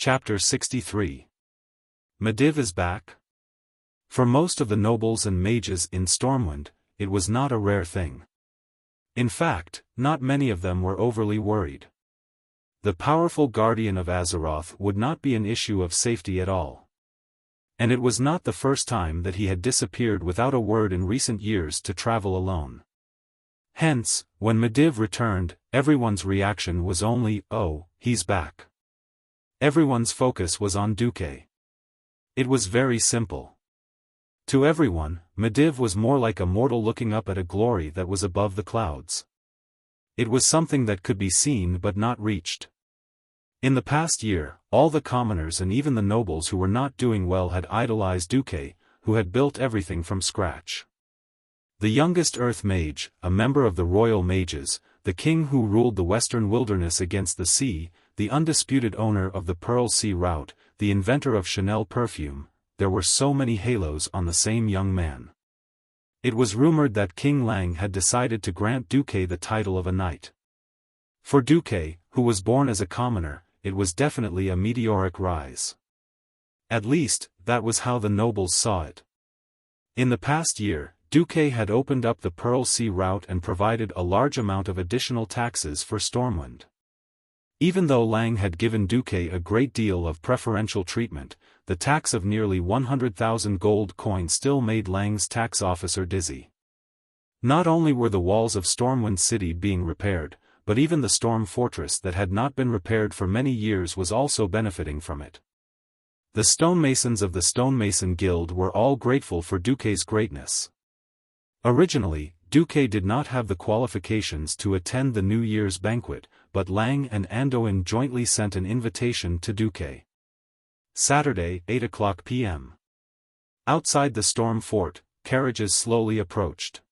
Chapter 63. Medivh is back? For most of the nobles and mages in Stormwind, it was not a rare thing. In fact, not many of them were overly worried. The powerful guardian of Azeroth would not be an issue of safety at all. And it was not the first time that he had disappeared without a word in recent years to travel alone. Hence, when Medivh returned, everyone's reaction was only, "Oh, he's back." Everyone's focus was on Duque. It was very simple. To everyone, Medivh was more like a mortal looking up at a glory that was above the clouds. It was something that could be seen but not reached. In the past year, all the commoners and even the nobles who were not doing well had idolized Duque, who had built everything from scratch. The youngest Earth Mage, a member of the Royal Mages, the king who ruled the western wilderness against the sea, the undisputed owner of the Pearl Sea route, the inventor of Chanel perfume, there were so many halos on the same young man. It was rumored that King Lang had decided to grant Duque the title of a knight. For Duque, who was born as a commoner, it was definitely a meteoric rise. At least, that was how the nobles saw it. In the past year, Duque had opened up the Pearl Sea route and provided a large amount of additional taxes for Stormwind. Even though Lang had given Duque a great deal of preferential treatment, the tax of nearly 100,000 gold coins still made Lang's tax officer dizzy. Not only were the walls of Stormwind City being repaired, but even the storm fortress that had not been repaired for many years was also benefiting from it. The stonemasons of the Stonemason Guild were all grateful for Duque's greatness. Originally, Duque did not have the qualifications to attend the New Year's banquet, but Lang and Anduin jointly sent an invitation to Duque. Saturday, 8:00 p.m. Outside the storm fort, carriages slowly approached.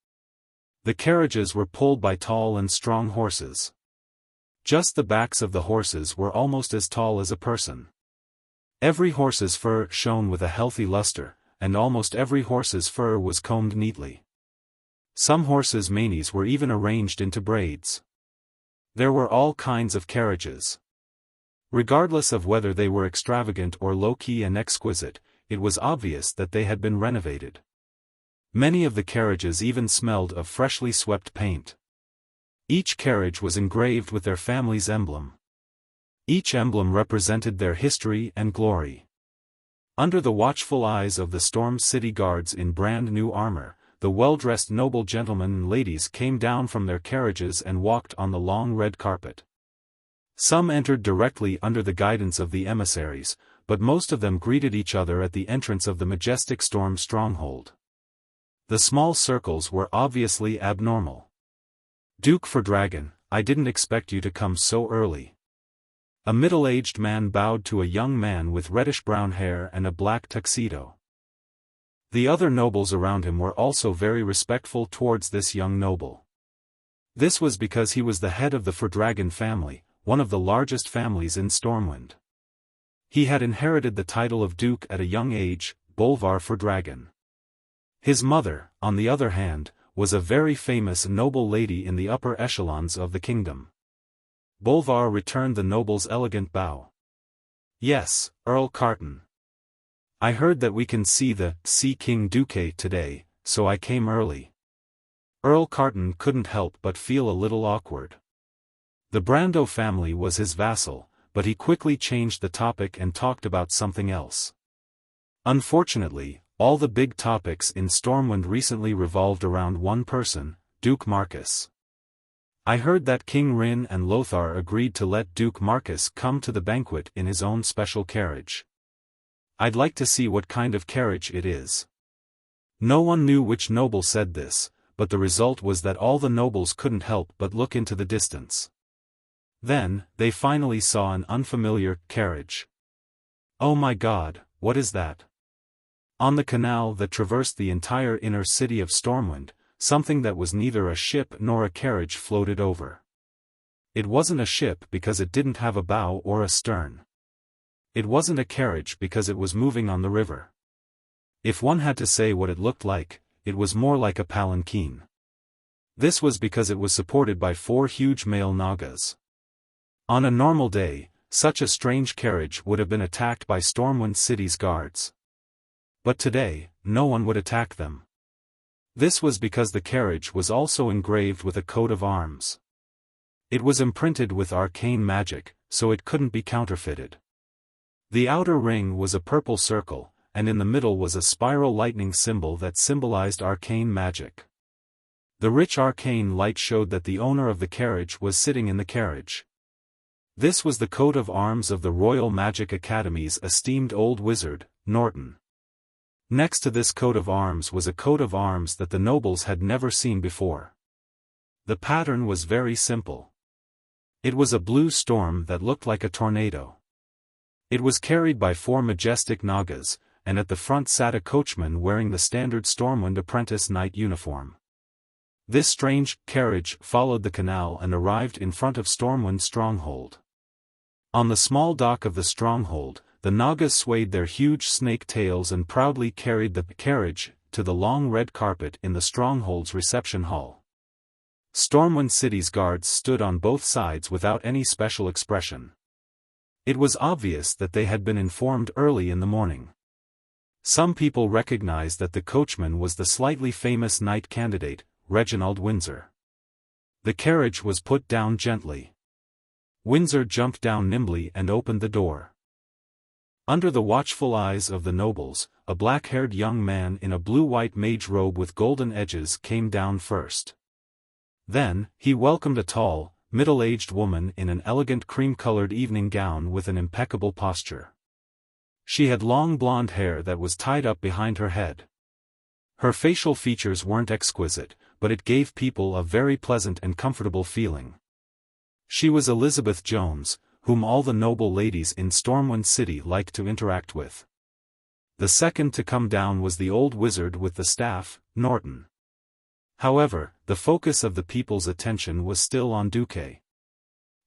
The carriages were pulled by tall and strong horses. Just the backs of the horses were almost as tall as a person. Every horse's fur shone with a healthy luster, and almost every horse's fur was combed neatly. Some horses' manes were even arranged into braids. There were all kinds of carriages. Regardless of whether they were extravagant or low-key and exquisite, it was obvious that they had been renovated. Many of the carriages even smelled of freshly swept paint. Each carriage was engraved with their family's emblem. Each emblem represented their history and glory. Under the watchful eyes of the Storm City guards in brand new armor, the well-dressed noble gentlemen and ladies came down from their carriages and walked on the long red carpet. Some entered directly under the guidance of the emissaries, but most of them greeted each other at the entrance of the majestic storm stronghold. The small circles were obviously abnormal. "Duke Fordragon, I didn't expect you to come so early." A middle-aged man bowed to a young man with reddish-brown hair and a black tuxedo. The other nobles around him were also very respectful towards this young noble. This was because he was the head of the Fordragon family, one of the largest families in Stormwind. He had inherited the title of Duke at a young age, Bolvar Fordragon. His mother, on the other hand, was a very famous noble lady in the upper echelons of the kingdom. Bolvar returned the noble's elegant bow. "Yes, Earl Carton. I heard that we can see the Sea King Duque today, so I came early." Earl Carton couldn't help but feel a little awkward. The Brando family was his vassal, but he quickly changed the topic and talked about something else. Unfortunately, all the big topics in Stormwind recently revolved around one person, Duke Marcus. "I heard that King Rin and Lothar agreed to let Duke Marcus come to the banquet in his own special carriage. I'd like to see what kind of carriage it is." No one knew which noble said this, but the result was that all the nobles couldn't help but look into the distance. Then, they finally saw an unfamiliar carriage. "Oh my God, what is that?" On the canal that traversed the entire inner city of Stormwind, something that was neither a ship nor a carriage floated over. It wasn't a ship because it didn't have a bow or a stern. It wasn't a carriage because it was moving on the river. If one had to say what it looked like, it was more like a palanquin. This was because it was supported by 4 huge male Nagas. On a normal day, such a strange carriage would have been attacked by Stormwind City's guards. But today, no one would attack them. This was because the carriage was also engraved with a coat of arms. It was imprinted with arcane magic, so it couldn't be counterfeited. The outer ring was a purple circle, and in the middle was a spiral lightning symbol that symbolized arcane magic. The rich arcane light showed that the owner of the carriage was sitting in the carriage. This was the coat of arms of the Royal Magic Academy's esteemed old wizard, Norton. Next to this coat of arms was a coat of arms that the nobles had never seen before. The pattern was very simple. It was a blue storm that looked like a tornado. It was carried by 4 majestic Nagas, and at the front sat a coachman wearing the standard Stormwind apprentice knight uniform. This strange carriage followed the canal and arrived in front of Stormwind Stronghold. On the small dock of the stronghold, the Nagas swayed their huge snake tails and proudly carried the carriage to the long red carpet in the stronghold's reception hall. Stormwind City's guards stood on both sides without any special expression. It was obvious that they had been informed early in the morning. Some people recognized that the coachman was the slightly famous knight candidate, Reginald Windsor. The carriage was put down gently. Windsor jumped down nimbly and opened the door. Under the watchful eyes of the nobles, a black-haired young man in a blue-white mage robe with golden edges came down first. Then, he welcomed a tall, middle-aged woman in an elegant cream-colored evening gown with an impeccable posture. She had long blonde hair that was tied up behind her head. Her facial features weren't exquisite, but it gave people a very pleasant and comfortable feeling. She was Elizabeth Jones, whom all the noble ladies in Stormwind City liked to interact with. The second to come down was the old wizard with the staff, Norton. However, the focus of the people's attention was still on Duque.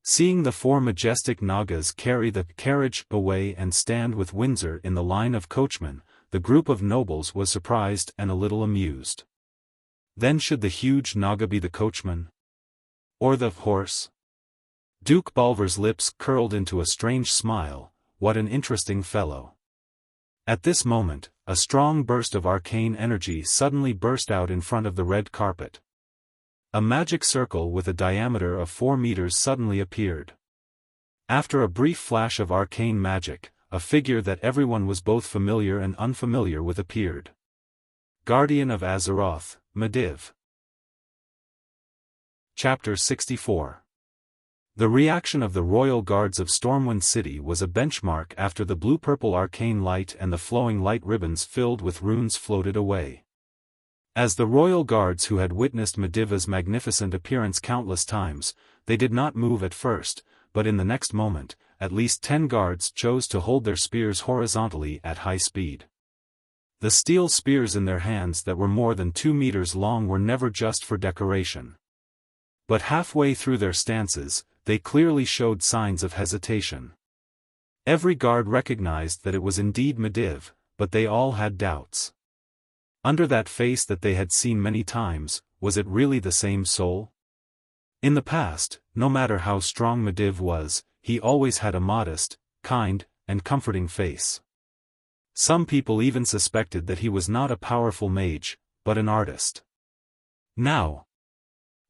Seeing the 4 majestic Nagas carry the carriage away and stand with Windsor in the line of coachmen, the group of nobles was surprised and a little amused. Then should the huge Naga be the coachman? Or the horse? Duke Bulver's lips curled into a strange smile. What an interesting fellow. At this moment, a strong burst of arcane energy suddenly burst out in front of the red carpet. A magic circle with a diameter of 4 meters suddenly appeared. After a brief flash of arcane magic, a figure that everyone was both familiar and unfamiliar with appeared. Guardian of Azeroth, Medivh. Chapter 64. The reaction of the royal guards of Stormwind City was a benchmark after the blue-purple arcane light and the flowing light ribbons filled with runes floated away. As the royal guards who had witnessed Medivh's magnificent appearance countless times, they did not move at first, but in the next moment, at least 10 guards chose to hold their spears horizontally at high speed. The steel spears in their hands that were more than 2 meters long were never just for decoration. But halfway through their stances, they clearly showed signs of hesitation. Every guard recognized that it was indeed Medivh, but they all had doubts. Under that face that they had seen many times, was it really the same soul? In the past, no matter how strong Medivh was, he always had a modest, kind, and comforting face. Some people even suspected that he was not a powerful mage, but an artist. Now,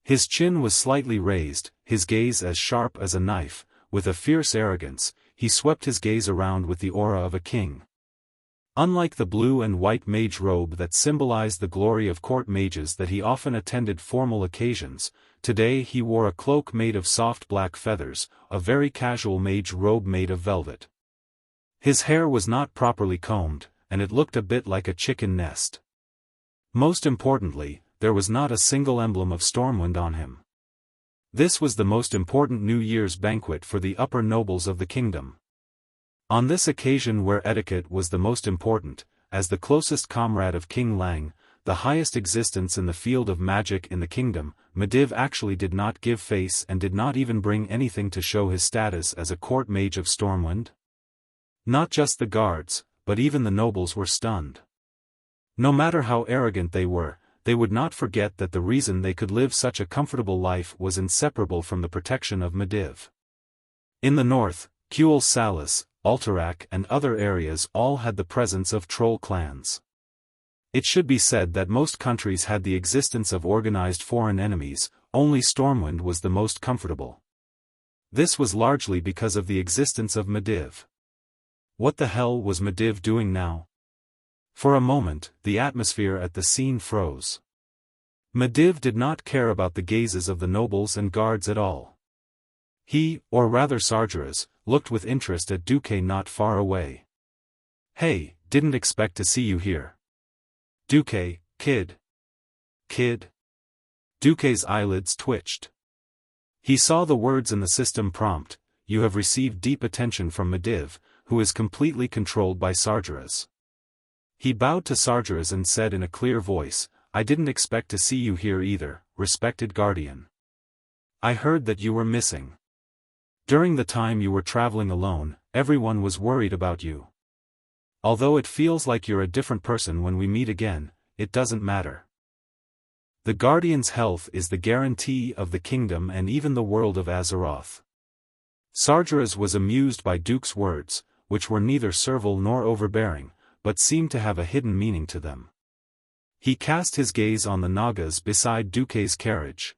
his chin was slightly raised, his gaze as sharp as a knife. With a fierce arrogance, he swept his gaze around with the aura of a king. Unlike the blue and white mage robe that symbolized the glory of court mages that he often attended formal occasions, today he wore a cloak made of soft black feathers, a very casual mage robe made of velvet. His hair was not properly combed, and it looked a bit like a chicken nest. Most importantly, there was not a single emblem of Stormwind on him. This was the most important New Year's banquet for the upper nobles of the kingdom. On this occasion where etiquette was the most important, as the closest comrade of King Lang, the highest existence in the field of magic in the kingdom, Medivh actually did not give face and did not even bring anything to show his status as a court mage of Stormwind. Not just the guards, but even the nobles were stunned. No matter how arrogant they were, they would not forget that the reason they could live such a comfortable life was inseparable from the protection of Medivh. In the north, Kuel Salis, Alterac and other areas all had the presence of troll clans. It should be said that most countries had the existence of organized foreign enemies, only Stormwind was the most comfortable. This was largely because of the existence of Medivh. What the hell was Medivh doing now? For a moment, the atmosphere at the scene froze. Medivh did not care about the gazes of the nobles and guards at all. He, or rather Sargeras, looked with interest at Duque not far away. "Hey, didn't expect to see you here." "Duque, kid." "Kid?" Duque's eyelids twitched. He saw the words in the system prompt, "You have received deep attention from Medivh, who is completely controlled by Sargeras." He bowed to Sargeras and said in a clear voice, "I didn't expect to see you here either, respected guardian. I heard that you were missing. During the time you were traveling alone, everyone was worried about you. Although it feels like you're a different person when we meet again, it doesn't matter. The Guardian's health is the guarantee of the kingdom and even the world of Azeroth." Sargeras was amused by Duke's words, which were neither servile nor overbearing, but seemed to have a hidden meaning to them. He cast his gaze on the Nagas beside Duque's carriage.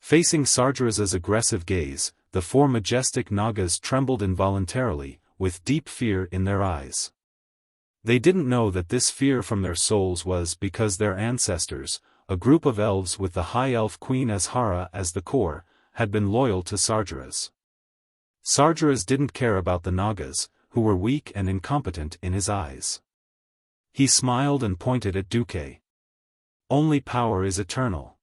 Facing Sargeras's aggressive gaze, the four majestic Nagas trembled involuntarily, with deep fear in their eyes. They didn't know that this fear from their souls was because their ancestors, a group of elves with the High Elf Queen Azhara as the core, had been loyal to Sargeras. Sargeras didn't care about the Nagas, who were weak and incompetent in his eyes. He smiled and pointed at Duque. "Only power is eternal.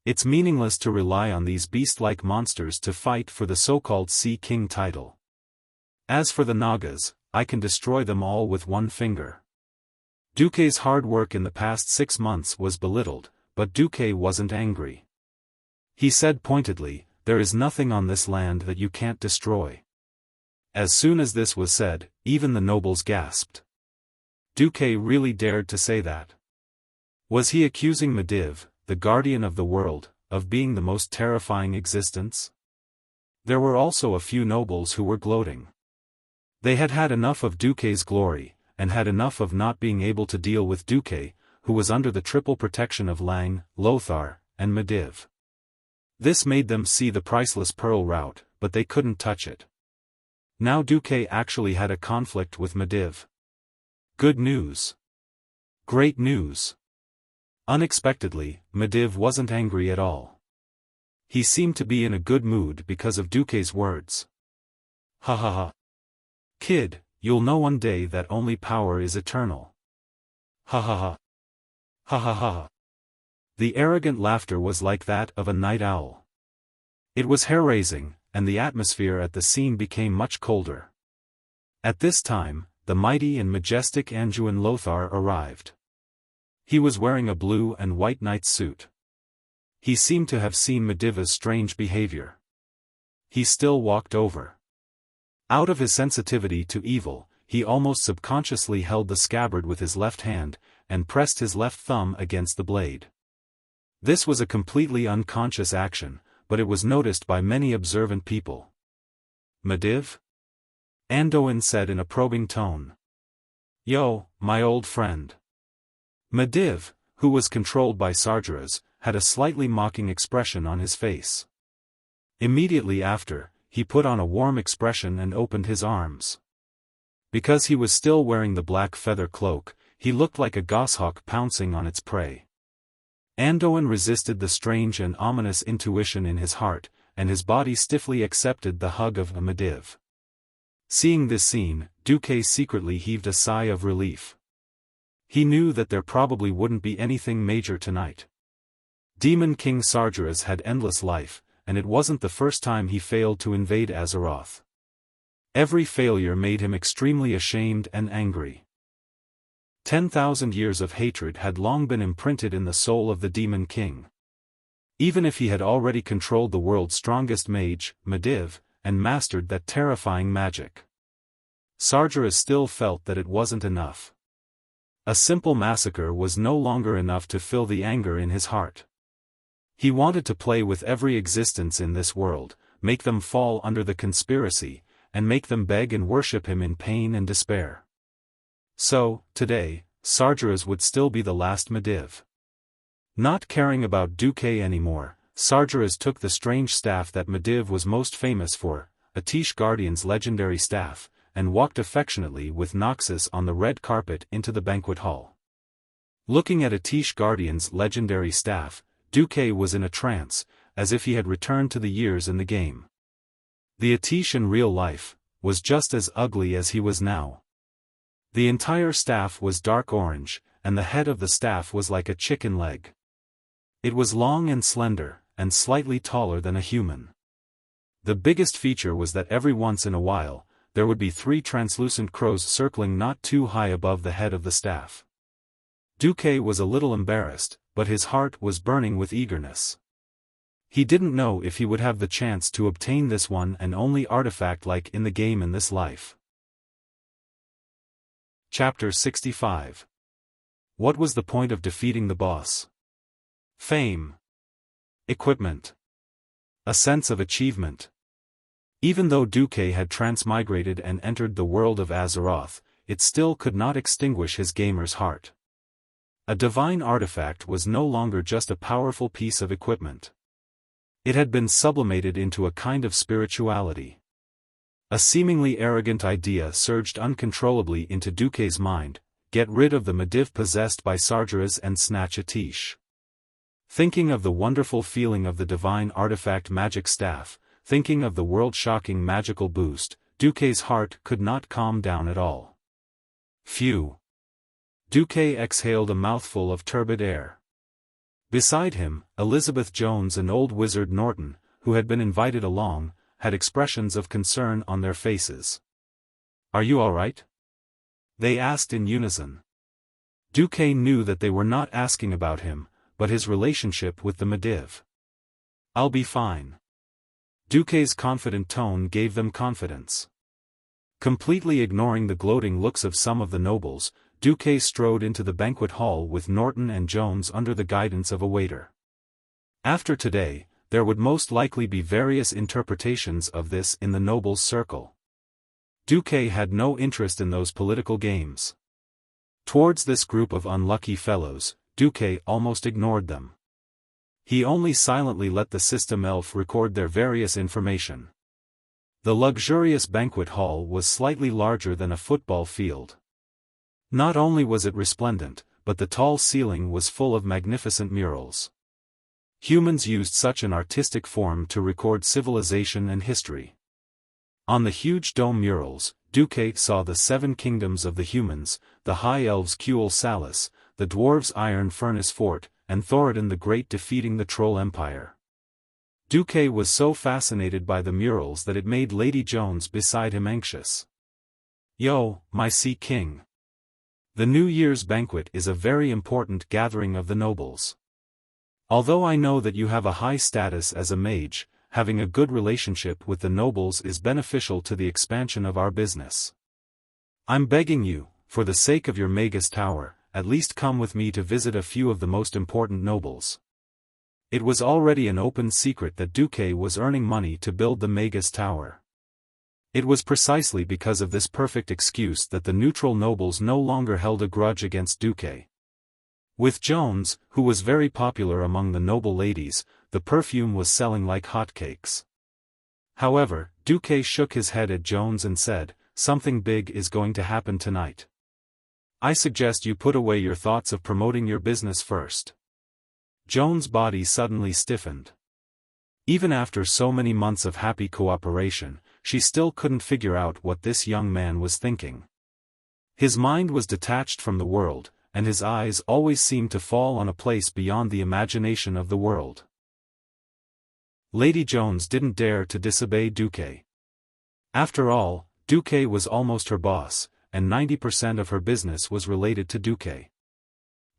It's meaningless to rely on these beast-like monsters to fight for the so-called Sea King title. As for the Nagas, I can destroy them all with one finger." Duque's hard work in the past 6 months was belittled, but Duque wasn't angry. He said pointedly, "There is nothing on this land that you can't destroy." As soon as this was said, even the nobles gasped. Duque really dared to say that. Was he accusing Medivh, the guardian of the world, of being the most terrifying existence? There were also a few nobles who were gloating. They had had enough of Duque's glory, and had enough of not being able to deal with Duque, who was under the triple protection of Lang, Lothar, and Medivh. This made them see the priceless pearl route, but they couldn't touch it. Now Duque actually had a conflict with Medivh. Good news. Great news. Unexpectedly, Medivh wasn't angry at all. He seemed to be in a good mood because of Duque's words. "Ha ha ha. Kid, you'll know one day that only power is eternal. Ha ha ha. Ha ha ha." The arrogant laughter was like that of a night owl. It was hair-raising, and the atmosphere at the scene became much colder. At this time, the mighty and majestic Anduin Lothar arrived. He was wearing a blue and white knight's suit. He seemed to have seen Medivh's strange behavior. He still walked over. Out of his sensitivity to evil, he almost subconsciously held the scabbard with his left hand, and pressed his left thumb against the blade. This was a completely unconscious action, but it was noticed by many observant people. "Medivh?" Anduin said in a probing tone. "Yo, my old friend." Medivh, who was controlled by Sargeras, had a slightly mocking expression on his face. Immediately after, he put on a warm expression and opened his arms. Because he was still wearing the black feather cloak, he looked like a goshawk pouncing on its prey. Anduin resisted the strange and ominous intuition in his heart, and his body stiffly accepted the hug of Medivh. Seeing this scene, Duque secretly heaved a sigh of relief. He knew that there probably wouldn't be anything major tonight. Demon King Sargeras had endless life, and it wasn't the first time he failed to invade Azeroth. Every failure made him extremely ashamed and angry. 10,000 years of hatred had long been imprinted in the soul of the Demon King. Even if he had already controlled the world's strongest mage, Medivh, and mastered that terrifying magic, Sargeras still felt that it wasn't enough. A simple massacre was no longer enough to fill the anger in his heart. He wanted to play with every existence in this world, make them fall under the conspiracy, and make them beg and worship him in pain and despair. So, today, Sargeras would still be the last Mediv. Not caring about Duque anymore, Sargeras took the strange staff that Mediv was most famous for, Atish Guardian's legendary staff, and walked affectionately with Noxus on the red carpet into the banquet hall. Looking at Atish Guardian's legendary staff, Duque was in a trance, as if he had returned to the years in the game. The Atish in real life was just as ugly as he was now. The entire staff was dark orange, and the head of the staff was like a chicken leg. It was long and slender, and slightly taller than a human. The biggest feature was that every once in a while, there would be 3 translucent crows circling not too high above the head of the staff. Duque was a little embarrassed, but his heart was burning with eagerness. He didn't know if he would have the chance to obtain this one and only artifact like in the game in this life. Chapter 65. What was the point of defeating the boss? Fame. Equipment. A sense of achievement. Even though Duque had transmigrated and entered the world of Azeroth, it still could not extinguish his gamer's heart. A divine artifact was no longer just a powerful piece of equipment. It had been sublimated into a kind of spirituality. A seemingly arrogant idea surged uncontrollably into Duque's mind: get rid of the Mediv possessed by Sargeras and snatch Atish. Thinking of the wonderful feeling of the divine artifact magic staff, thinking of the world-shocking magical boost, Duque's heart could not calm down at all. Phew. Duque exhaled a mouthful of turbid air. Beside him, Elizabeth Jones and old wizard Norton, who had been invited along, had expressions of concern on their faces. "Are you all right?" they asked in unison. Duque knew that they were not asking about him, but his relationship with the Mediv. "I'll be fine." Duque's confident tone gave them confidence. Completely ignoring the gloating looks of some of the nobles, Duque strode into the banquet hall with Norton and Jones under the guidance of a waiter. After today, there would most likely be various interpretations of this in the nobles' circle. Duque had no interest in those political games. Towards this group of unlucky fellows, Duque almost ignored them. He only silently let the system elf record their various information. The luxurious banquet hall was slightly larger than a football field. Not only was it resplendent, but the tall ceiling was full of magnificent murals. Humans used such an artistic form to record civilization and history. On the huge dome murals, Duque saw the 7 kingdoms of the humans, the High Elves' Kuel Salis, the Dwarves' Iron Furnace Fort, and Thoradin the Great defeating the Troll Empire. Duque was so fascinated by the murals that it made Lady Jones beside him anxious. "Yo, my Sea King. The New Year's banquet is a very important gathering of the nobles. Although I know that you have a high status as a mage, having a good relationship with the nobles is beneficial to the expansion of our business. I'm begging you, for the sake of your Magus Tower, at least come with me to visit a few of the most important nobles." It was already an open secret that Duque was earning money to build the Magus Tower. It was precisely because of this perfect excuse that the neutral nobles no longer held a grudge against Duque. With Jones, who was very popular among the noble ladies, the perfume was selling like hotcakes. However, Duque shook his head at Jones and said, "Something big is going to happen tonight. I suggest you put away your thoughts of promoting your business first." Jones' body suddenly stiffened. Even after so many months of happy cooperation, she still couldn't figure out what this young man was thinking. His mind was detached from the world, and his eyes always seemed to fall on a place beyond the imagination of the world. Lady Jones didn't dare to disobey Duque. After all, Duque was almost her boss, and 90% of her business was related to Duque.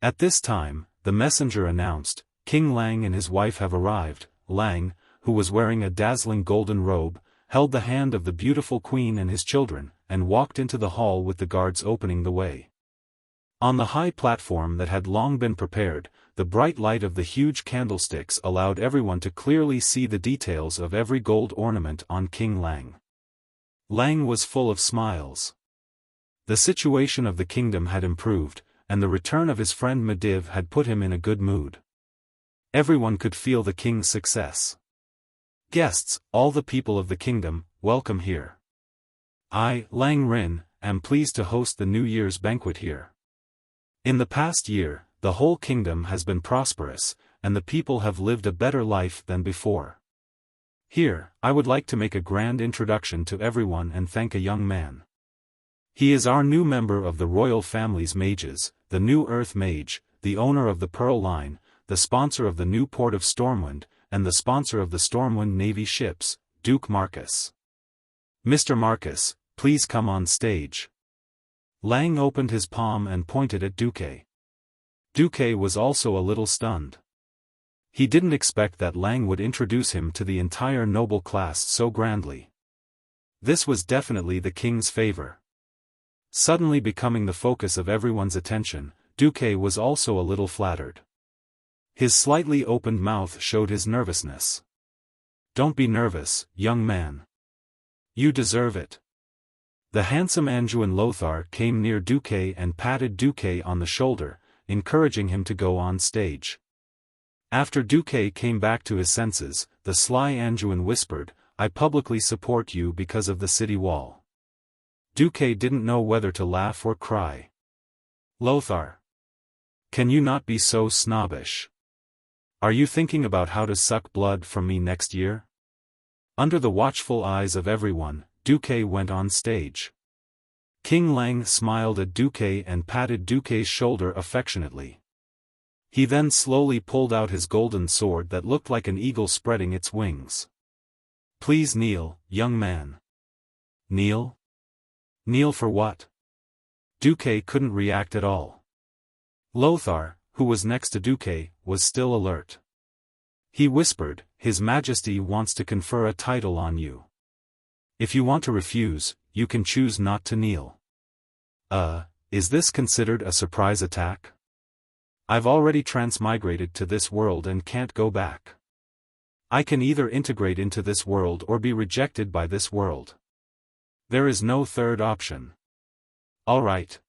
At this time, the messenger announced, "King Lang and his wife have arrived." Lang, who was wearing a dazzling golden robe, held the hand of the beautiful queen and his children, and walked into the hall with the guards opening the way. On the high platform that had long been prepared, the bright light of the huge candlesticks allowed everyone to clearly see the details of every gold ornament on King Lang. Lang was full of smiles. The situation of the kingdom had improved, and the return of his friend Mediv had put him in a good mood. Everyone could feel the king's success. Guests, all the people of the kingdom, welcome here. I, Lang Rin, am pleased to host the New Year's banquet here. In the past year, the whole kingdom has been prosperous, and the people have lived a better life than before. Here, I would like to make a grand introduction to everyone and thank a young man. He is our new member of the royal family's mages, the new Earth Mage, the owner of the Pearl Line, the sponsor of the new port of Stormwind, and the sponsor of the Stormwind Navy ships, Duke Marcus. Mr. Marcus, please come on stage. Lang opened his palm and pointed at Duque. Duque was also a little stunned. He didn't expect that Lang would introduce him to the entire noble class so grandly. This was definitely the king's favor. Suddenly becoming the focus of everyone's attention, Duque was also a little flattered. His slightly opened mouth showed his nervousness. Don't be nervous, young man. You deserve it. The handsome Anjuan Lothar came near Duque and patted Duque on the shoulder, encouraging him to go on stage. After Duque came back to his senses, the sly Anjuan whispered, I publicly support you because of the city wall. Duque didn't know whether to laugh or cry. Lothar. Can you not be so snobbish? Are you thinking about how to suck blood from me next year? Under the watchful eyes of everyone, Duque went on stage. King Lang smiled at Duque and patted Duque's shoulder affectionately. He then slowly pulled out his golden sword that looked like an eagle spreading its wings. Please kneel, young man. Kneel? Kneel for what? Duque couldn't react at all. Lothar, who was next to Duque, was still alert. He whispered, His Majesty wants to confer a title on you. If you want to refuse, you can choose not to kneel. Is this considered a surprise attack? I've already transmigrated to this world and can't go back. I can either integrate into this world or be rejected by this world. There is no third option. All right.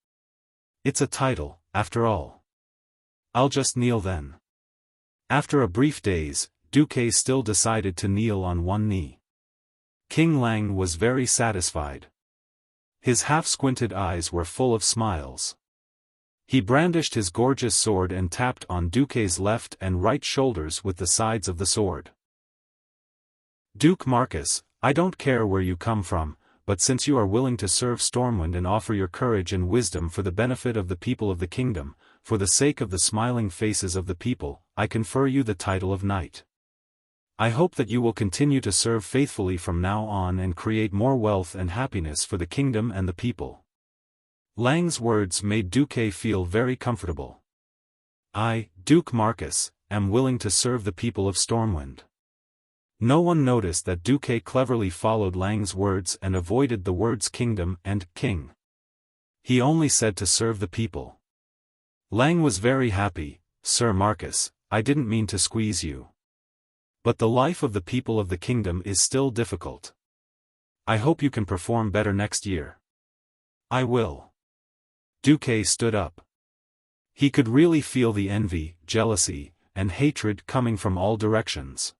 It's a title, after all. I'll just kneel then. After a brief daze, Duque still decided to kneel on one knee. King Lang was very satisfied. His half-squinted eyes were full of smiles. He brandished his gorgeous sword and tapped on Duque's left and right shoulders with the sides of the sword. Duke Marcus, I don't care where you come from, but since you are willing to serve Stormwind and offer your courage and wisdom for the benefit of the people of the kingdom, for the sake of the smiling faces of the people, I confer you the title of Knight. I hope that you will continue to serve faithfully from now on and create more wealth and happiness for the kingdom and the people. Lang's words made Duque feel very comfortable. I, Duke Marcus, am willing to serve the people of Stormwind. No one noticed that Duque cleverly followed Lang's words and avoided the words kingdom and king. He only said to serve the people. Lang was very happy. Sir Marcus, I didn't mean to squeeze you. But the life of the people of the kingdom is still difficult. I hope you can perform better next year. I will. Duque stood up. He could really feel the envy, jealousy, and hatred coming from all directions.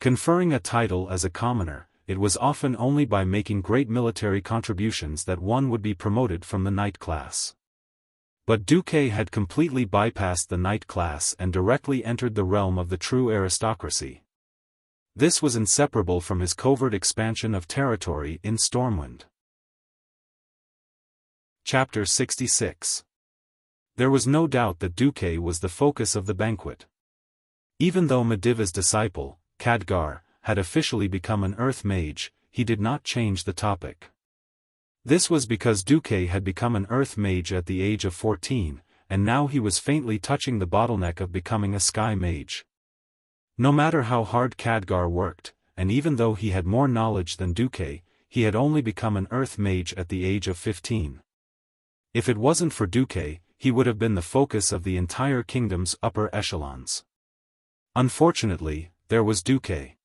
Conferring a title as a commoner, it was often only by making great military contributions that one would be promoted from the knight class. But Duque had completely bypassed the knight class and directly entered the realm of the true aristocracy. This was inseparable from his covert expansion of territory in Stormwind. Chapter 66. There was no doubt that Duque was the focus of the banquet. Even though Mediva's disciple, Khadgar, had officially become an Earth Mage, he did not change the topic. This was because Duque had become an Earth Mage at the age of 14, and now he was faintly touching the bottleneck of becoming a Sky Mage. No matter how hard Khadgar worked, and even though he had more knowledge than Duque, he had only become an Earth Mage at the age of 15. If it wasn't for Duque, he would have been the focus of the entire kingdom's upper echelons. Unfortunately, there was Duque.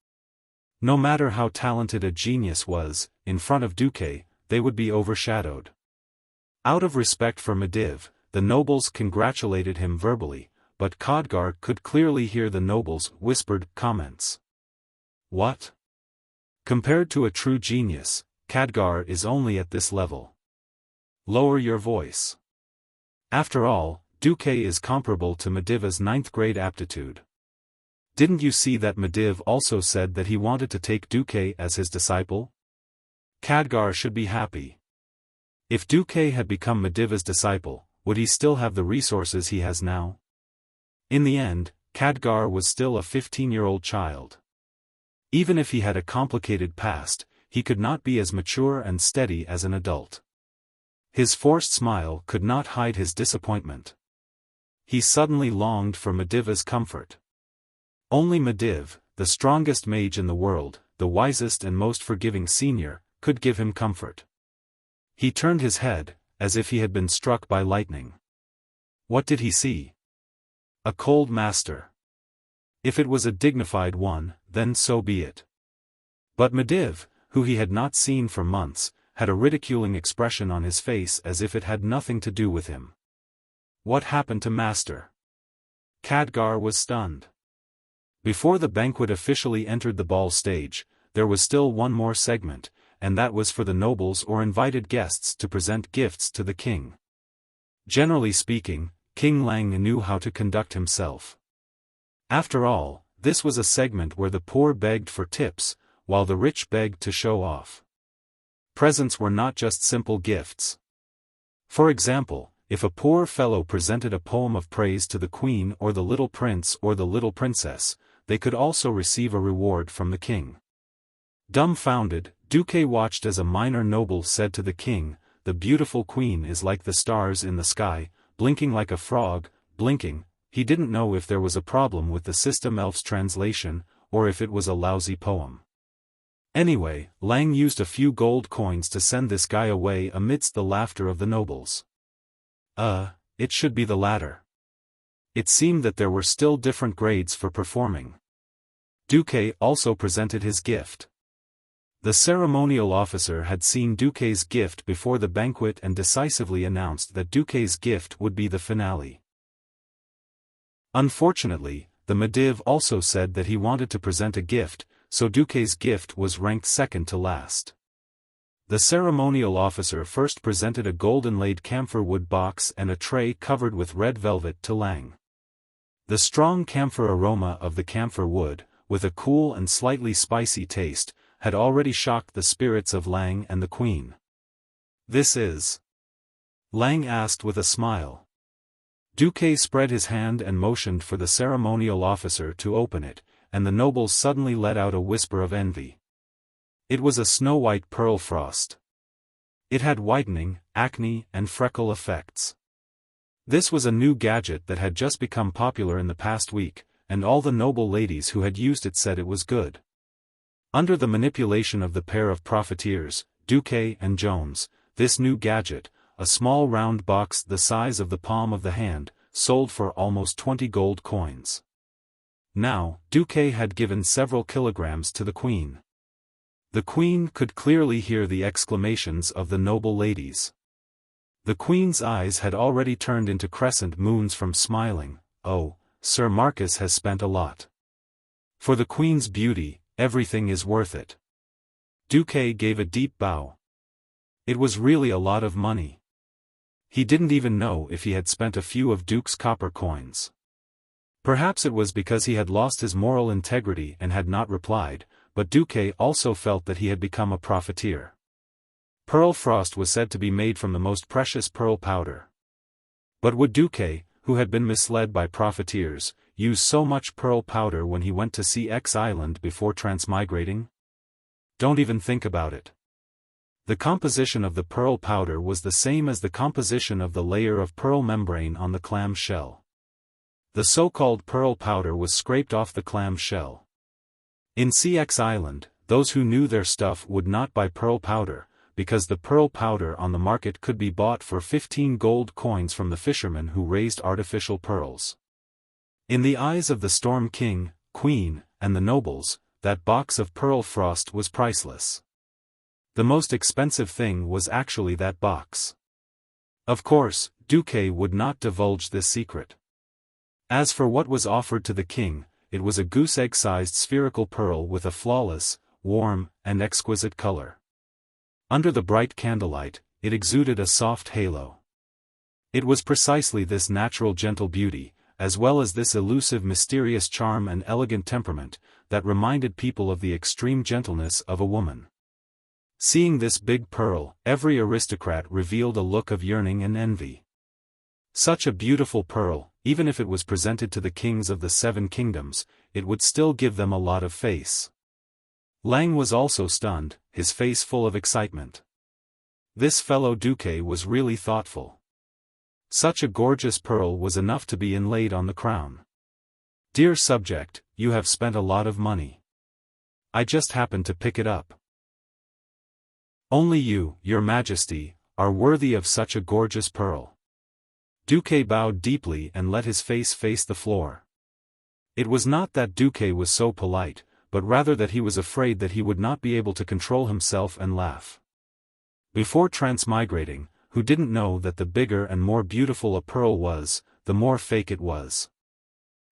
No matter how talented a genius was, in front of Duque, they would be overshadowed. Out of respect for Medivh, the nobles congratulated him verbally, but Khadgar could clearly hear the nobles' whispered comments. What? Compared to a true genius, Khadgar is only at this level. Lower your voice. After all, Duque is comparable to Medivh's 9th grade aptitude. Didn't you see that Medivh also said that he wanted to take Duque as his disciple? Khadgar should be happy. If Duque had become Medivh's disciple, would he still have the resources he has now? In the end, Khadgar was still a 15-year-old child. Even if he had a complicated past, he could not be as mature and steady as an adult. His forced smile could not hide his disappointment. He suddenly longed for Medivh's comfort. Only Medivh, the strongest mage in the world, the wisest and most forgiving senior, could give him comfort. He turned his head, as if he had been struck by lightning. What did he see? A cold master. If it was a dignified one, then so be it. But Medivh, who he had not seen for months, had a ridiculing expression on his face as if it had nothing to do with him. What happened to Master? Khadgar was stunned. Before the banquet officially entered the ball stage, there was still one more segment, and that was for the nobles or invited guests to present gifts to the king. Generally speaking, King Lang knew how to conduct himself. After all, this was a segment where the poor begged for tips, while the rich begged to show off. Presents were not just simple gifts. For example, if a poor fellow presented a poem of praise to the queen or the little prince or the little princess, they could also receive a reward from the king. Dumbfounded, Duque watched as a minor noble said to the king, "The beautiful queen is like the stars in the sky, blinking like a frog, blinking." He didn't know if there was a problem with the system elf's translation, or if it was a lousy poem. Anyway, Lang used a few gold coins to send this guy away amidst the laughter of the nobles. It should be the latter. It seemed that there were still different grades for performing. Duque also presented his gift. The ceremonial officer had seen Duque's gift before the banquet and decisively announced that Duque's gift would be the finale. Unfortunately, the Medivh also said that he wanted to present a gift, so Duque's gift was ranked second to last. The ceremonial officer first presented a gold-inlaid camphor wood box and a tray covered with red velvet to Lang. The strong camphor aroma of the camphor wood, with a cool and slightly spicy taste, had already shocked the spirits of Lang and the queen. "This is?" Lang asked with a smile. Duque spread his hand and motioned for the ceremonial officer to open it, and the nobles suddenly let out a whisper of envy. It was a snow-white pearl frost. It had whitening, acne, and freckle effects. This was a new gadget that had just become popular in the past week, and all the noble ladies who had used it said it was good. Under the manipulation of the pair of profiteers, Duque and Jones, this new gadget, a small round box the size of the palm of the hand, sold for almost 20 gold coins. Now, Duque had given several kilograms to the queen. The queen could clearly hear the exclamations of the noble ladies. The queen's eyes had already turned into crescent moons from smiling. "Oh, Sir Marcus has spent a lot. For the queen's beauty, everything is worth it." Duque gave a deep bow. It was really a lot of money. He didn't even know if he had spent a few of Duke's copper coins. Perhaps it was because he had lost his moral integrity and had not replied, but Duque also felt that he had become a profiteer. Pearl frost was said to be made from the most precious pearl powder. But would Duque, who had been misled by profiteers, use so much pearl powder when he went to see X Island before transmigrating? Don't even think about it. The composition of the pearl powder was the same as the composition of the layer of pearl membrane on the clam shell. The so-called pearl powder was scraped off the clam shell. In CX Island, those who knew their stuff would not buy pearl powder, because the pearl powder on the market could be bought for 15 gold coins from the fishermen who raised artificial pearls. In the eyes of the Storm King, Queen, and the nobles, that box of pearl frost was priceless. The most expensive thing was actually that box. Of course, Duque would not divulge this secret. As for what was offered to the king, it was a goose-egg-sized spherical pearl with a flawless, warm, and exquisite color. Under the bright candlelight, it exuded a soft halo. It was precisely this natural gentle beauty, as well as this elusive mysterious charm and elegant temperament, that reminded people of the extreme gentleness of a woman. Seeing this big pearl, every aristocrat revealed a look of yearning and envy. Such a beautiful pearl, even if it was presented to the kings of the 7 kingdoms, it would still give them a lot of face. Lang was also stunned, his face full of excitement. This fellow Duque was really thoughtful. Such a gorgeous pearl was enough to be inlaid on the crown. Dear subject, you have spent a lot of money. I just happened to pick it up. Only you, your majesty, are worthy of such a gorgeous pearl. Duque bowed deeply and let his face the floor. It was not that Duque was so polite, but rather that he was afraid that he would not be able to control himself and laugh. Before transmigrating, who didn't know that the bigger and more beautiful a pearl was, the more fake it was.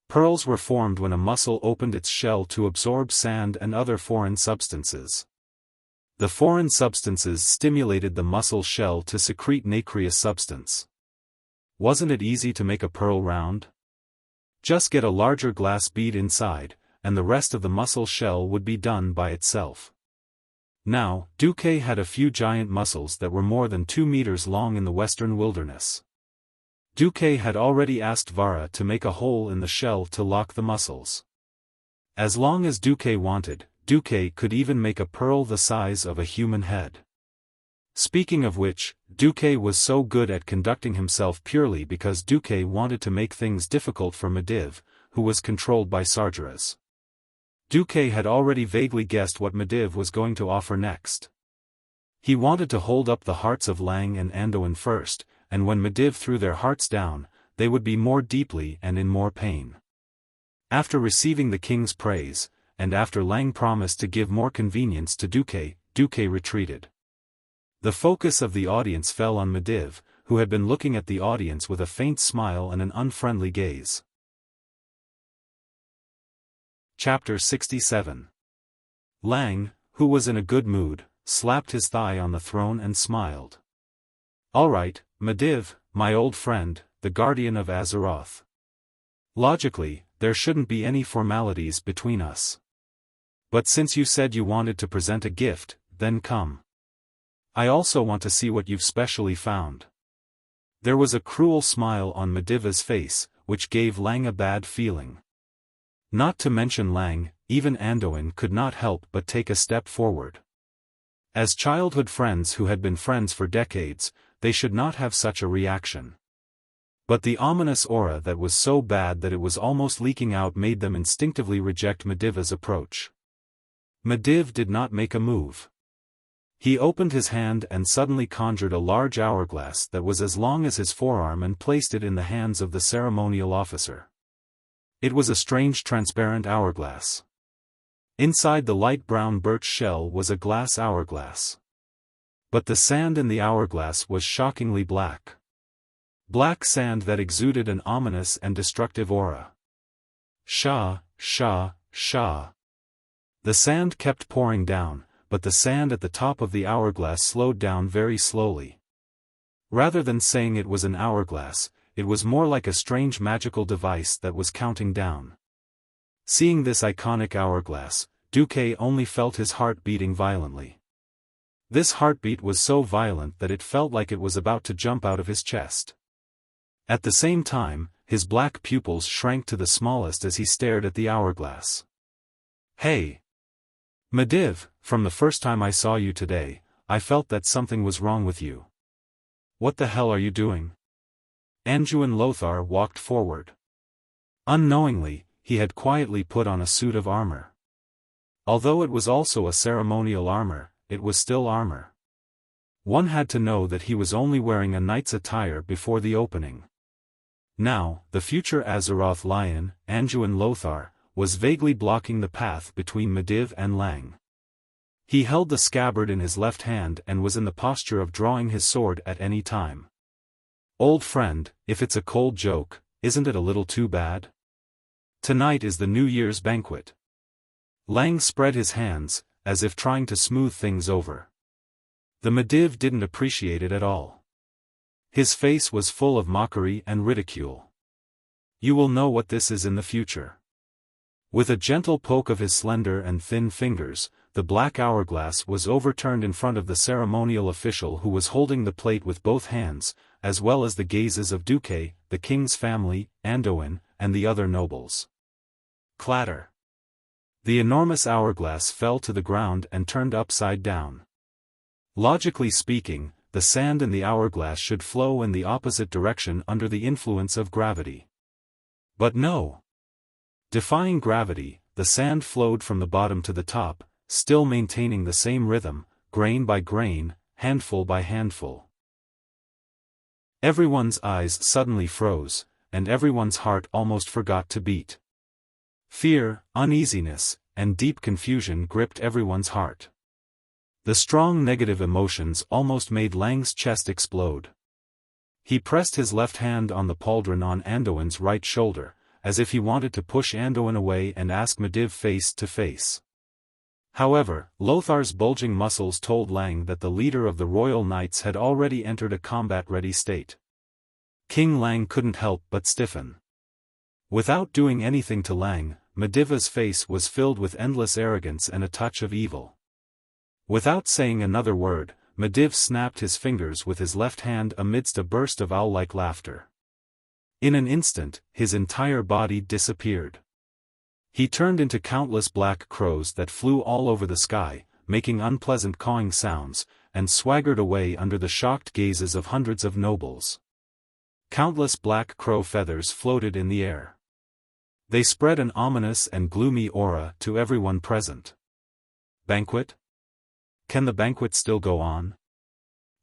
Pearls were formed when a mussel opened its shell to absorb sand and other foreign substances. The foreign substances stimulated the mussel shell to secrete nacreous substance. Wasn't it easy to make a pearl round? Just get a larger glass bead inside, and the rest of the mussel shell would be done by itself. Now, Duque had a few giant mussels that were more than 2 meters long in the western wilderness. Duque had already asked Vara to make a hole in the shell to lock the mussels. As long as Duque wanted, Duque could even make a pearl the size of a human head. Speaking of which, Duque was so good at conducting himself purely because Duque wanted to make things difficult for Medivh, who was controlled by Sargeras. Duque had already vaguely guessed what Medivh was going to offer next. He wanted to hold up the hearts of Lang and Anduin first, and when Medivh threw their hearts down, they would be more deeply and in more pain. After receiving the king's praise, and after Lang promised to give more convenience to Duque, Duque retreated. The focus of the audience fell on Medivh, who had been looking at the audience with a faint smile and an unfriendly gaze. Chapter 67. Lang, who was in a good mood, slapped his thigh on the throne and smiled. All right, Medivh, my old friend, the guardian of Azeroth. Logically, there shouldn't be any formalities between us. But since you said you wanted to present a gift, then come. I also want to see what you've specially found. There was a cruel smile on Medivh's face, which gave Lang a bad feeling. Not to mention Lang, even Anduin could not help but take a step forward. As childhood friends who had been friends for decades, they should not have such a reaction. But the ominous aura that was so bad that it was almost leaking out made them instinctively reject Medivh's approach. Medivh did not make a move. He opened his hand and suddenly conjured a large hourglass that was as long as his forearm and placed it in the hands of the ceremonial officer. It was a strange transparent hourglass. Inside the light brown birch shell was a glass hourglass. But the sand in the hourglass was shockingly black. Black sand that exuded an ominous and destructive aura. Shah, shah, shah. The sand kept pouring down, but the sand at the top of the hourglass slowed down very slowly. Rather than saying it was an hourglass, it was more like a strange magical device that was counting down. Seeing this iconic hourglass, Duque only felt his heart beating violently. This heartbeat was so violent that it felt like it was about to jump out of his chest. At the same time, his black pupils shrank to the smallest as he stared at the hourglass. Hey! Medivh, from the first time I saw you today, I felt that something was wrong with you. What the hell are you doing? Anduin Lothar walked forward. Unknowingly, he had quietly put on a suit of armor. Although it was also a ceremonial armor, it was still armor. One had to know that he was only wearing a knight's attire before the opening. Now, the future Azeroth lion, Anduin Lothar, was vaguely blocking the path between Medivh and Lang. He held the scabbard in his left hand and was in the posture of drawing his sword at any time. Old friend, if it's a cold joke, isn't it a little too bad? Tonight is the New Year's banquet. Lang spread his hands, as if trying to smooth things over. The Mediv didn't appreciate it at all. His face was full of mockery and ridicule. You will know what this is in the future. With a gentle poke of his slender and thin fingers, the black hourglass was overturned in front of the ceremonial official who was holding the plate with both hands, as well as the gazes of Duque, the king's family, Anduin, and the other nobles. Clatter. The enormous hourglass fell to the ground and turned upside down. Logically speaking, the sand in the hourglass should flow in the opposite direction under the influence of gravity. But no. Defying gravity, the sand flowed from the bottom to the top, still maintaining the same rhythm, grain by grain, handful by handful. Everyone's eyes suddenly froze, and everyone's heart almost forgot to beat. Fear, uneasiness, and deep confusion gripped everyone's heart. The strong negative emotions almost made Lang's chest explode. He pressed his left hand on the pauldron on Anduin's right shoulder, as if he wanted to push Anduin away and ask Mediv face to face. However, Lothar's bulging muscles told Lang that the leader of the Royal Knights had already entered a combat-ready state. King Lang couldn't help but stiffen. Without doing anything to Lang, Medivh's face was filled with endless arrogance and a touch of evil. Without saying another word, Mediv snapped his fingers with his left hand amidst a burst of owl-like laughter. In an instant, his entire body disappeared. He turned into countless black crows that flew all over the sky, making unpleasant cawing sounds, and swaggered away under the shocked gazes of hundreds of nobles. Countless black crow feathers floated in the air. They spread an ominous and gloomy aura to everyone present. Banquet? Can the banquet still go on?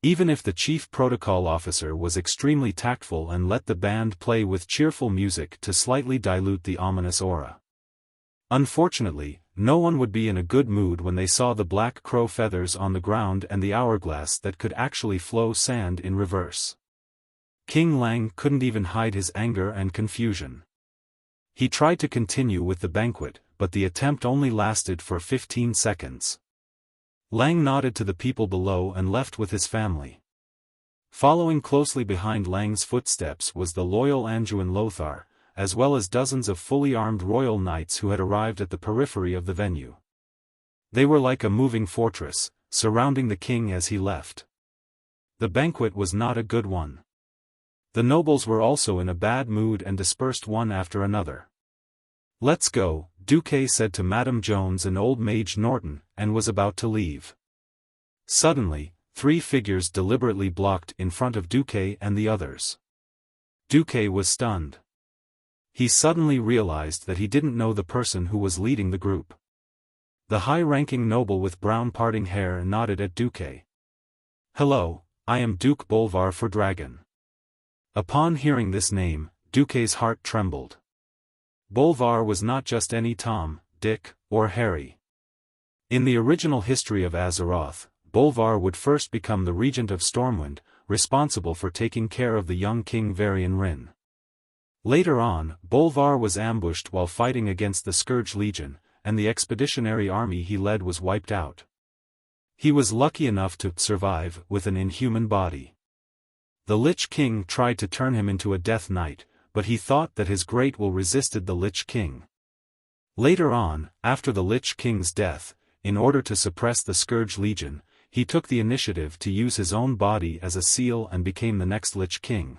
Even if the chief protocol officer was extremely tactful and let the band play with cheerful music to slightly dilute the ominous aura. Unfortunately, no one would be in a good mood when they saw the black crow feathers on the ground and the hourglass that could actually flow sand in reverse. King Lang couldn't even hide his anger and confusion. He tried to continue with the banquet, but the attempt only lasted for 15 seconds. Lang nodded to the people below and left with his family. Following closely behind Lang's footsteps was the loyal Anduin Lothar, as well as dozens of fully armed royal knights who had arrived at the periphery of the venue. They were like a moving fortress, surrounding the king as he left. The banquet was not a good one. The nobles were also in a bad mood and dispersed one after another. "Let's go," Duque said to Madame Jones and old Mage Norton, and was about to leave. Suddenly, 3 figures deliberately blocked in front of Duque and the others. Duque was stunned. He suddenly realized that he didn't know the person who was leading the group. The high-ranking noble with brown parting hair nodded at Duque. "Hello, I am Duke Bolvar for Dragon." Upon hearing this name, Duque's heart trembled. Bolvar was not just any Tom, Dick, or Harry. In the original history of Azeroth, Bolvar would first become the regent of Stormwind, responsible for taking care of the young king Varian Rin. Later on, Bolvar was ambushed while fighting against the Scourge Legion, and the expeditionary army he led was wiped out. He was lucky enough to survive with an inhuman body. The Lich King tried to turn him into a Death Knight, but he thought that his great will resisted the Lich King. Later on, after the Lich King's death, in order to suppress the Scourge Legion, he took the initiative to use his own body as a seal and became the next Lich King.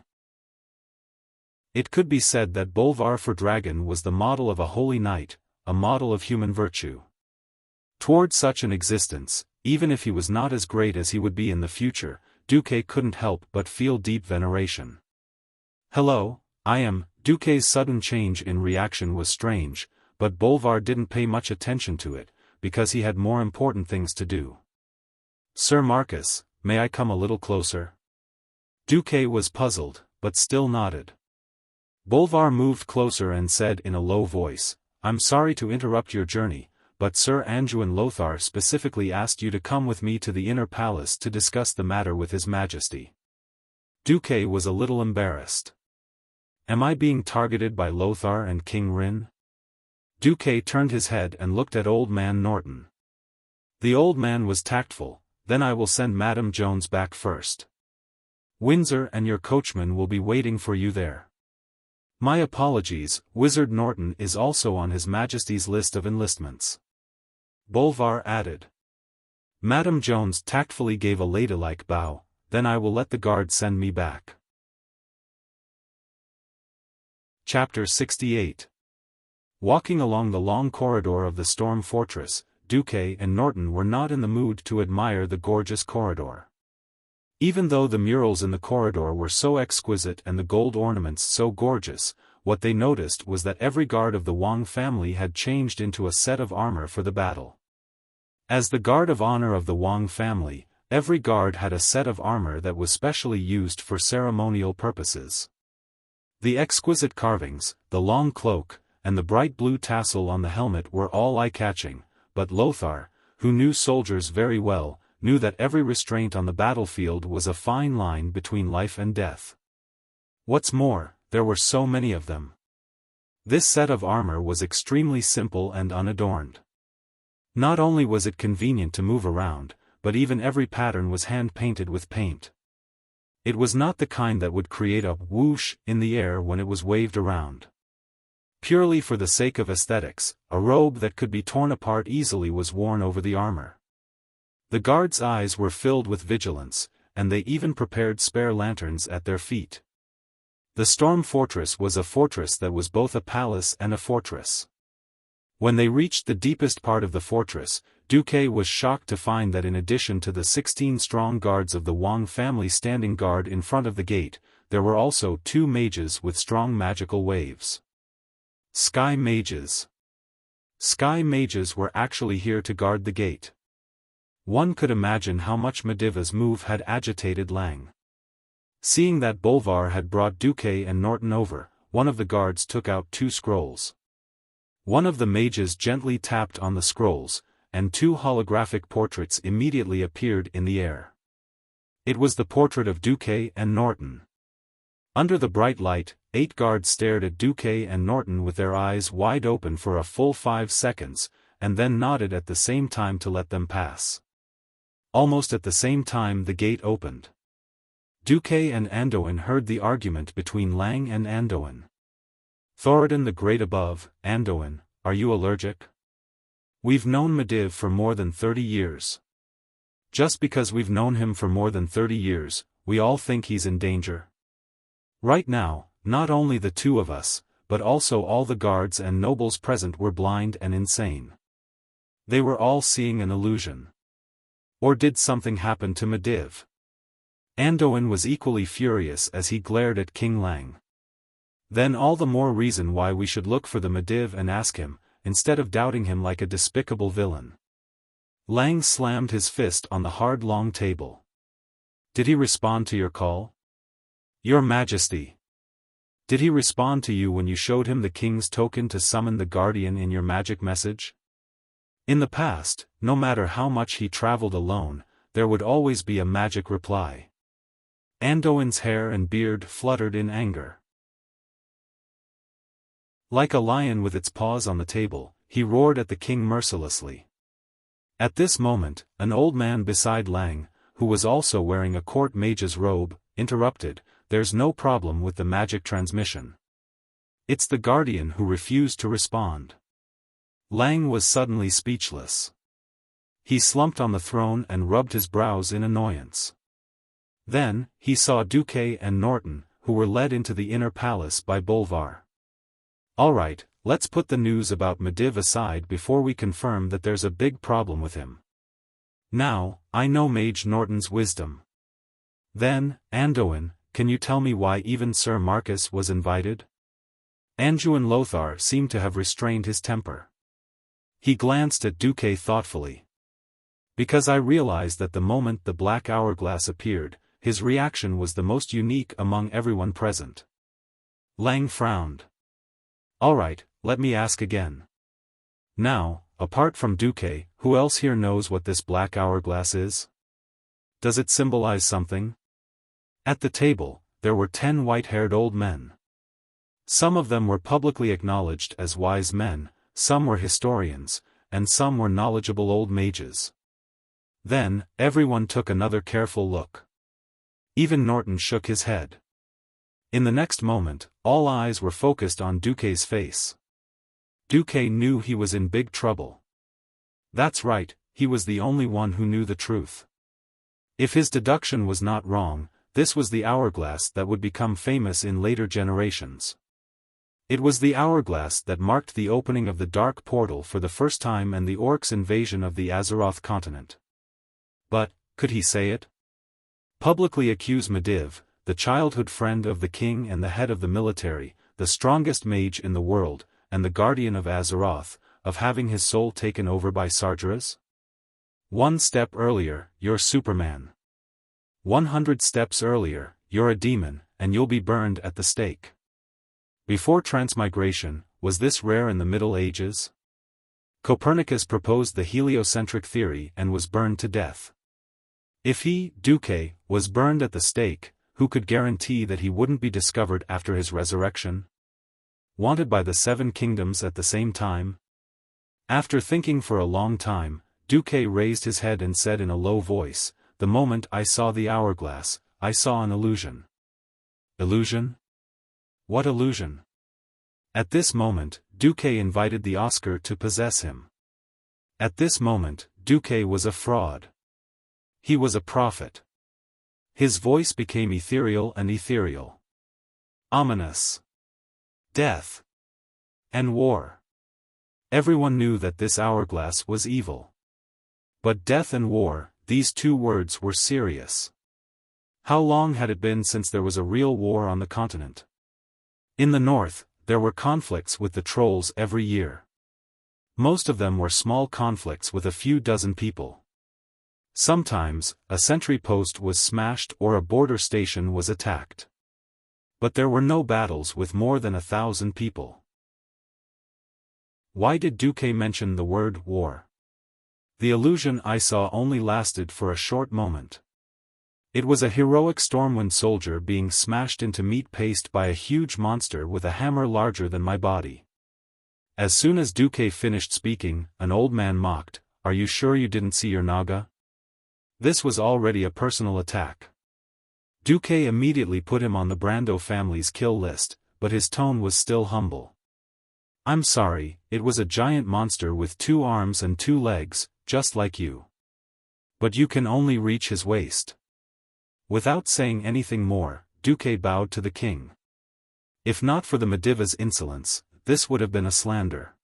It could be said that Bolvar for Dragon was the model of a holy knight, a model of human virtue. Toward such an existence, even if he was not as great as he would be in the future, Duque couldn't help but feel deep veneration. "Hello, I am." Duque's sudden change in reaction was strange, but Bolvar didn't pay much attention to it, because he had more important things to do. "Sir Marcus, may I come a little closer?" Duque was puzzled, but still nodded. Bolvar moved closer and said in a low voice, "I'm sorry to interrupt your journey, but Sir Anduin Lothar specifically asked you to come with me to the inner palace to discuss the matter with His Majesty. Duque was a little embarrassed. Am I being targeted by Lothar and King Rin? Duque turned his head and looked at Old Man Norton. The old man was tactful. Then I will send Madame Jones back first. Windsor and your coachman will be waiting for you there. My apologies, Wizard Norton is also on His Majesty's list of enlistments. Bolvar added. Madame Jones tactfully gave a ladylike bow. Then I will let the guard send me back. Chapter 68. Walking along the long corridor of the Storm Fortress, Duque and Norton were not in the mood to admire the gorgeous corridor. Even though the murals in the corridor were so exquisite and the gold ornaments so gorgeous, what they noticed was that every guard of the Wang family had changed into a set of armor for the battle. As the guard of honor of the Wang family, every guard had a set of armor that was specially used for ceremonial purposes. The exquisite carvings, the long cloak, and the bright blue tassel on the helmet were all eye-catching, but Lothar, who knew soldiers very well, knew that every restraint on the battlefield was a fine line between life and death. What's more, there were so many of them. This set of armor was extremely simple and unadorned. Not only was it convenient to move around, but even every pattern was hand-painted with paint. It was not the kind that would create a whoosh in the air when it was waved around. Purely for the sake of aesthetics, a robe that could be torn apart easily was worn over the armor. The guards' eyes were filled with vigilance, and they even prepared spare lanterns at their feet. The Storm Fortress was a fortress that was both a palace and a fortress. When they reached the deepest part of the fortress, Duque was shocked to find that in addition to the 16 strong guards of the Wang family standing guard in front of the gate, there were also 2 mages with strong magical waves. Sky Mages. Sky Mages were actually here to guard the gate. One could imagine how much Mediva's move had agitated Lang. Seeing that Bolvar had brought Duque and Norton over, one of the guards took out 2 scrolls. One of the mages gently tapped on the scrolls, and 2 holographic portraits immediately appeared in the air. It was the portrait of Duque and Norton. Under the bright light, 8 guards stared at Duque and Norton with their eyes wide open for a full 5 seconds, and then nodded at the same time to let them pass. Almost at the same time the gate opened. Duque and Anduin heard the argument between Lang and Anduin. Thoradin the Great above, Anduin, are you allergic? We've known Mediv for more than 30 years. Just because we've known him for more than 30 years, we all think he's in danger. Right now, not only the 2 of us, but also all the guards and nobles present were blind and insane. They were all seeing an illusion. Or did something happen to Mediv? Anduin was equally furious as he glared at King Lang. Then all the more reason why we should look for the Mediv and ask him, instead of doubting him like a despicable villain. Lang slammed his fist on the hard long table. Did he respond to your call? Your Majesty. Did he respond to you when you showed him the king's token to summon the guardian in your magic message? In the past, no matter how much he traveled alone, there would always be a magic reply. Anduin's hair and beard fluttered in anger. Like a lion with its paws on the table, he roared at the king mercilessly. At this moment, an old man beside Lang, who was also wearing a court mage's robe, interrupted, "There's no problem with the magic transmission. It's the guardian who refused to respond." Lang was suddenly speechless. He slumped on the throne and rubbed his brows in annoyance. Then, he saw Duque and Norton, who were led into the inner palace by Bolvar. "Alright, let's put the news about Mediv aside before we confirm that there's a big problem with him. Now, I know Mage Norton's wisdom. Then, Anduin, can you tell me why even Sir Marcus was invited?" Anduin Lothar seemed to have restrained his temper. He glanced at Duque thoughtfully. Because I realized that the moment the black hourglass appeared, his reaction was the most unique among everyone present. Lang frowned. "Alright, let me ask again. Now, apart from Duque, who else here knows what this black hourglass is? Does it symbolize something? At the table, there were 10 white-haired old men. Some of them were publicly acknowledged as wise men, some were historians, and some were knowledgeable old mages. Then, everyone took another careful look. Even Norton shook his head. In the next moment, all eyes were focused on Duque's face. Duque knew he was in big trouble. That's right, he was the only one who knew the truth. If his deduction was not wrong, this was the hourglass that would become famous in later generations. It was the hourglass that marked the opening of the Dark Portal for the first time and the Orcs' invasion of the Azeroth continent. But, could he say it? Publicly accuse Medivh, the childhood friend of the king and the head of the military, the strongest mage in the world, and the guardian of Azeroth, of having his soul taken over by Sargeras? 1 step earlier, you're Superman. 100 steps earlier, you're a demon, and you'll be burned at the stake. Before transmigration, was this rare in the Middle Ages? Copernicus proposed the heliocentric theory and was burned to death. If he, Duque, was burned at the stake, who could guarantee that he wouldn't be discovered after his resurrection? Wanted by the 7 kingdoms at the same time? After thinking for a long time, Duque raised his head and said in a low voice, "The moment I saw the hourglass, I saw an illusion." Illusion? What illusion? At this moment, Duque invited the Oscar to possess him. At this moment, Duque was a fraud. He was a prophet. His voice became ethereal and ethereal. Ominous. Death. And war. Everyone knew that this hourglass was evil. But death and war, these 2 words were serious. How long had it been since there was a real war on the continent? In the north, there were conflicts with the trolls every year. Most of them were small conflicts with a few dozen people. Sometimes, a sentry post was smashed or a border station was attacked. But there were no battles with more than 1,000 people. Why did Duque mention the word war? The illusion I saw only lasted for a short moment. It was a heroic Stormwind soldier being smashed into meat paste by a huge monster with a hammer larger than my body. As soon as Duque finished speaking, an old man mocked, "Are you sure you didn't see your Naga?" This was already a personal attack. Duque immediately put him on the Brando family's kill list, but his tone was still humble. "I'm sorry, it was a giant monster with 2 arms and 2 legs, just like you. But you can only reach his waist." Without saying anything more, Duque bowed to the king. If not for the Medivh's insolence, this would have been a slander.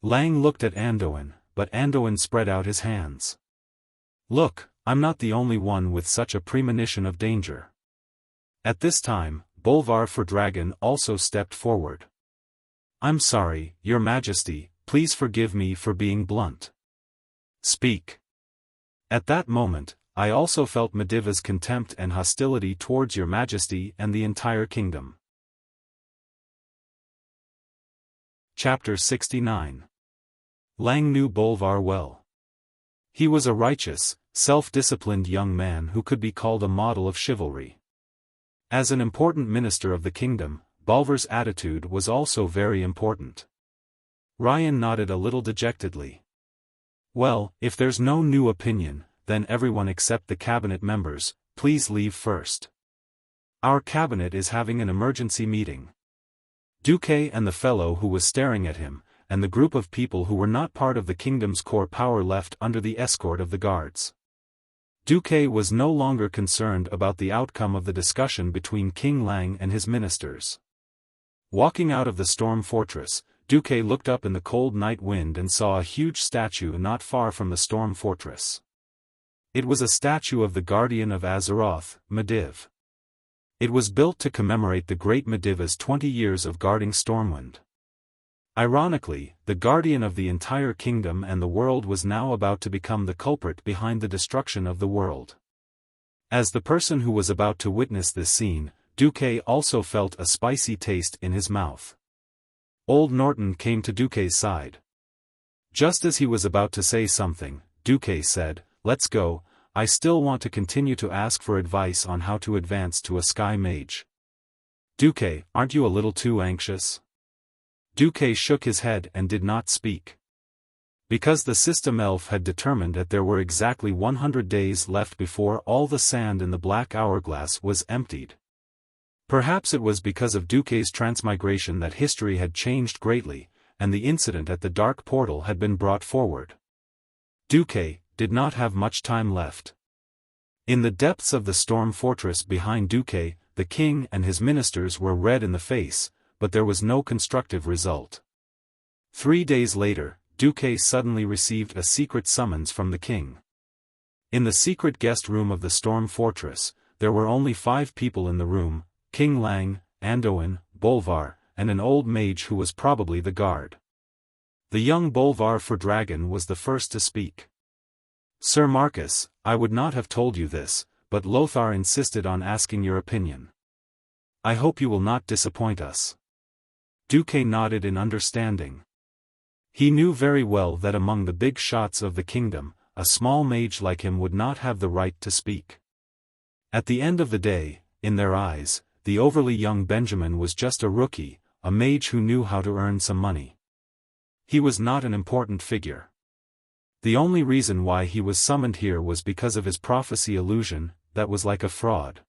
Lang looked at Anduin, but Anduin spread out his hands. "Look, I'm not the only one with such a premonition of danger." At this time, Bolvar for Dragon also stepped forward. "I'm sorry, Your Majesty, please forgive me for being blunt." "Speak." At that moment, I also felt Medivh's contempt and hostility towards Your Majesty and the entire kingdom. Chapter 69. Lang knew Bolvar well. He was a righteous, self-disciplined young man who could be called a model of chivalry. As an important minister of the kingdom, Bolvar's attitude was also very important. Ryan nodded a little dejectedly. "Well, if there's no new opinion, then everyone except the cabinet members, please leave first. Our cabinet is having an emergency meeting." Duque and the fellow who was staring at him, and the group of people who were not part of the kingdom's core power left under the escort of the guards. Duque was no longer concerned about the outcome of the discussion between King Lang and his ministers. Walking out of the storm fortress, Duque looked up in the cold night wind and saw a huge statue not far from the storm fortress. It was a statue of the guardian of Azeroth, Medivh. It was built to commemorate the great Medivh's 20 years of guarding Stormwind. Ironically, the guardian of the entire kingdom and the world was now about to become the culprit behind the destruction of the world. As the person who was about to witness this scene, Duque also felt a spicy taste in his mouth. Old Norton came to Duque's side. Just as he was about to say something, Duque said, "Let's go, I still want to continue to ask for advice on how to advance to a Sky Mage." "Duque, aren't you a little too anxious?" Duque shook his head and did not speak. Because the system elf had determined that there were exactly 100 days left before all the sand in the black hourglass was emptied. Perhaps it was because of Duque's transmigration that history had changed greatly, and the incident at the dark portal had been brought forward. Duque did not have much time left. In the depths of the storm fortress behind Duque, the king and his ministers were red in the face, but there was no constructive result. 3 days later, Duque suddenly received a secret summons from the king. In the secret guest room of the storm fortress, there were only 5 people in the room: King Lang, Anduin, Bolvar, and an old mage who was probably the guard. The young Bolvar for Dragon was the first to speak. "Sir Marcus, I would not have told you this, but Lothar insisted on asking your opinion. I hope you will not disappoint us." Duque nodded in understanding. He knew very well that among the big shots of the kingdom, a small mage like him would not have the right to speak. At the end of the day, in their eyes, the overly young Benjamin was just a rookie, a mage who knew how to earn some money. He was not an important figure. The only reason why he was summoned here was because of his prophecy illusion, that was like a fraud.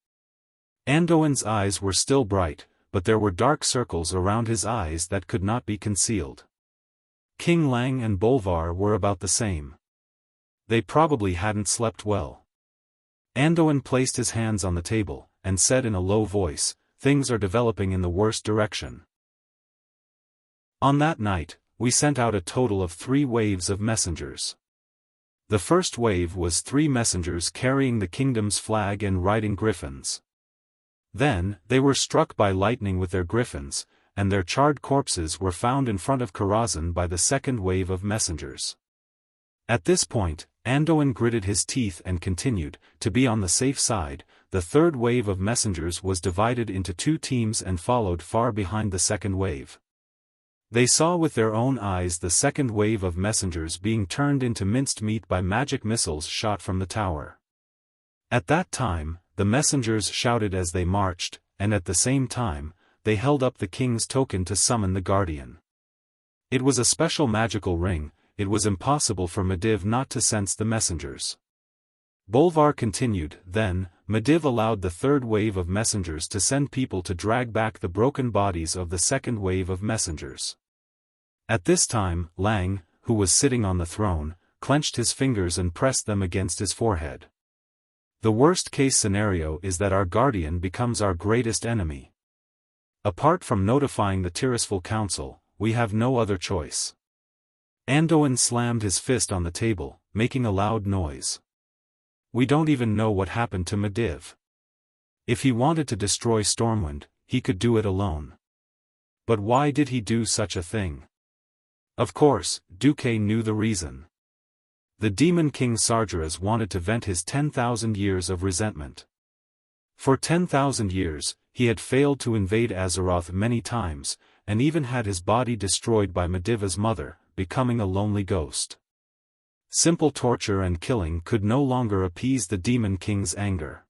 Anduin's eyes were still bright, but there were dark circles around his eyes that could not be concealed. King Lang and Bolvar were about the same. They probably hadn't slept well. Anduin placed his hands on the table, and said in a low voice, "Things are developing in the worst direction." On that night, we sent out a total of 3 waves of messengers. The first wave was 3 messengers carrying the kingdom's flag and riding griffins. Then, they were struck by lightning with their griffins, and their charred corpses were found in front of Karazhan by the second wave of messengers. At this point, Anduin gritted his teeth and continued, to be on the safe side. The third wave of messengers was divided into 2 teams and followed far behind the second wave. They saw with their own eyes the second wave of messengers being turned into minced meat by magic missiles shot from the tower. At that time, the messengers shouted as they marched, and at the same time, they held up the king's token to summon the guardian. It was a special magical ring. It was impossible for Medivh not to sense the messengers. Bolvar continued, "Then, Medivh allowed the third wave of messengers to send people to drag back the broken bodies of the second wave of messengers. At this time, Lang, who was sitting on the throne, clenched his fingers and pressed them against his forehead. The worst-case scenario is that our guardian becomes our greatest enemy. Apart from notifying the Tirisful Council, we have no other choice." Anduin slammed his fist on the table, making a loud noise. "We don't even know what happened to Medivh. If he wanted to destroy Stormwind, he could do it alone. But why did he do such a thing?" Of course, Duque knew the reason. The Demon King Sargeras wanted to vent his 10,000 years of resentment. For 10,000 years, he had failed to invade Azeroth many times, and even had his body destroyed by Medivh's mother, becoming a lonely ghost. Simple torture and killing could no longer appease the Demon King's anger.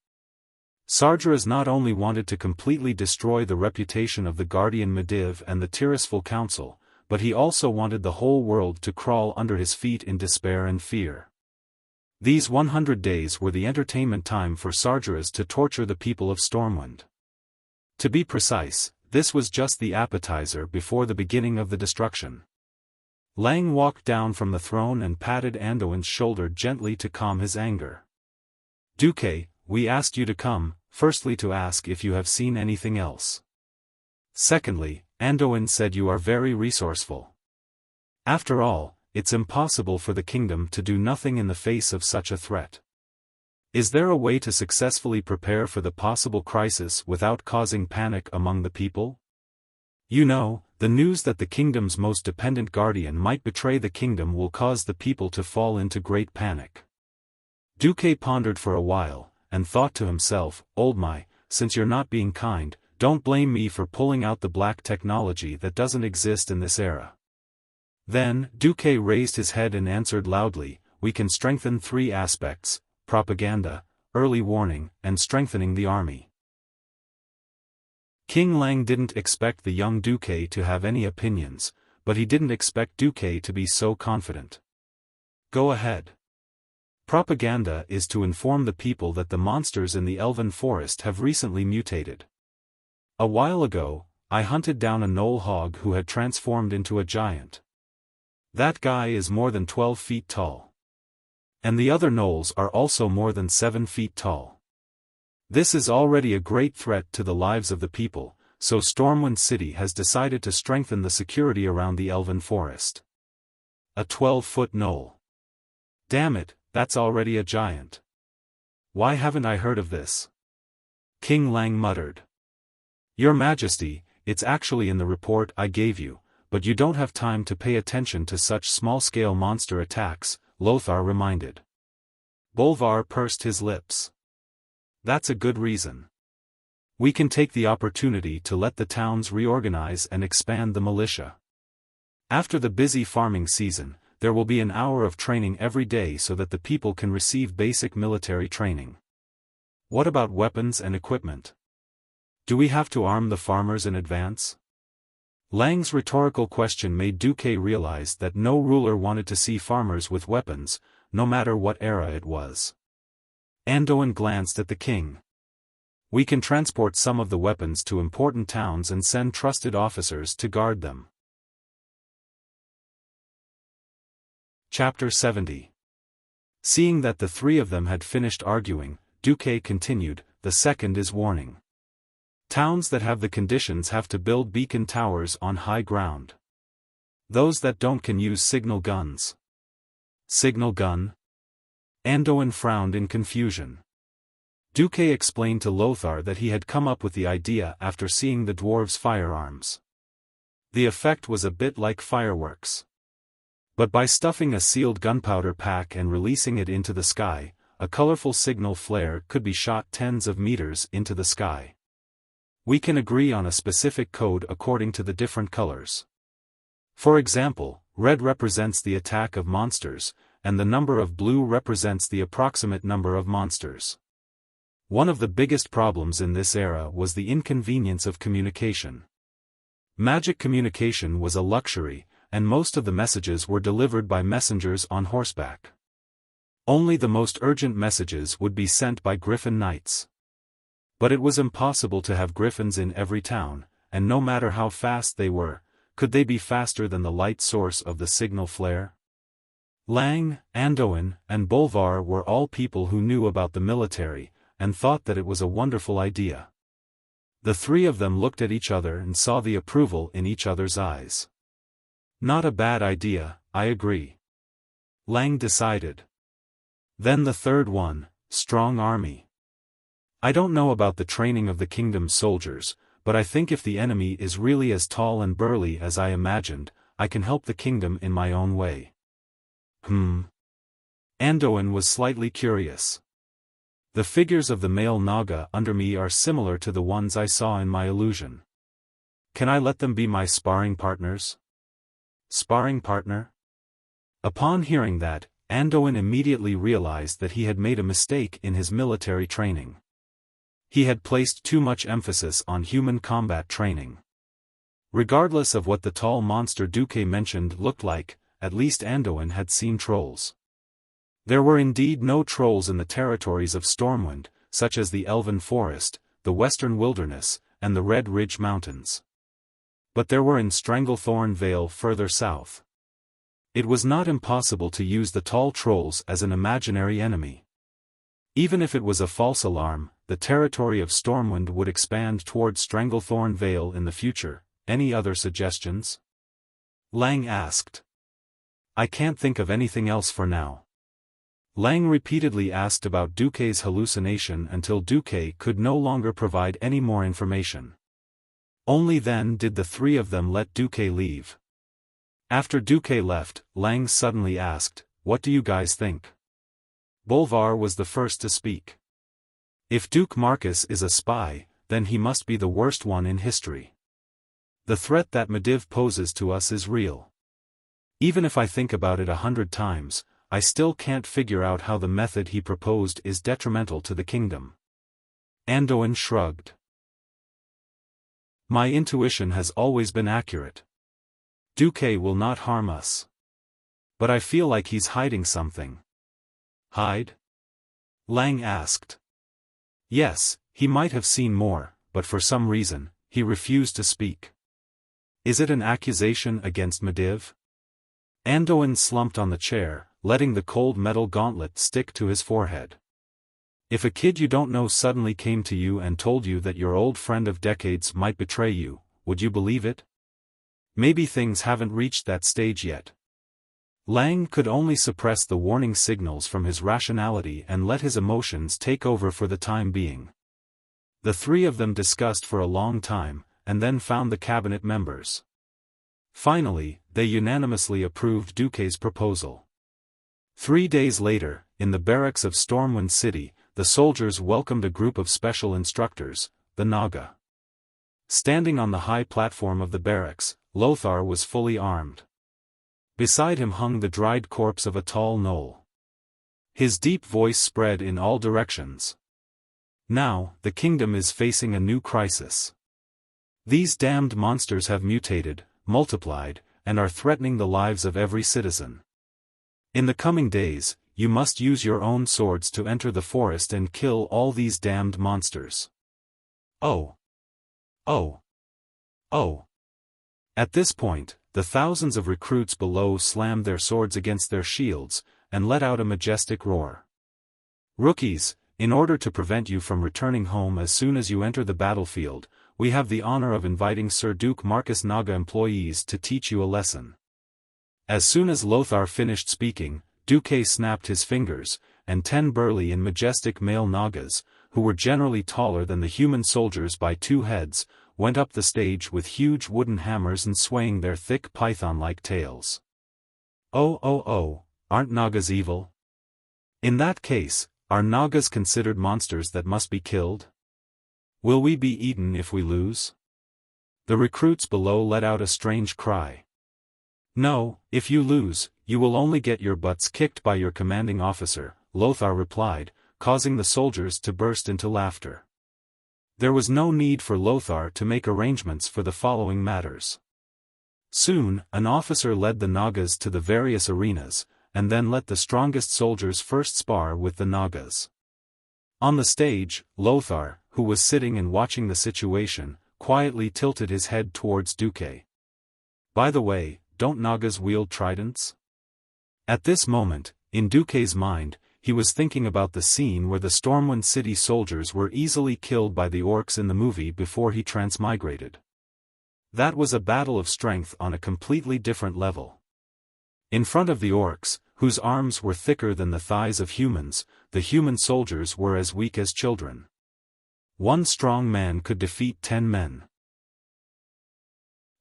Sargeras not only wanted to completely destroy the reputation of the Guardian Medivh and the Tirisful Council, but he also wanted the whole world to crawl under his feet in despair and fear. These 100 days were the entertainment time for Sargeras to torture the people of Stormwind. To be precise, this was just the appetizer before the beginning of the destruction. Lang walked down from the throne and patted Anduin's shoulder gently to calm his anger. "Duque, we asked you to come, firstly to ask if you have seen anything else. Secondly, Anduin said you are very resourceful. After all, it's impossible for the kingdom to do nothing in the face of such a threat. Is there a way to successfully prepare for the possible crisis without causing panic among the people? You know, the news that the kingdom's most dependent guardian might betray the kingdom will cause the people to fall into great panic." Duque pondered for a while, and thought to himself, "Oldmy, since you're not being kind, don't blame me for pulling out the black technology that doesn't exist in this era." Then, Duque raised his head and answered loudly, "We can strengthen 3 aspects: propaganda, early warning, and strengthening the army." King Lang didn't expect the young Duque to have any opinions, but he didn't expect Duque to be so confident. "Go ahead." Propaganda is to inform the people that the monsters in the elven forest have recently mutated. A while ago, I hunted down a knoll hog who had transformed into a giant. That guy is more than 12 feet tall. And the other gnolls are also more than 7 feet tall. This is already a great threat to the lives of the people, so Stormwind City has decided to strengthen the security around the elven forest. A 12-foot gnoll. Damn it, that's already a giant. Why haven't I heard of this? King Lang muttered. Your Majesty, it's actually in the report I gave you, but you don't have time to pay attention to such small-scale monster attacks, Lothar reminded. Bolvar pursed his lips. That's a good reason. We can take the opportunity to let the towns reorganize and expand the militia. After the busy farming season, there will be an hour of training every day so that the people can receive basic military training. What about weapons and equipment? Do we have to arm the farmers in advance? Lang's rhetorical question made Duque realize that no ruler wanted to see farmers with weapons, no matter what era it was. Anduin glanced at the king. We can transport some of the weapons to important towns and send trusted officers to guard them. Chapter 70. Seeing that the 3 of them had finished arguing, Duque continued, "The second is warning. Towns that have the conditions have to build beacon towers on high ground. Those that don't can use signal guns." Signal gun? Anduin frowned in confusion. Duque explained to Lothar that he had come up with the idea after seeing the dwarves' firearms. The effect was a bit like fireworks. But by stuffing a sealed gunpowder pack and releasing it into the sky, a colorful signal flare could be shot tens of meters into the sky. We can agree on a specific code according to the different colors. For example, red represents the attack of monsters, and the number of blue represents the approximate number of monsters. One of the biggest problems in this era was the inconvenience of communication. Magic communication was a luxury, and most of the messages were delivered by messengers on horseback. Only the most urgent messages would be sent by griffin knights. But it was impossible to have griffins in every town, and no matter how fast they were, could they be faster than the light source of the signal flare? Lang, Anduin, and Bolvar were all people who knew about the military, and thought that it was a wonderful idea. The 3 of them looked at each other and saw the approval in each other's eyes. Not a bad idea, I agree. Lang decided. Then the third one, strong army. I don't know about the training of the kingdom's soldiers, but I think if the enemy is really as tall and burly as I imagined, I can help the kingdom in my own way. Anduin was slightly curious. The figures of the male Naga under me are similar to the ones I saw in my illusion. Can I let them be my sparring partners? Sparring partner? Upon hearing that, Anduin immediately realized that he had made a mistake in his military training. He had placed too much emphasis on human combat training. Regardless of what the tall monster Duque mentioned looked like, at least Anduin had seen trolls. There were indeed no trolls in the territories of Stormwind, such as the Elven Forest, the Western Wilderness, and the Red Ridge Mountains. But there were in Stranglethorn Vale further south. It was not impossible to use the tall trolls as an imaginary enemy. Even if it was a false alarm, the territory of Stormwind would expand toward Stranglethorn Vale in the future. Any other suggestions? Lang asked. I can't think of anything else for now. Lang repeatedly asked about Duque's hallucination until Duque could no longer provide any more information. Only then did the 3 of them let Duque leave. After Duque left, Lang suddenly asked, "What do you guys think?" Bolvar was the first to speak. If Duke Marcus is a spy, then he must be the worst one in history. The threat that Medivh poses to us is real. Even if I think about it 100 times, I still can't figure out how the method he proposed is detrimental to the kingdom. Anduin shrugged. My intuition has always been accurate. Duque will not harm us. But I feel like he's hiding something. Hide? Lang asked. Yes, he might have seen more, but for some reason, he refused to speak. Is it an accusation against Medivh? Anduin slumped on the chair, letting the cold metal gauntlet stick to his forehead. If a kid you don't know suddenly came to you and told you that your old friend of decades might betray you, would you believe it? Maybe things haven't reached that stage yet. Lang could only suppress the warning signals from his rationality and let his emotions take over for the time being. The three of them discussed for a long time, and then found the cabinet members. Finally, they unanimously approved Duque's proposal. 3 days later, in the barracks of Stormwind City, the soldiers welcomed a group of special instructors, the Naga. Standing on the high platform of the barracks, Lothar was fully armed. Beside him hung the dried corpse of a tall gnoll. His deep voice spread in all directions. Now, the kingdom is facing a new crisis. These damned monsters have mutated, multiplied, and are threatening the lives of every citizen. In the coming days, you must use your own swords to enter the forest and kill all these damned monsters. Oh. Oh. Oh. At this point, the thousands of recruits below slammed their swords against their shields, and let out a majestic roar. Rookies, in order to prevent you from returning home as soon as you enter the battlefield, we have the honor of inviting Sir Duke Marcus Naga employees to teach you a lesson. As soon as Lothar finished speaking, Duque snapped his fingers, and 10 burly and majestic male Nagas, who were generally taller than the human soldiers by 2 heads, went up the stage with huge wooden hammers and swaying their thick python-like tails. Oh, aren't Nagas evil? In that case, are Nagas considered monsters that must be killed? Will we be eaten if we lose? The recruits below let out a strange cry. No, if you lose, you will only get your butts kicked by your commanding officer, Lothar replied, causing the soldiers to burst into laughter. There was no need for Lothar to make arrangements for the following matters. Soon, an officer led the Nagas to the various arenas, and then let the strongest soldiers first spar with the Nagas. On the stage, Lothar, who was sitting and watching the situation, quietly tilted his head towards Duque. By the way, don't Nagas wield tridents? At this moment, in Duque's mind, he was thinking about the scene where the Stormwind City soldiers were easily killed by the orcs in the movie before he transmigrated. That was a battle of strength on a completely different level. In front of the orcs, whose arms were thicker than the thighs of humans, the human soldiers were as weak as children. One strong man could defeat 10 men.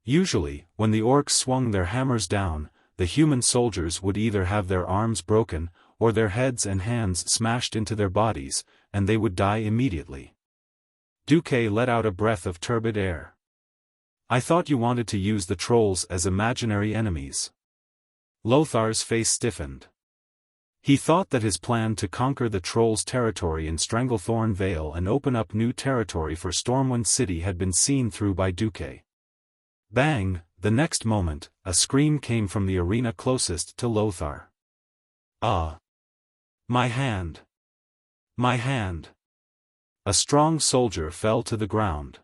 Usually, when the orcs swung their hammers down, the human soldiers would either have their arms broken, or their heads and hands smashed into their bodies, and they would die immediately. Duque let out a breath of turbid air. I thought you wanted to use the trolls as imaginary enemies. Lothar's face stiffened. He thought that his plan to conquer the trolls' territory in Stranglethorn Vale and open up new territory for Stormwind City had been seen through by Duque. Bang! The next moment, a scream came from the arena closest to Lothar. Ah! My hand! My hand! A strong soldier fell to the ground.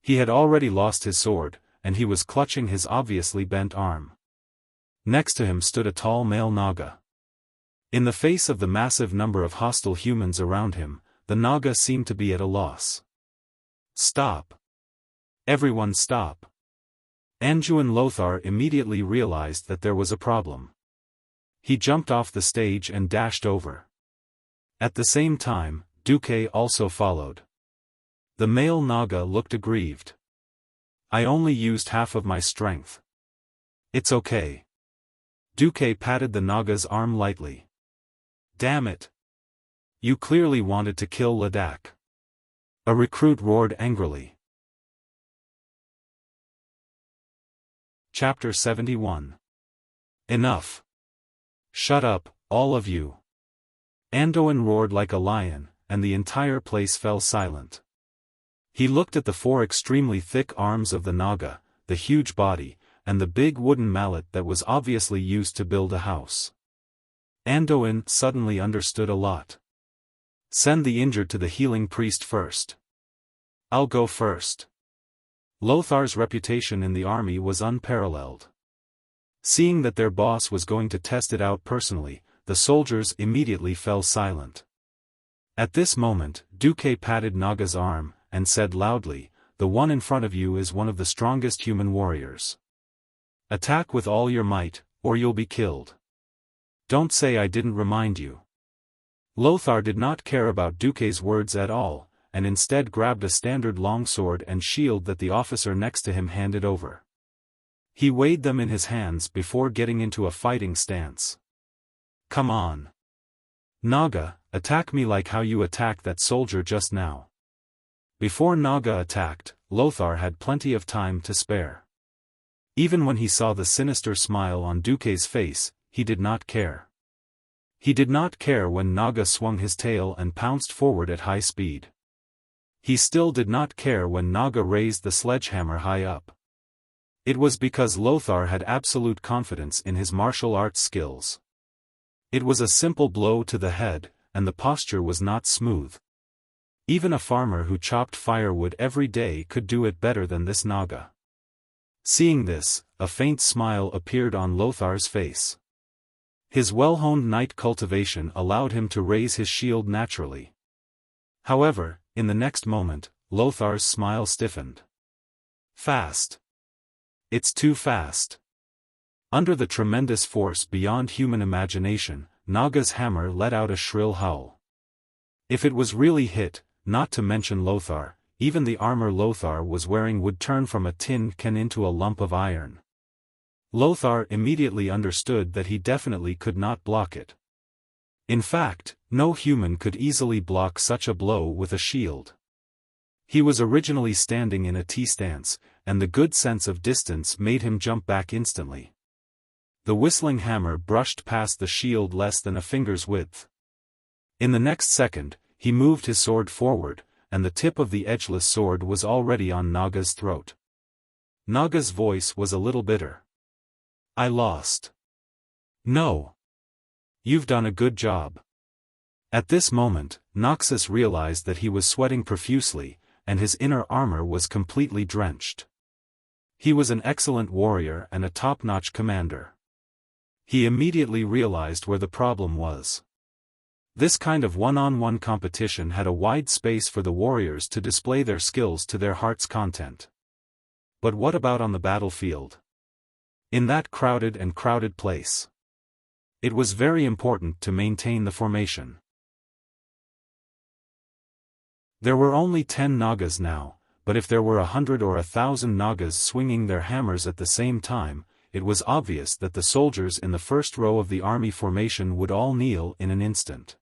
He had already lost his sword, and he was clutching his obviously bent arm. Next to him stood a tall male Naga. In the face of the massive number of hostile humans around him, the Naga seemed to be at a loss. Stop! Everyone stop! Anduin Lothar immediately realized that there was a problem. He jumped off the stage and dashed over. At the same time, Duque also followed. The male Naga looked aggrieved. I only used half of my strength. It's okay. Duque patted the Naga's arm lightly. Damn it! You clearly wanted to kill Ladakh. A recruit roared angrily. Chapter 71 Enough. Shut up, all of you. Andoin roared like a lion, and the entire place fell silent. He looked at the four extremely thick arms of the Naga, the huge body, and the big wooden mallet that was obviously used to build a house. Andoin suddenly understood a lot. Send the injured to the healing priest first. I'll go first. Lothar's reputation in the army was unparalleled. Seeing that their boss was going to test it out personally, the soldiers immediately fell silent. At this moment, Duque patted Naga's arm, and said loudly, "The one in front of you is one of the strongest human warriors. Attack with all your might, or you'll be killed. Don't say I didn't remind you." Lothar did not care about Duque's words at all, and instead grabbed a standard longsword and shield that the officer next to him handed over. He weighed them in his hands before getting into a fighting stance. "Come on. Naga, attack me like how you attacked that soldier just now." Before Naga attacked, Lothar had plenty of time to spare. Even when he saw the sinister smile on Duque's face, he did not care. He did not care when Naga swung his tail and pounced forward at high speed. He still did not care when Naga raised the sledgehammer high up. It was because Lothar had absolute confidence in his martial arts skills. It was a simple blow to the head, and the posture was not smooth. Even a farmer who chopped firewood every day could do it better than this Naga. Seeing this, a faint smile appeared on Lothar's face. His well-honed knight cultivation allowed him to raise his shield naturally. However, in the next moment, Lothar's smile stiffened. Fast. It's too fast. Under the tremendous force beyond human imagination, Naga's hammer let out a shrill howl. If it was really hit, not to mention Lothar, even the armor Lothar was wearing would turn from a tin can into a lump of iron. Lothar immediately understood that he definitely could not block it. In fact, no human could easily block such a blow with a shield. He was originally standing in a T-stance, and the good sense of distance made him jump back instantly. The whistling hammer brushed past the shield less than a finger's width. In the next second, he moved his sword forward, and the tip of the edgeless sword was already on Naga's throat. Naga's voice was a little bitter. "I lost." "No. You've done a good job." At this moment, Noxus realized that he was sweating profusely, and his inner armor was completely drenched. He was an excellent warrior and a top-notch commander. He immediately realized where the problem was. This kind of one-on-one competition had a wide space for the warriors to display their skills to their heart's content. But what about on the battlefield? In that crowded place. It was very important to maintain the formation. There were only 10 Nagas now, but if there were 100 or 1,000 Nagas swinging their hammers at the same time, it was obvious that the soldiers in the first row of the army formation would all kneel in an instant.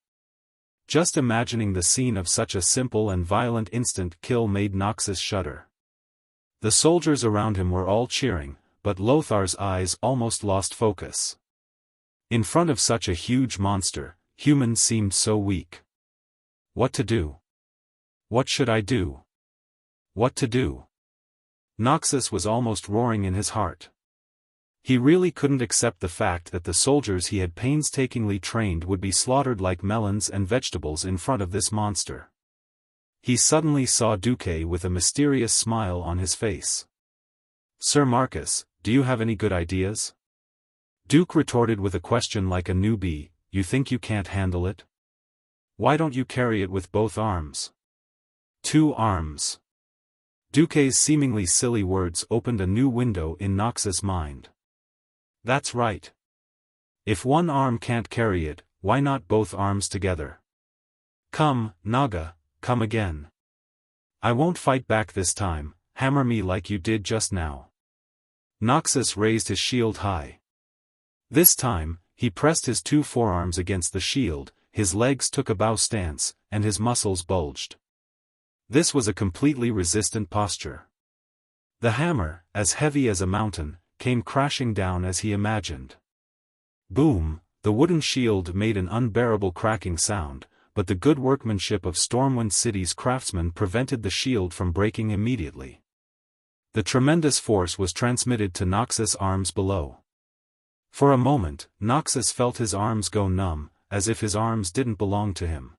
Just imagining the scene of such a simple and violent instant kill made Noxus shudder. The soldiers around him were all cheering, but Lothar's eyes almost lost focus. In front of such a huge monster, humans seemed so weak. What to do? What should I do? What to do? Noxus was almost roaring in his heart. He really couldn't accept the fact that the soldiers he had painstakingly trained would be slaughtered like melons and vegetables in front of this monster. He suddenly saw Duque with a mysterious smile on his face. "Sir Marcus, do you have any good ideas?" Duke retorted with a question like a newbie. "You think you can't handle it? Why don't you carry it with both arms?" 2 arms. Duque's seemingly silly words opened a new window in Noxus' mind. That's right. If one arm can't carry it, why not both arms together? Come, Naga, come again. I won't fight back this time, hammer me like you did just now. Noxus raised his shield high. This time, he pressed his 2 forearms against the shield, his legs took a bow stance, and his muscles bulged. This was a completely resistant posture. The hammer, as heavy as a mountain, came crashing down as he imagined. Boom, the wooden shield made an unbearable cracking sound, but the good workmanship of Stormwind City's craftsmen prevented the shield from breaking immediately. The tremendous force was transmitted to Noxus' arms below. For a moment, Noxus felt his arms go numb, as if his arms didn't belong to him.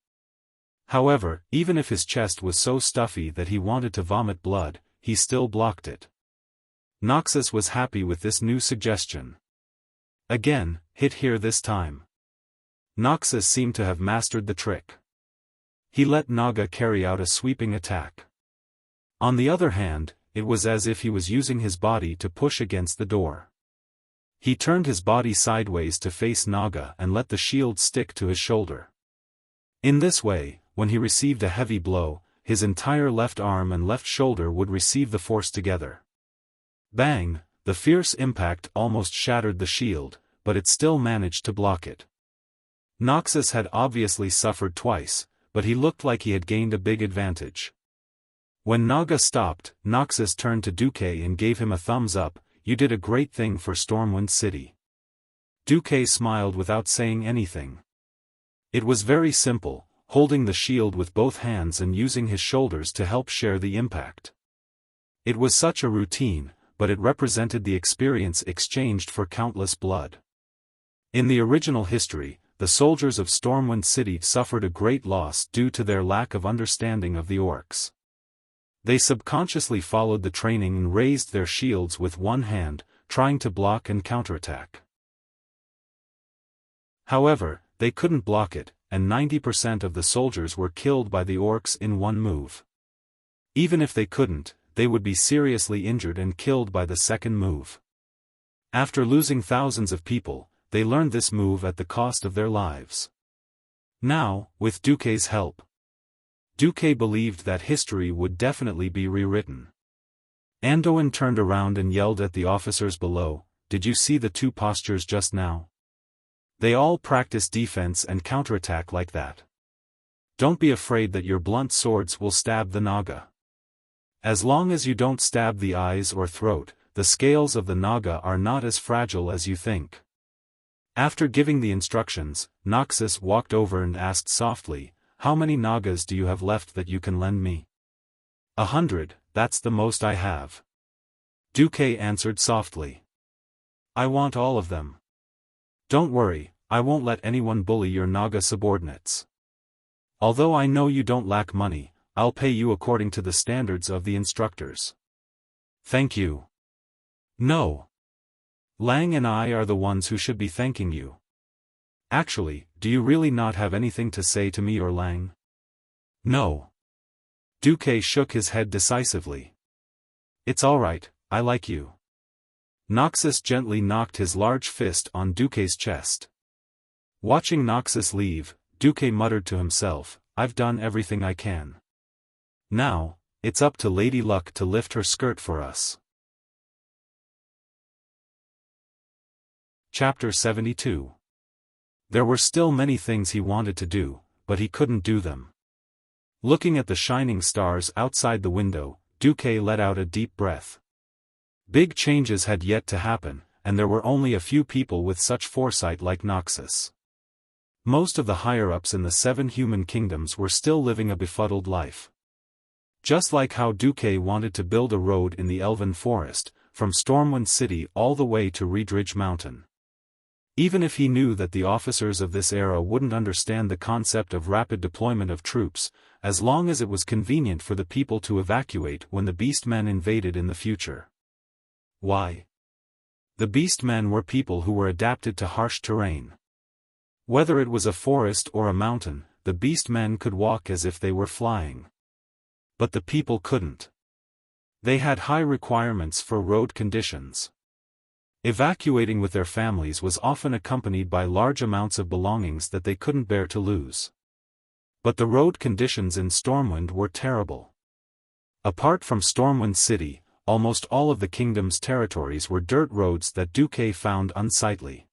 However, even if his chest was so stuffy that he wanted to vomit blood, he still blocked it. Noxus was happy with this new suggestion. Again, hit here this time. Noxus seemed to have mastered the trick. He let Naga carry out a sweeping attack. On the other hand, it was as if he was using his body to push against the door. He turned his body sideways to face Naga and let the shield stick to his shoulder. In this way, when he received a heavy blow, his entire left arm and left shoulder would receive the force together. Bang! The fierce impact almost shattered the shield, but it still managed to block it. Noxus had obviously suffered twice, but he looked like he had gained a big advantage. When Naga stopped, Noxus turned to Duque and gave him a thumbs up. "You did a great thing for Stormwind City." Duque smiled without saying anything. It was very simple, holding the shield with both hands and using his shoulders to help share the impact. It was such a routine, but it represented the experience exchanged for countless blood. In the original history, the soldiers of Stormwind City suffered a great loss due to their lack of understanding of the orcs. They subconsciously followed the training and raised their shields with one hand, trying to block and counterattack. However, they couldn't block it, and 90% of the soldiers were killed by the orcs in one move. Even if they couldn't, they would be seriously injured and killed by the second move. After losing thousands of people, they learned this move at the cost of their lives. Now, with Duque's help, Duque believed that history would definitely be rewritten. Anduin turned around and yelled at the officers below, "Did you see the two postures just now? They all practice defense and counterattack like that. Don't be afraid that your blunt swords will stab the Naga. As long as you don't stab the eyes or throat, the scales of the Naga are not as fragile as you think." After giving the instructions, Noxus walked over and asked softly, "How many Nagas do you have left that you can lend me?" 100, that's the most I have. Duque answered softly. "I want all of them. Don't worry, I won't let anyone bully your Naga subordinates. Although I know you don't lack money, I'll pay you according to the standards of the instructors." "Thank you." "No. Lang and I are the ones who should be thanking you. Actually, do you really not have anything to say to me or Lang?" "No." Duque shook his head decisively. "It's alright, I like you." Noxus gently knocked his large fist on Duque's chest. Watching Noxus leave, Duque muttered to himself, "I've done everything I can. Now, it's up to Lady Luck to lift her skirt for us." Chapter 72. There were still many things he wanted to do, but he couldn't do them. Looking at the shining stars outside the window, Duque let out a deep breath. Big changes had yet to happen, and there were only a few people with such foresight like Noxus. Most of the higher-ups in the 7 human kingdoms were still living a befuddled life. Just like how Duque wanted to build a road in the Elven Forest, from Stormwind City all the way to Reedridge Mountain. Even if he knew that the officers of this era wouldn't understand the concept of rapid deployment of troops, as long as it was convenient for the people to evacuate when the Beastmen invaded in the future. Why? The Beastmen were people who were adapted to harsh terrain. Whether it was a forest or a mountain, the Beastmen could walk as if they were flying. But the people couldn't. They had high requirements for road conditions. Evacuating with their families was often accompanied by large amounts of belongings that they couldn't bear to lose. But the road conditions in Stormwind were terrible. Apart from Stormwind City, almost all of the kingdom's territories were dirt roads that Duque found unsightly.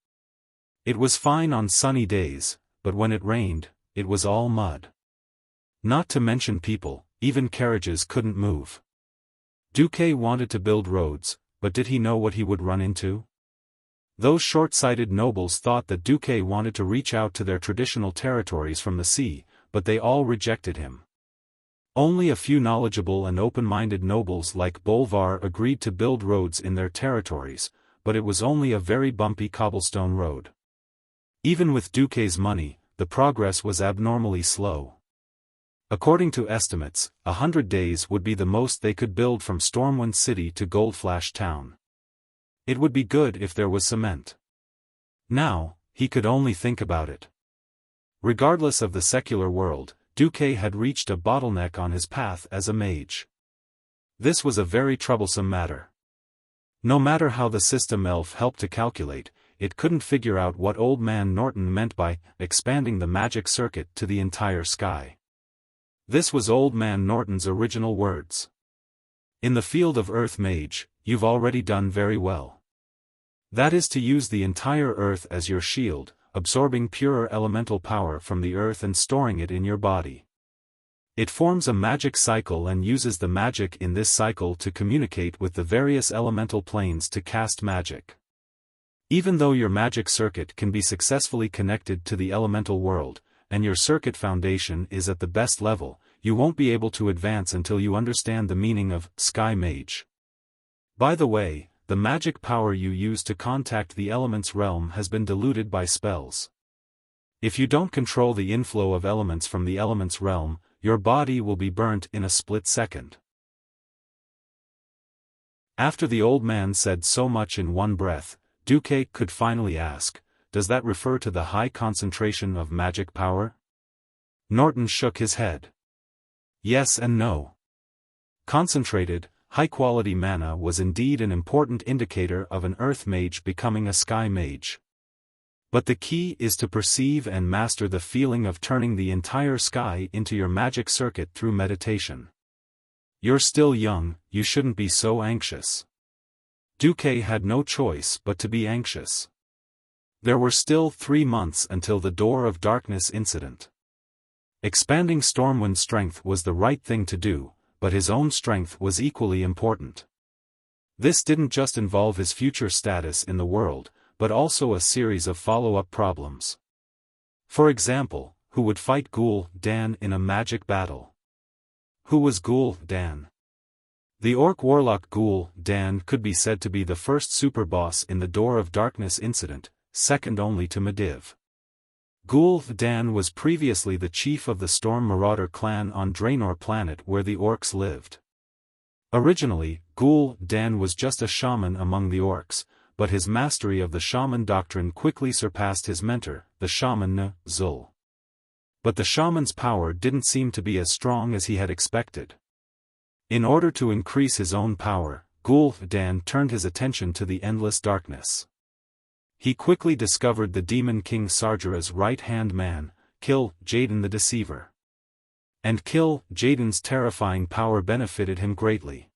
It was fine on sunny days, but when it rained, it was all mud. Not to mention people, even carriages couldn't move. Duque wanted to build roads, but did he know what he would run into? Those short-sighted nobles thought that Duque wanted to reach out to their traditional territories from the sea, but they all rejected him. Only a few knowledgeable and open-minded nobles like Bolvar agreed to build roads in their territories, but it was only a very bumpy cobblestone road. Even with Duque's money, the progress was abnormally slow. According to estimates, 100 days would be the most they could build from Stormwind City to Goldflash Town. It would be good if there was cement. Now, he could only think about it. Regardless of the secular world, Duque had reached a bottleneck on his path as a mage. This was a very troublesome matter. No matter how the system elf helped to calculate, it couldn't figure out what Old Man Norton meant by expanding the magic circuit to the entire sky. This was Old Man Norton's original words. In the field of Earth Mage, you've already done very well. That is to use the entire Earth as your shield, absorbing purer elemental power from the Earth and storing it in your body. It forms a magic cycle and uses the magic in this cycle to communicate with the various elemental planes to cast magic. Even though your magic circuit can be successfully connected to the elemental world, and your circuit foundation is at the best level, you won't be able to advance until you understand the meaning of Sky Mage. By the way, the magic power you use to contact the elements realm has been diluted by spells. If you don't control the inflow of elements from the elements realm, your body will be burnt in a split second. After the old man said so much in one breath, Duque could finally ask, "Does that refer to the high concentration of magic power?" Norton shook his head. Yes and no. Concentrated, high-quality mana was indeed an important indicator of an Earth Mage becoming a Sky Mage. But the key is to perceive and master the feeling of turning the entire sky into your magic circuit through meditation. You're still young, you shouldn't be so anxious. Duque had no choice but to be anxious. There were still 3 months until the Door of Darkness incident. Expanding Stormwind's strength was the right thing to do, but his own strength was equally important. This didn't just involve his future status in the world, but also a series of follow-up problems. For example, who would fight Ghoul Dan in a magic battle? Who was Ghoul Dan? The Orc Warlock Ghoul Dan could be said to be the first super boss in the Door of Darkness incident, second only to Medivh. Ghoul Dan was previously the chief of the Storm Marauder clan on Draenor planet where the orcs lived. Originally, Ghoul Dan was just a shaman among the orcs, but his mastery of the shaman doctrine quickly surpassed his mentor, the shaman Zul. But the shaman's power didn't seem to be as strong as he had expected. In order to increase his own power, Ghoul Dan turned his attention to the endless darkness. He quickly discovered the Demon King Sargera's right-hand man, Kill Jaden the Deceiver. And Kill Jaden's terrifying power benefited him greatly.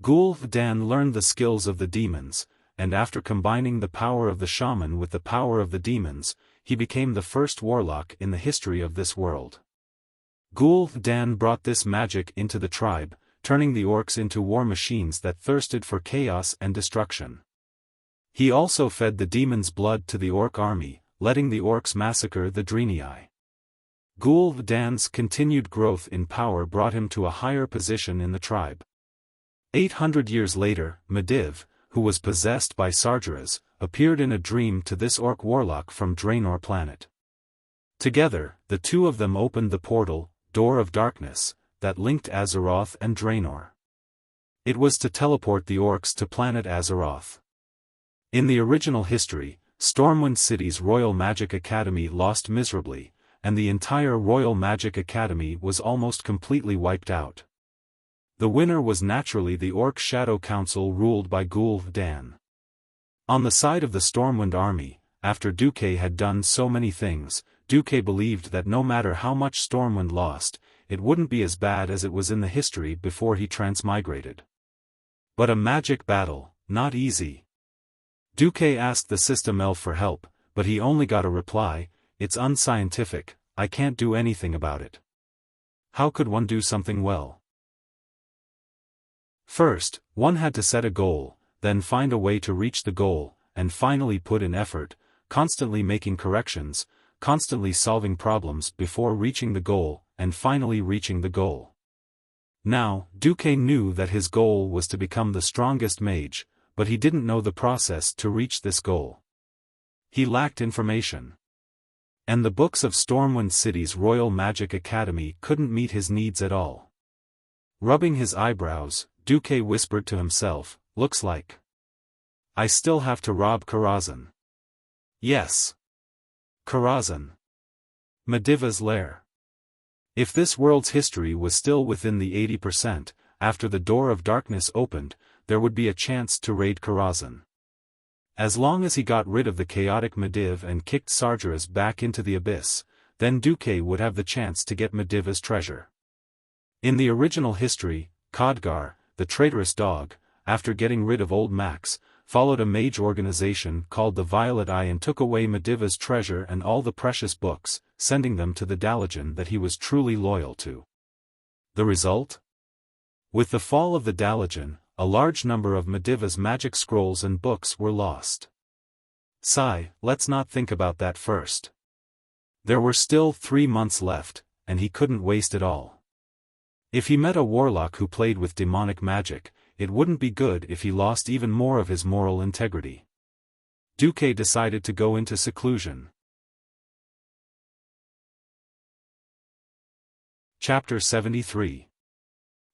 Ghoul Dan learned the skills of the demons, and after combining the power of the shaman with the power of the demons, he became the first warlock in the history of this world. Ghoul Dan brought this magic into the tribe, turning the orcs into war machines that thirsted for chaos and destruction. He also fed the demons' blood to the orc army, letting the orcs massacre the Draenei. Ghoul Dan's continued growth in power brought him to a higher position in the tribe. 800 years later, Medivh, who was possessed by Sargeras, appeared in a dream to this orc warlock from Draenor planet. Together, the two of them opened the portal, Door of Darkness, that linked Azeroth and Draenor. It was to teleport the orcs to planet Azeroth. In the original history, Stormwind City's Royal Magic Academy lost miserably, and the entire Royal Magic Academy was almost completely wiped out. The winner was naturally the Orc Shadow Council ruled by Ghoul Dan. On the side of the Stormwind army, after Duque had done so many things, Duque believed that no matter how much Stormwind lost, it wouldn't be as bad as it was in the history before he transmigrated. But a magic battle, not easy. Duque asked the system elf for help, but he only got a reply, "It's unscientific, I can't do anything about it." How could one do something well? First, one had to set a goal, then find a way to reach the goal, and finally put in effort, constantly making corrections, constantly solving problems before reaching the goal, and finally reaching the goal. Now, Duque knew that his goal was to become the strongest mage, but he didn't know the process to reach this goal. He lacked information. And the books of Stormwind City's Royal Magic Academy couldn't meet his needs at all. Rubbing his eyebrows, Duque whispered to himself, "Looks like I still have to rob Karazhan." Yes. Karazhan. Mediva's lair. If this world's history was still within the 80%, after the door of darkness opened, there would be a chance to raid Karazhan. As long as he got rid of the chaotic Mediv and kicked Sargeras back into the abyss, then Duque would have the chance to get Mediva's treasure. In the original history, Khadgar, the traitorous dog, after getting rid of old Max, followed a mage organization called the Violet Eye and took away Mediva's treasure and all the precious books, sending them to the Dalajan that he was truly loyal to. The result? With the fall of the Dalajan, a large number of Mediva's magic scrolls and books were lost. Sigh, let's not think about that first. There were still 3 months left, and he couldn't waste it all. If he met a warlock who played with demonic magic, it wouldn't be good if he lost even more of his moral integrity. Duque decided to go into seclusion. Chapter 73.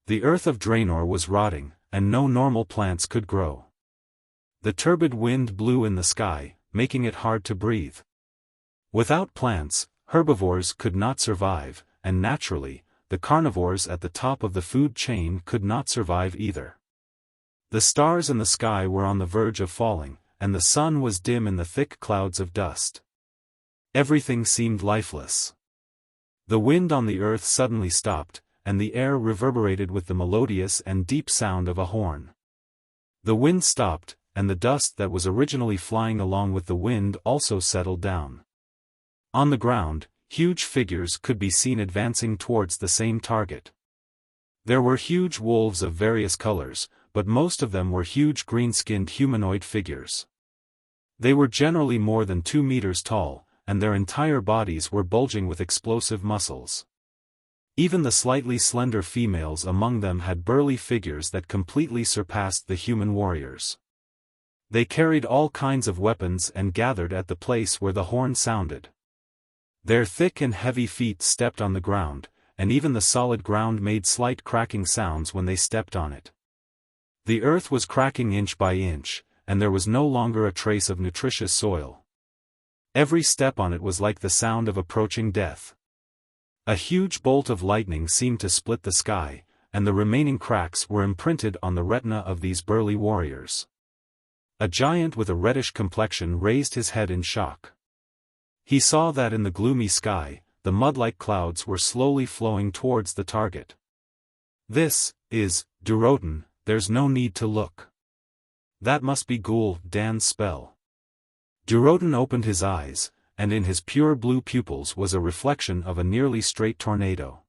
The earth of Draenor was rotting, and no normal plants could grow. The turbid wind blew in the sky, making it hard to breathe. Without plants, herbivores could not survive, and naturally, the carnivores at the top of the food chain could not survive either. The stars in the sky were on the verge of falling, and the sun was dim in the thick clouds of dust. Everything seemed lifeless. The wind on the earth suddenly stopped, and the air reverberated with the melodious and deep sound of a horn. The wind stopped, and the dust that was originally flying along with the wind also settled down. On the ground, huge figures could be seen advancing towards the same target. There were huge wolves of various colors, but most of them were huge green-skinned humanoid figures. They were generally more than 2 meters tall, and their entire bodies were bulging with explosive muscles. Even the slightly slender females among them had burly figures that completely surpassed the human warriors. They carried all kinds of weapons and gathered at the place where the horn sounded. Their thick and heavy feet stepped on the ground, and even the solid ground made slight cracking sounds when they stepped on it. The earth was cracking inch by inch, and there was no longer a trace of nutritious soil. Every step on it was like the sound of approaching death. A huge bolt of lightning seemed to split the sky, and the remaining cracks were imprinted on the retina of these burly warriors. A giant with a reddish complexion raised his head in shock. He saw that in the gloomy sky, the mud-like clouds were slowly flowing towards the target. "This is Durotan, there's no need to look. That must be Gul'dan's spell." Durotan opened his eyes, and in his pure blue pupils was a reflection of a nearly straight tornado.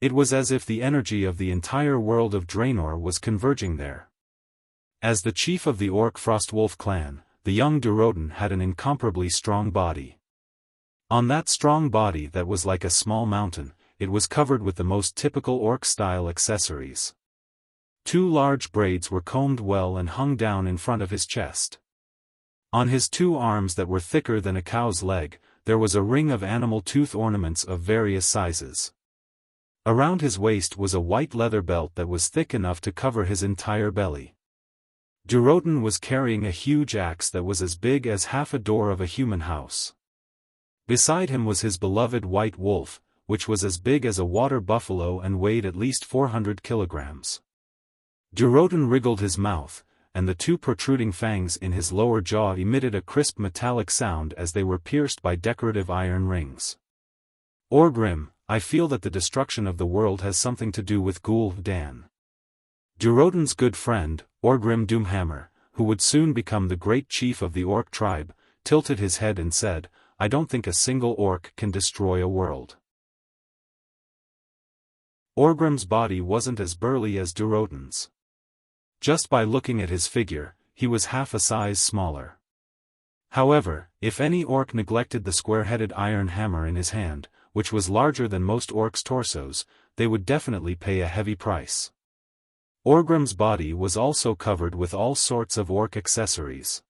It was as if the energy of the entire world of Draenor was converging there. As the chief of the Orc Frostwolf clan, the young Durotan had an incomparably strong body. On that strong body that was like a small mountain, it was covered with the most typical Orc-style accessories. 2 large braids were combed well and hung down in front of his chest. On his 2 arms that were thicker than a cow's leg, there was a ring of animal tooth ornaments of various sizes. Around his waist was a white leather belt that was thick enough to cover his entire belly. Durotan was carrying a huge axe that was as big as half a door of a human house. Beside him was his beloved white wolf, which was as big as a water buffalo and weighed at least 400 kilograms. Durotan wriggled his mouth, and the 2 protruding fangs in his lower jaw emitted a crisp metallic sound as they were pierced by decorative iron rings. "Orgrim, I feel that the destruction of the world has something to do with Gul'dan." Durotan's good friend, Orgrim Doomhammer, who would soon become the great chief of the Orc tribe, tilted his head and said, "I don't think a single Orc can destroy a world." Orgrim's body wasn't as burly as Durotan's. Just by looking at his figure, he was half a size smaller. However, if any orc neglected the square-headed iron hammer in his hand, which was larger than most orcs' torsos, they would definitely pay a heavy price. Orgrim's body was also covered with all sorts of orc accessories.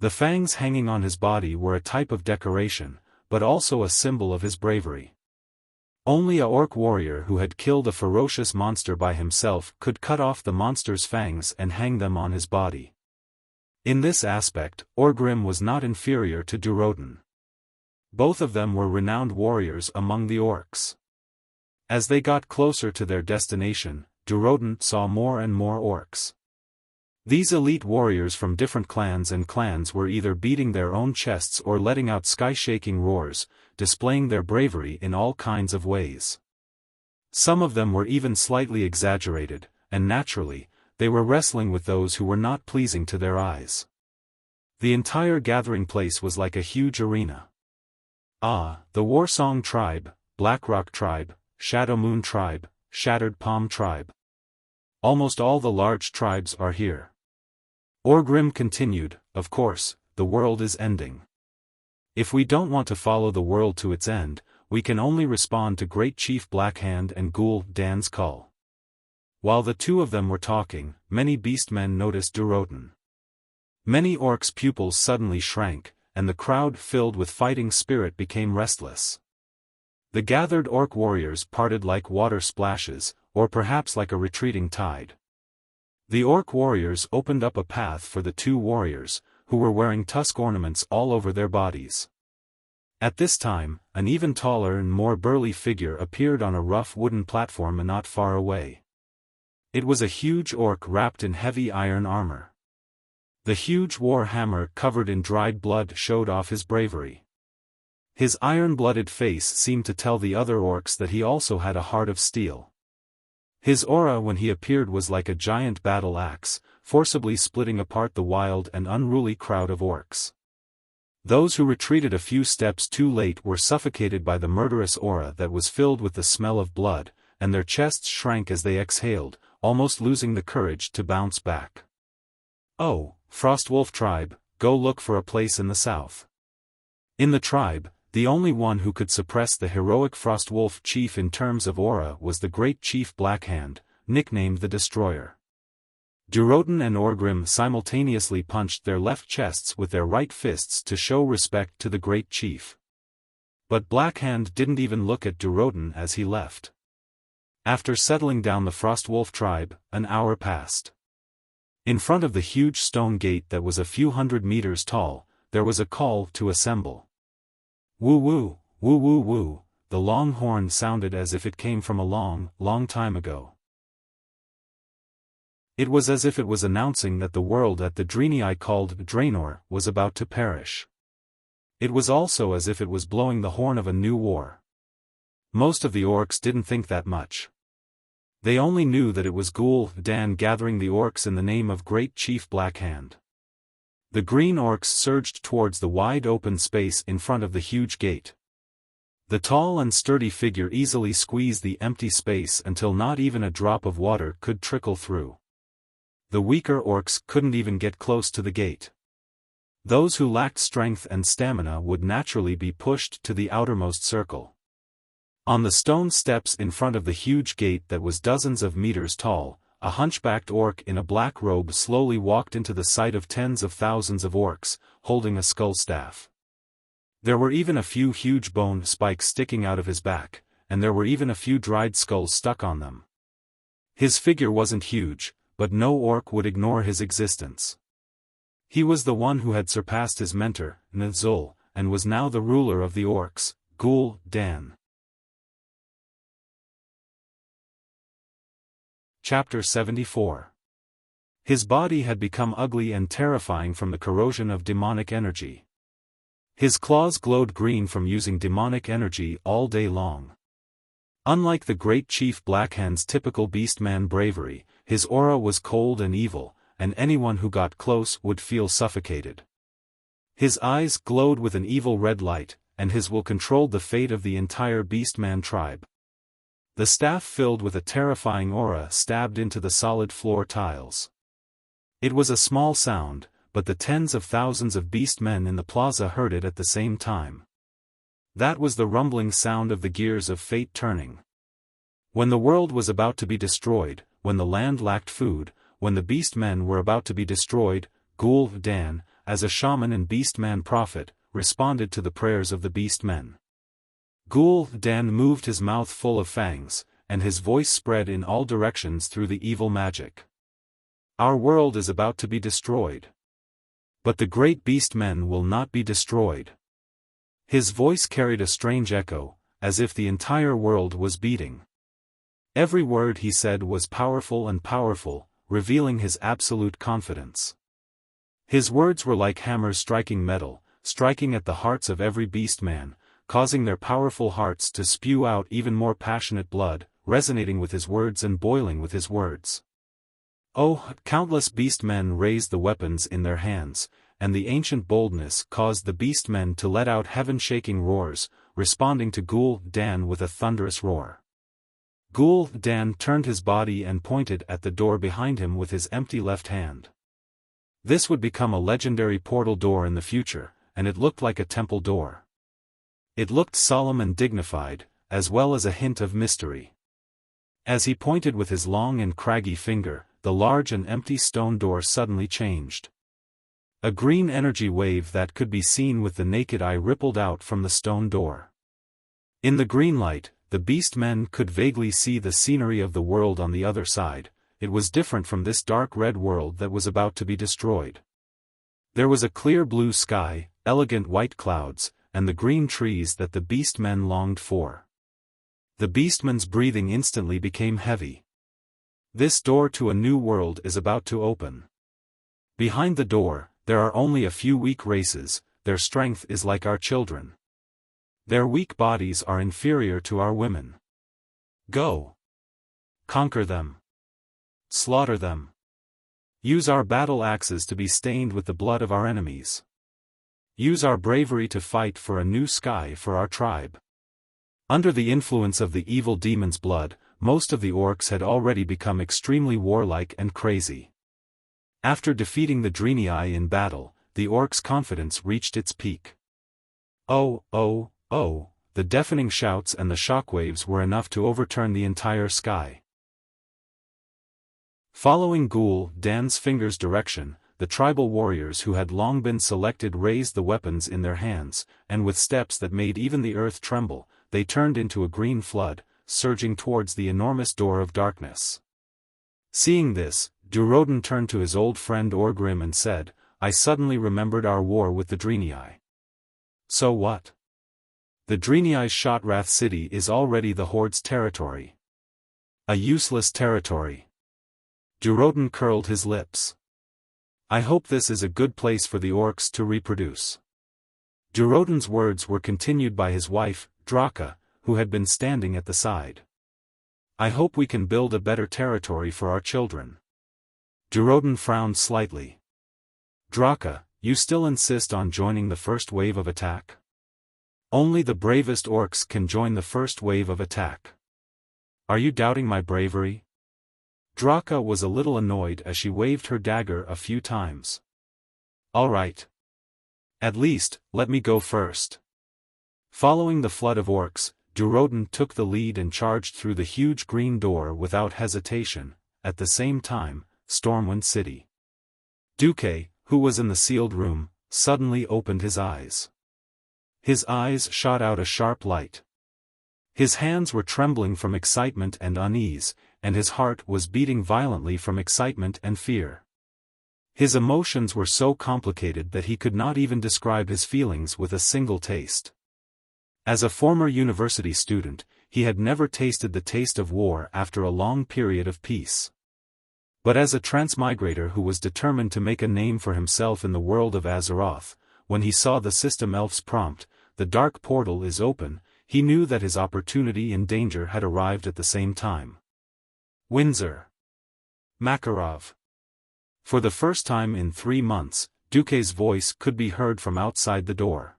The fangs hanging on his body were a type of decoration, but also a symbol of his bravery. Only a orc warrior who had killed a ferocious monster by himself could cut off the monster's fangs and hang them on his body. In this aspect, Orgrim was not inferior to Durotan. Both of them were renowned warriors among the orcs. As they got closer to their destination, Durotan saw more and more orcs. These elite warriors from different clans were either beating their own chests or letting out sky-shaking roars, displaying their bravery in all kinds of ways. Some of them were even slightly exaggerated, and naturally, they were wrestling with those who were not pleasing to their eyes. The entire gathering place was like a huge arena. The Warsong Tribe, Blackrock Tribe, Shadowmoon Tribe, Shattered Palm Tribe. Almost all the large tribes are here. Orgrim continued, of course, the world is ending. If we don't want to follow the world to its end, we can only respond to Great Chief Blackhand and Ghoul Dan's call. While the two of them were talking, many beastmen noticed Durotan. Many orcs' pupils suddenly shrank, and the crowd filled with fighting spirit became restless. The gathered orc warriors parted like water splashes, or perhaps like a retreating tide. The orc warriors opened up a path for the two warriors, who were wearing tusk ornaments all over their bodies. At this time, an even taller and more burly figure appeared on a rough wooden platform not far away. It was a huge orc wrapped in heavy iron armor. The huge war hammer covered in dried blood showed off his bravery. His iron-blooded face seemed to tell the other orcs that he also had a heart of steel. His aura when he appeared was like a giant battle axe, forcibly splitting apart the wild and unruly crowd of orcs. Those who retreated a few steps too late were suffocated by the murderous aura that was filled with the smell of blood, and their chests shrank as they exhaled, almost losing the courage to bounce back. Oh, Frostwolf Tribe, go look for a place in the south. In the tribe, the only one who could suppress the heroic Frostwolf chief in terms of aura was the great chief Blackhand, nicknamed the Destroyer. Durotan and Orgrim simultaneously punched their left chests with their right fists to show respect to the great chief. But Blackhand didn't even look at Durotan as he left. After settling down the Frostwolf tribe, an hour passed. In front of the huge stone gate that was a few hundred meters tall, there was a call to assemble. Woo woo, woo woo woo, the long horn sounded as if it came from a long, long time ago. It was as if it was announcing that the world that the Drenii called Draenor was about to perish. It was also as if it was blowing the horn of a new war. Most of the orcs didn't think that much. They only knew that it was Ghoul Dan gathering the orcs in the name of Great Chief Blackhand. The green orcs surged towards the wide open space in front of the huge gate. The tall and sturdy figure easily squeezed the empty space until not even a drop of water could trickle through. The weaker orcs couldn't even get close to the gate. Those who lacked strength and stamina would naturally be pushed to the outermost circle. On the stone steps in front of the huge gate that was dozens of meters tall, a hunchbacked orc in a black robe slowly walked into the sight of tens of thousands of orcs, holding a skull staff. There were even a few huge bone spikes sticking out of his back, and there were even a few dried skulls stuck on them. His figure wasn't huge, but no orc would ignore his existence. He was the one who had surpassed his mentor, Nzul, and was now the ruler of the orcs, Ghoul Dan. Chapter 74. His body had become ugly and terrifying from the corrosion of demonic energy. His claws glowed green from using demonic energy all day long. Unlike the great chief Blackhand's typical beastman bravery, his aura was cold and evil, and anyone who got close would feel suffocated. His eyes glowed with an evil red light, and his will controlled the fate of the entire beastman tribe. The staff filled with a terrifying aura stabbed into the solid floor tiles. It was a small sound, but the tens of thousands of beast men in the plaza heard it at the same time. That was the rumbling sound of the gears of fate turning. When the world was about to be destroyed, when the land lacked food, when the beast men were about to be destroyed, Ghoul Dan, as a shaman and beast man prophet, responded to the prayers of the beast men. Ghoul Dan moved his mouth full of fangs, and his voice spread in all directions through the evil magic. Our world is about to be destroyed. But the great beast men will not be destroyed. His voice carried a strange echo, as if the entire world was beating. Every word he said was powerful and powerful, revealing his absolute confidence. His words were like hammers striking metal, striking at the hearts of every beast man, causing their powerful hearts to spew out even more passionate blood, resonating with his words and boiling with his words. Oh, countless beast men raised the weapons in their hands, and the ancient boldness caused the beast men to let out heaven-shaking roars, responding to Ghoul Dan with a thunderous roar. Ghoul Dan turned his body and pointed at the door behind him with his empty left hand. This would become a legendary portal door in the future, and it looked like a temple door. It looked solemn and dignified, as well as a hint of mystery. As he pointed with his long and craggy finger, the large and empty stone door suddenly changed. A green energy wave that could be seen with the naked eye rippled out from the stone door. In the green light, the beast men could vaguely see the scenery of the world on the other side. It was different from this dark red world that was about to be destroyed. There was a clear blue sky, elegant white clouds, and the green trees that the beast men longed for. The beastmen's breathing instantly became heavy. This door to a new world is about to open. Behind the door, there are only a few weak races, their strength is like our children. Their weak bodies are inferior to our women. Go. Conquer them. Slaughter them. Use our battle axes to be stained with the blood of our enemies. Use our bravery to fight for a new sky for our tribe. Under the influence of the evil demon's blood, most of the orcs had already become extremely warlike and crazy. After defeating the Divinity in battle, the orcs' confidence reached its peak. Oh, oh, oh, the deafening shouts and the shockwaves were enough to overturn the entire sky. Following Ghoul Dan's finger's direction, the tribal warriors who had long been selected raised the weapons in their hands, and with steps that made even the earth tremble, they turned into a green flood, surging towards the enormous door of darkness. Seeing this, Duroden turned to his old friend Orgrim and said, I suddenly remembered our war with the Divinity. So what? The Divinity's Shotrath city is already the Horde's territory. A useless territory. Duroden curled his lips. I hope this is a good place for the orcs to reproduce. Duroden's words were continued by his wife, Draka, who had been standing at the side. I hope we can build a better territory for our children. Duroden frowned slightly. Draka, you still insist on joining the first wave of attack? Only the bravest orcs can join the first wave of attack. Are you doubting my bravery? Draka was a little annoyed as she waved her dagger a few times. All right. At least, let me go first. Following the flood of orcs, Duroden took the lead and charged through the huge green door without hesitation. At the same time, Stormwind City. Duque, who was in the sealed room, suddenly opened his eyes. His eyes shot out a sharp light. His hands were trembling from excitement and unease, and his heart was beating violently from excitement and fear. His emotions were so complicated that he could not even describe his feelings with a single taste. As a former university student, he had never tasted the taste of war after a long period of peace. But as a transmigrator who was determined to make a name for himself in the world of Azeroth, when he saw the system elf's prompt, the dark portal is open, he knew that his opportunity and danger had arrived at the same time. Windsor. Makarov. For the first time in 3 months, Duque's voice could be heard from outside the door.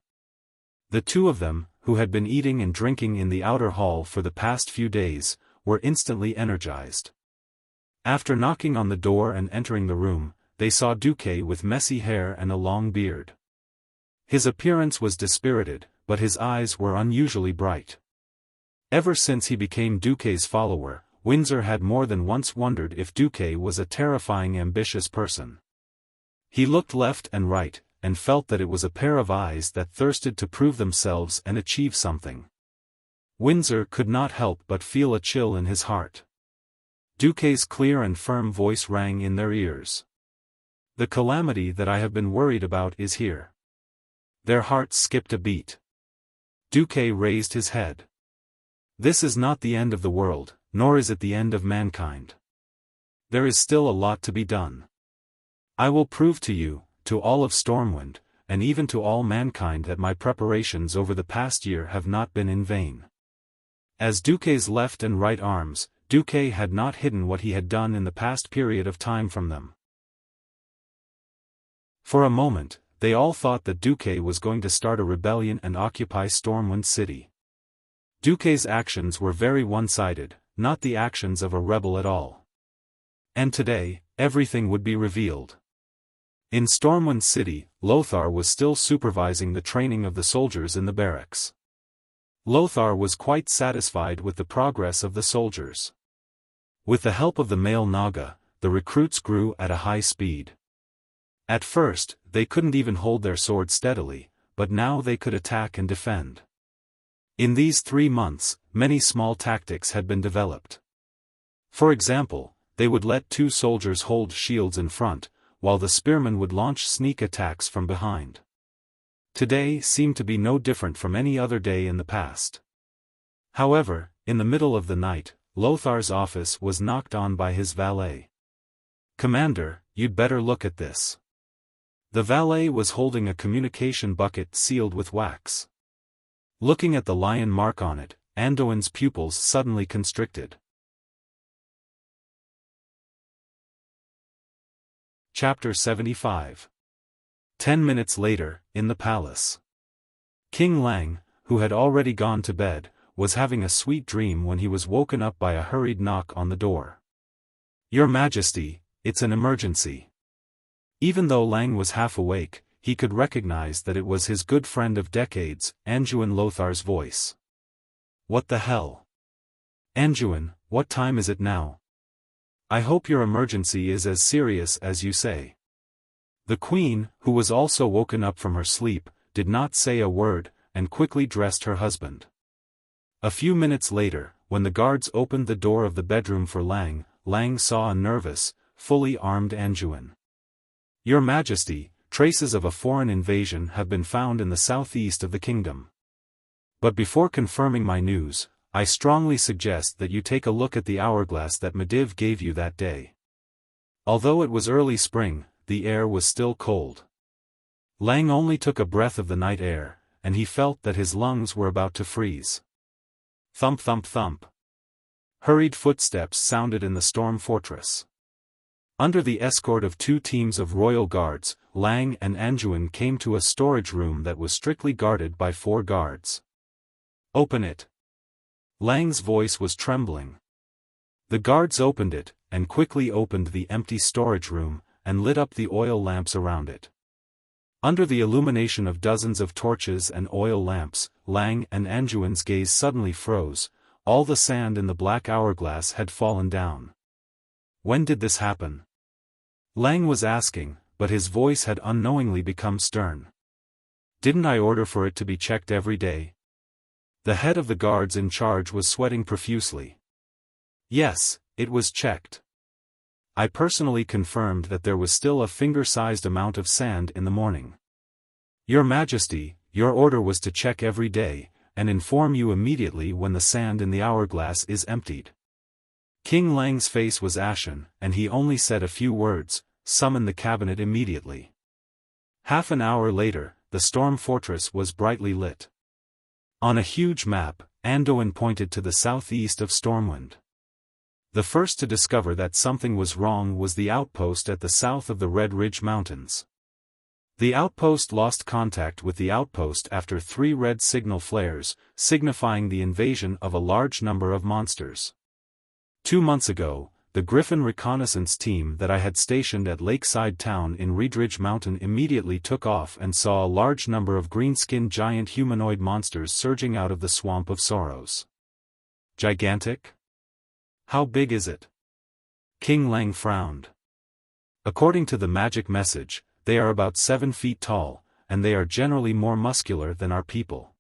The two of them, who had been eating and drinking in the outer hall for the past few days, were instantly energized. After knocking on the door and entering the room, they saw Duque with messy hair and a long beard. His appearance was dispirited, but his eyes were unusually bright. Ever since he became Duque's follower, Windsor had more than once wondered if Duque was a terrifying ambitious person. He looked left and right, and felt that it was a pair of eyes that thirsted to prove themselves and achieve something. Windsor could not help but feel a chill in his heart. Duque's clear and firm voice rang in their ears. "The calamity that I have been worried about is here." Their hearts skipped a beat. Duque raised his head. "This is not the end of the world, nor is it the end of mankind. There is still a lot to be done. I will prove to you, to all of Stormwind, and even to all mankind that my preparations over the past year have not been in vain." As Duque's left and right arms, Duque had not hidden what he had done in the past period of time from them. For a moment, they all thought that Duque was going to start a rebellion and occupy Stormwind City. Duque's actions were very one-sided, not the actions of a rebel at all. And today, everything would be revealed. In Stormwind City, Lothar was still supervising the training of the soldiers in the barracks. Lothar was quite satisfied with the progress of the soldiers. With the help of the male Naga, the recruits grew at a high speed. At first, they couldn't even hold their swords steadily, but now they could attack and defend. In these 3 months, many small tactics had been developed. For example, they would let 2 soldiers hold shields in front, while the spearmen would launch sneak attacks from behind. Today seemed to be no different from any other day in the past. However, in the middle of the night, Lothar's office was knocked on by his valet. "Commander, you'd better look at this." The valet was holding a communication bucket sealed with wax. Looking at the lion mark on it, Anduin's pupils suddenly constricted. Chapter 75. 10 minutes later, in the palace. King Lang, who had already gone to bed, was having a sweet dream when he was woken up by a hurried knock on the door. "Your Majesty, it's an emergency." Even though Lang was half awake, he could recognize that it was his good friend of decades, Anduin Lothar's voice. "What the hell? Anduin, what time is it now? I hope your emergency is as serious as you say." The queen, who was also woken up from her sleep, did not say a word, and quickly dressed her husband. A few minutes later, when the guards opened the door of the bedroom for Lang, Lang saw a nervous, fully armed Anduin. "Your Majesty, traces of a foreign invasion have been found in the southeast of the kingdom. But before confirming my news, I strongly suggest that you take a look at the hourglass that Medivh gave you that day." Although it was early spring, the air was still cold. Lang only took a breath of the night air, and he felt that his lungs were about to freeze. Thump thump thump. Hurried footsteps sounded in the storm fortress. Under the escort of 2 teams of royal guards, Lang and Anduin came to a storage room that was strictly guarded by 4 guards. "Open it." Lang's voice was trembling. The guards opened it, and quickly opened the empty storage room, and lit up the oil lamps around it. Under the illumination of dozens of torches and oil lamps, Lang and Anduin's gaze suddenly froze. All the sand in the black hourglass had fallen down. "When did this happen?" Lang was asking, but his voice had unknowingly become stern. "Didn't I order for it to be checked every day?" The head of the guards in charge was sweating profusely. "Yes, it was checked. I personally confirmed that there was still a finger-sized amount of sand in the morning. Your Majesty, your order was to check every day, and inform you immediately when the sand in the hourglass is emptied." King Lang's face was ashen, and he only said a few words: "Summon the cabinet immediately." Half an hour later, the storm fortress was brightly lit. On a huge map, Anduin pointed to the southeast of Stormwind. The first to discover that something was wrong was the outpost at the south of the Red Ridge Mountains. The outpost lost contact with the outpost after 3 red signal flares, signifying the invasion of a large number of monsters. 2 months ago, the Griffin reconnaissance team that I had stationed at Lakeside Town in Reedridge Mountain immediately took off and saw a large number of green-skinned giant humanoid monsters surging out of the Swamp of Sorrows. Gigantic? How big is it? King Lang frowned. According to the magic message, they are about 7 feet tall, and they are generally more muscular than our people.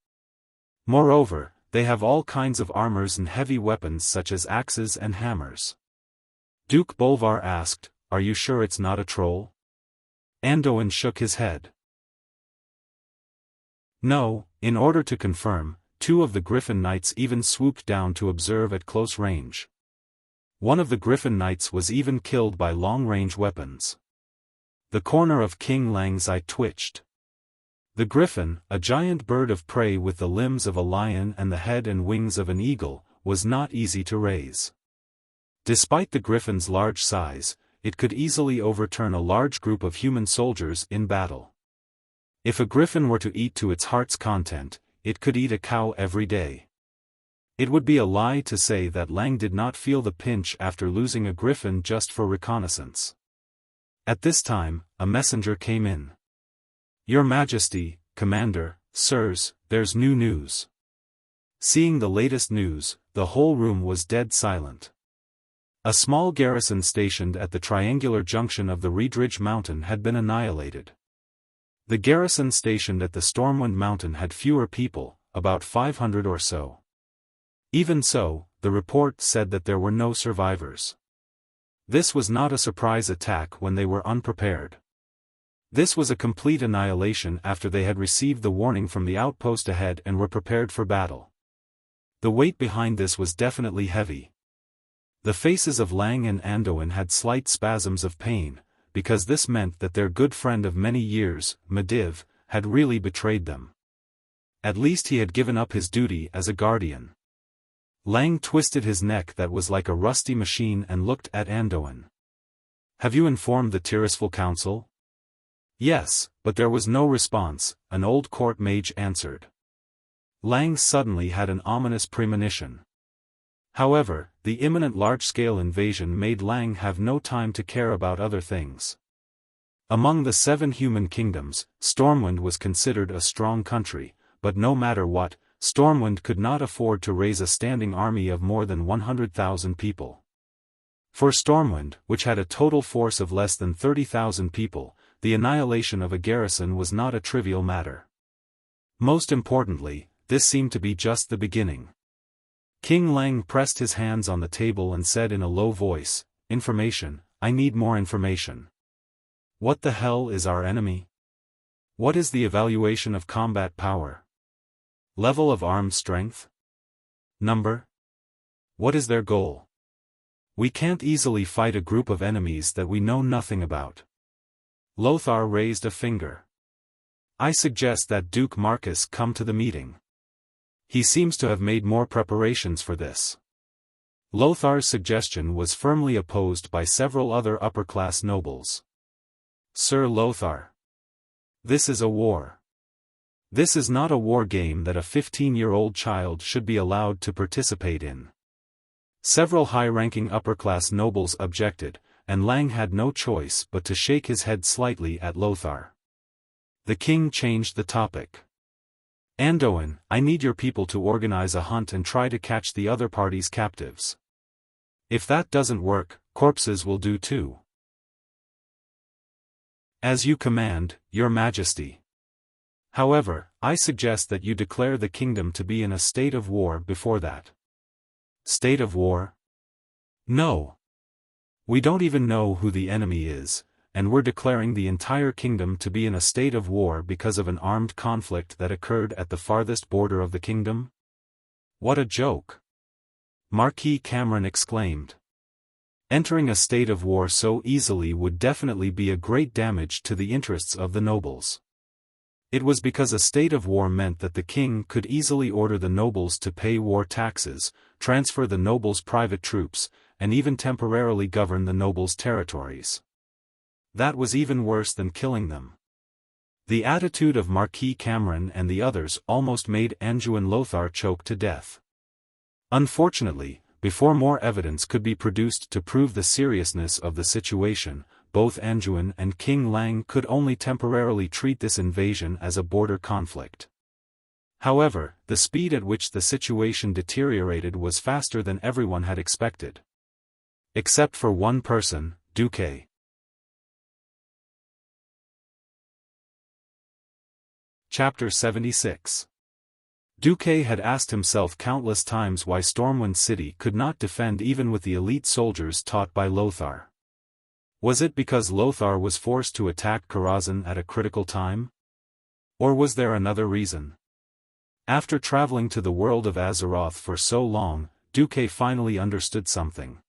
Moreover, they have all kinds of armors and heavy weapons such as axes and hammers. Duke Bolvar asked, "Are you sure it's not a troll?" Anduin shook his head. No, in order to confirm, 2 of the Griffin Knights even swooped down to observe at close range. One of the Griffin Knights was even killed by long-range weapons. The corner of King Lang's eye twitched. The griffin, a giant bird of prey with the limbs of a lion and the head and wings of an eagle, was not easy to raise. Despite the griffin's large size, it could easily overturn a large group of human soldiers in battle. If a griffin were to eat to its heart's content, it could eat a cow every day. It would be a lie to say that Lang did not feel the pinch after losing a griffin just for reconnaissance. At this time, a messenger came in. "Your Majesty, Commander, sirs, there's new news." Seeing the latest news, the whole room was dead silent. A small garrison stationed at the triangular junction of the Reedridge Mountain had been annihilated. The garrison stationed at the Stormwind Mountain had fewer people, about 500 or so. Even so, the report said that there were no survivors. This was not a surprise attack when they were unprepared. This was a complete annihilation after they had received the warning from the outpost ahead and were prepared for battle. The weight behind this was definitely heavy. The faces of Lang and Anduin had slight spasms of pain, because this meant that their good friend of many years, Medivh, had really betrayed them. At least he had given up his duty as a guardian. Lang twisted his neck that was like a rusty machine and looked at Anduin. "Have you informed the Tirisful Council?" "Yes, but there was no response," an old court mage answered. Lang suddenly had an ominous premonition. However, the imminent large-scale invasion made Lang have no time to care about other things. Among the 7 human kingdoms, Stormwind was considered a strong country, but no matter what, Stormwind could not afford to raise a standing army of more than 100,000 people. For Stormwind, which had a total force of less than 30,000 people, the annihilation of a garrison was not a trivial matter. Most importantly, this seemed to be just the beginning. King Lang pressed his hands on the table and said in a low voice, "Information, I need more information. What the hell is our enemy? What is the evaluation of combat power? Level of armed strength? Number? What is their goal? We can't easily fight a group of enemies that we know nothing about." Lothar raised a finger. "I suggest that Duke Marcus come to the meeting. He seems to have made more preparations for this." Lothar's suggestion was firmly opposed by several other upper-class nobles. "Sir Lothar, this is a war. This is not a war game that a 15-year-old child should be allowed to participate in." Several high-ranking upper-class nobles objected, and Lang had no choice but to shake his head slightly at Lothar. The king changed the topic. "Anduin, I need your people to organize a hunt and try to catch the other party's captives. If that doesn't work, corpses will do too." "As you command, your majesty. However, I suggest that you declare the kingdom to be in a state of war before that." "State of war? No. We don't even know who the enemy is, and we're declaring the entire kingdom to be in a state of war because of an armed conflict that occurred at the farthest border of the kingdom? What a joke!" Marquis Cameron exclaimed. Entering a state of war so easily would definitely be a great damage to the interests of the nobles. It was because a state of war meant that the king could easily order the nobles to pay war taxes, transfer the nobles' private troops, and even temporarily govern the nobles' territories. That was even worse than killing them. The attitude of Marquis Cameron and the others almost made Anduin Lothar choke to death. Unfortunately, before more evidence could be produced to prove the seriousness of the situation, both Anjuan and King Lang could only temporarily treat this invasion as a border conflict. However, the speed at which the situation deteriorated was faster than everyone had expected. Except for one person, Duque. Chapter 76. Duque had asked himself countless times why Stormwind City could not defend even with the elite soldiers taught by Lothar. Was it because Lothar was forced to attack Karazhan at a critical time? Or was there another reason? After traveling to the world of Azeroth for so long, Duque finally understood something.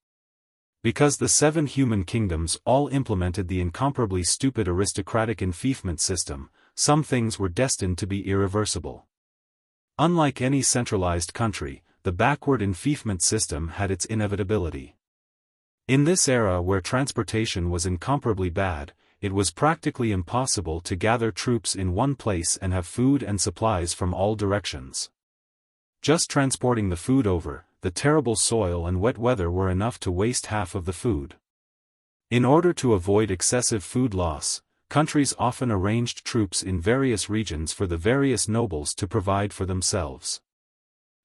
Because the 7 human kingdoms all implemented the incomparably stupid aristocratic enfeoffment system, some things were destined to be irreversible. Unlike any centralized country, the backward enfeoffment system had its inevitability. In this era where transportation was incomparably bad, it was practically impossible to gather troops in one place and have food and supplies from all directions. Just transporting the food over, the terrible soil and wet weather were enough to waste half of the food. In order to avoid excessive food loss, countries often arranged troops in various regions for the various nobles to provide for themselves.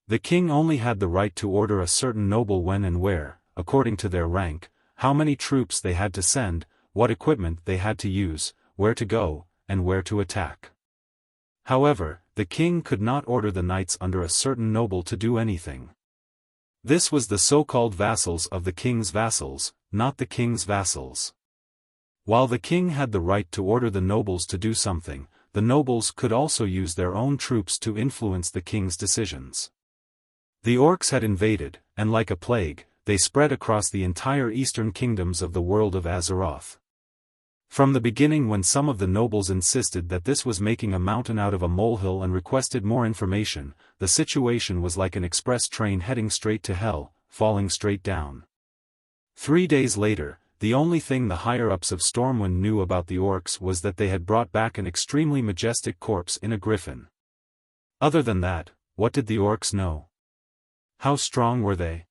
The king only had the right to order a certain noble when and where, according to their rank, how many troops they had to send, what equipment they had to use, where to go, and where to attack. However, the king could not order the knights under a certain noble to do anything. This was the so-called vassals of the king's vassals, not the king's vassals. While the king had the right to order the nobles to do something, the nobles could also use their own troops to influence the king's decisions. The orcs had invaded, and like a plague, they spread across the entire eastern kingdoms of the world of Azeroth. From the beginning, when some of the nobles insisted that this was making a mountain out of a molehill and requested more information, the situation was like an express train heading straight to hell, falling straight down. 3 days later, the only thing the higher-ups of Stormwind knew about the orcs was that they had brought back an extremely majestic corpse in a griffin. Other than that, what did the orcs know? How strong were they?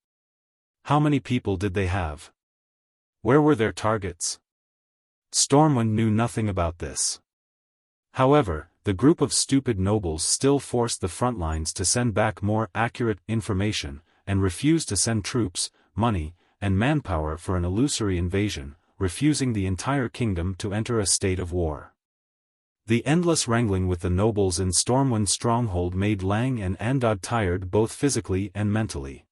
How many people did they have? Where were their targets? Stormwind knew nothing about this. However, the group of stupid nobles still forced the front lines to send back more accurate information, and refused to send troops, money, and manpower for an illusory invasion, refusing the entire kingdom to enter a state of war. The endless wrangling with the nobles in Stormwind's stronghold made Lang and Andod tired both physically and mentally.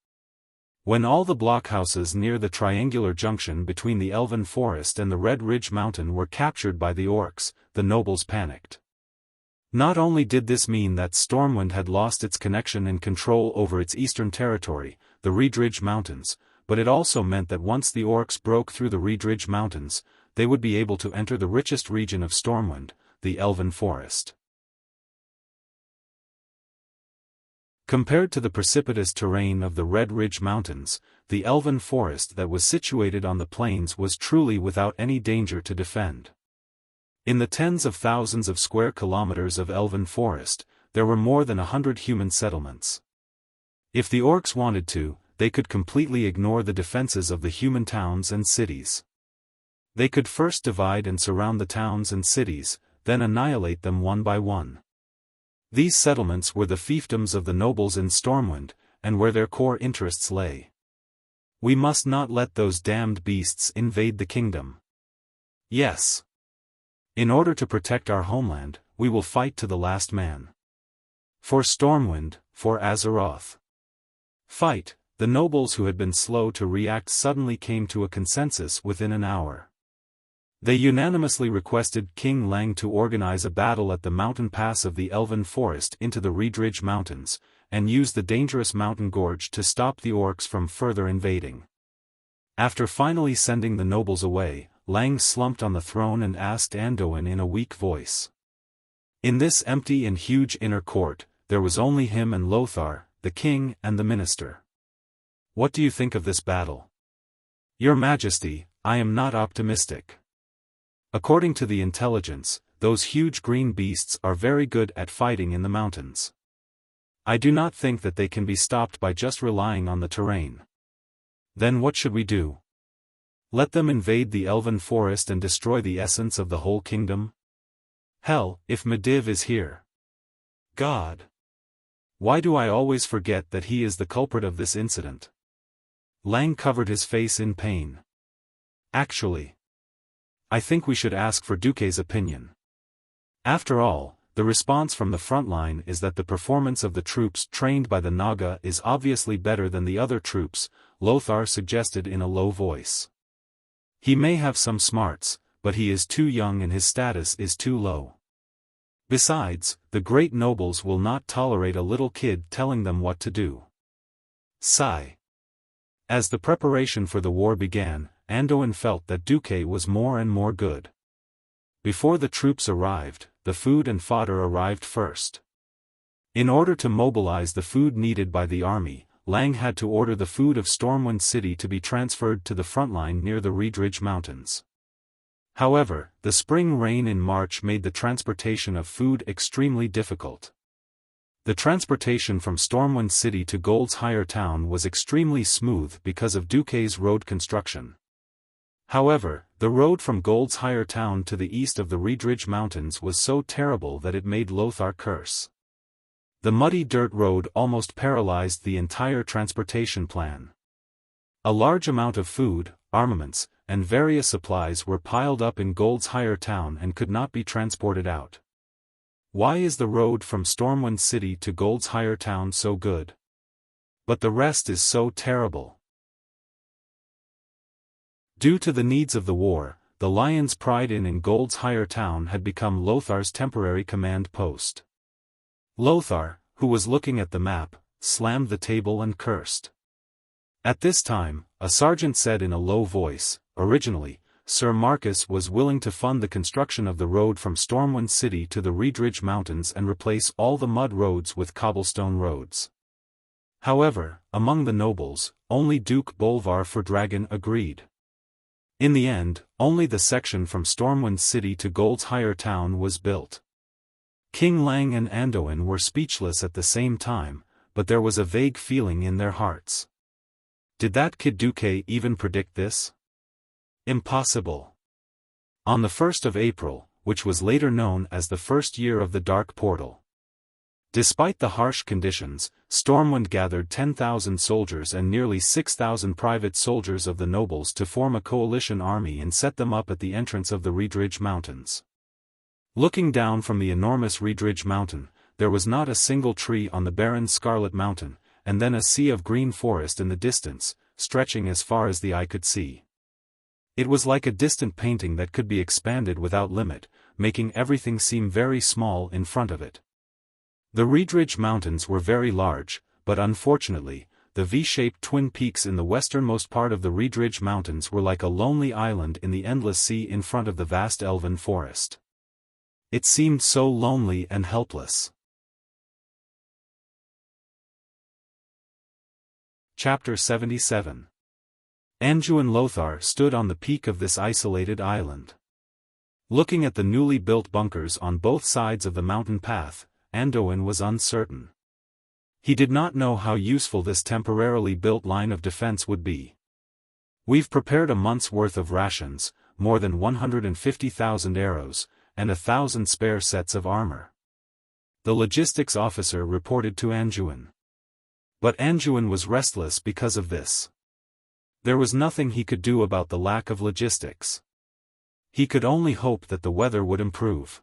When all the blockhouses near the triangular junction between the Elven Forest and the Red Ridge Mountain were captured by the orcs, the nobles panicked. Not only did this mean that Stormwind had lost its connection and control over its eastern territory, the Red Ridge Mountains, but it also meant that once the orcs broke through the Red Ridge Mountains, they would be able to enter the richest region of Stormwind, the Elven Forest. Compared to the precipitous terrain of the Red Ridge Mountains, the Elven Forest that was situated on the plains was truly without any danger to defend. In the tens of thousands of square kilometers of Elven Forest, there were more than 100 human settlements. If the orcs wanted to, they could completely ignore the defenses of the human towns and cities. They could first divide and surround the towns and cities, then annihilate them one by one. These settlements were the fiefdoms of the nobles in Stormwind, and where their core interests lay. We must not let those damned beasts invade the kingdom. Yes. In order to protect our homeland, we will fight to the last man. For Stormwind, for Azeroth. Fight. The nobles who had been slow to react suddenly came to a consensus within an hour. They unanimously requested King Lang to organize a battle at the mountain pass of the Elven Forest into the Red Ridge Mountains, and use the dangerous mountain gorge to stop the orcs from further invading. After finally sending the nobles away, Lang slumped on the throne and asked Anduin in a weak voice. In this empty and huge inner court, there was only him and Lothar, the king and the minister. What do you think of this battle? Your Majesty, I am not optimistic. According to the intelligence, those huge green beasts are very good at fighting in the mountains. I do not think that they can be stopped by just relying on the terrain. Then what should we do? Let them invade the elven forest and destroy the essence of the whole kingdom? Hell, if Mediv is here. God! Why do I always forget that he is the culprit of this incident? Lang covered his face in pain. Actually, I think we should ask for Duque's opinion. After all, the response from the front line is that the performance of the troops trained by the Naga is obviously better than the other troops, Lothar suggested in a low voice. He may have some smarts, but he is too young and his status is too low. Besides, the great nobles will not tolerate a little kid telling them what to do. Sigh. As the preparation for the war began, Anduin felt that Duque was more and more good. Before the troops arrived, the food and fodder arrived first. In order to mobilize the food needed by the army, Lang had to order the food of Stormwind City to be transferred to the front line near the Riedridge Mountains. However, the spring rain in March made the transportation of food extremely difficult. The transportation from Stormwind City to Gold's Higher Town was extremely smooth because of Duque's road construction. However, the road from Gold's Higher Town to the east of the Riedridge Mountains was so terrible that it made Lothar curse. The muddy dirt road almost paralyzed the entire transportation plan. A large amount of food, armaments, and various supplies were piled up in Gold's Higher Town and could not be transported out. Why is the road from Stormwind City to Gold's Higher Town so good? But the rest is so terrible. Due to the needs of the war, the Lion's Pride Inn in Gold's Higher Town had become Lothar's temporary command post. Lothar, who was looking at the map, slammed the table and cursed. At this time, a sergeant said in a low voice, "Originally, Sir Marcus was willing to fund the construction of the road from Stormwind City to the Riedridge Mountains and replace all the mud roads with cobblestone roads." However, among the nobles, only Duke Bolvar for Dragon agreed. In the end, only the section from Stormwind City to Gold's Higher Town was built. King Lang and Anduin were speechless at the same time, but there was a vague feeling in their hearts. Did that kid Duque even predict this? Impossible. On the 1st of April, which was later known as the first year of the Dark Portal. Despite the harsh conditions, Stormwind gathered 10,000 soldiers and nearly 6,000 private soldiers of the nobles to form a coalition army and set them up at the entrance of the Riedridge Mountains. Looking down from the enormous Riedridge Mountain, there was not a single tree on the barren Scarlet Mountain, and then a sea of green forest in the distance, stretching as far as the eye could see. It was like a distant painting that could be expanded without limit, making everything seem very small in front of it. The Riedridge Mountains were very large, but unfortunately, the V-shaped twin peaks in the westernmost part of the Riedridge Mountains were like a lonely island in the endless sea in front of the vast elven forest. It seemed so lonely and helpless. Chapter 77. Anduin Lothar stood on the peak of this isolated island. Looking at the newly built bunkers on both sides of the mountain path, Anduin was uncertain. He did not know how useful this temporarily built line of defense would be. "We've prepared a month's worth of rations, more than 150,000 arrows, and 1,000 spare sets of armor," the logistics officer reported to Anduin. But Anduin was restless because of this. There was nothing he could do about the lack of logistics. He could only hope that the weather would improve.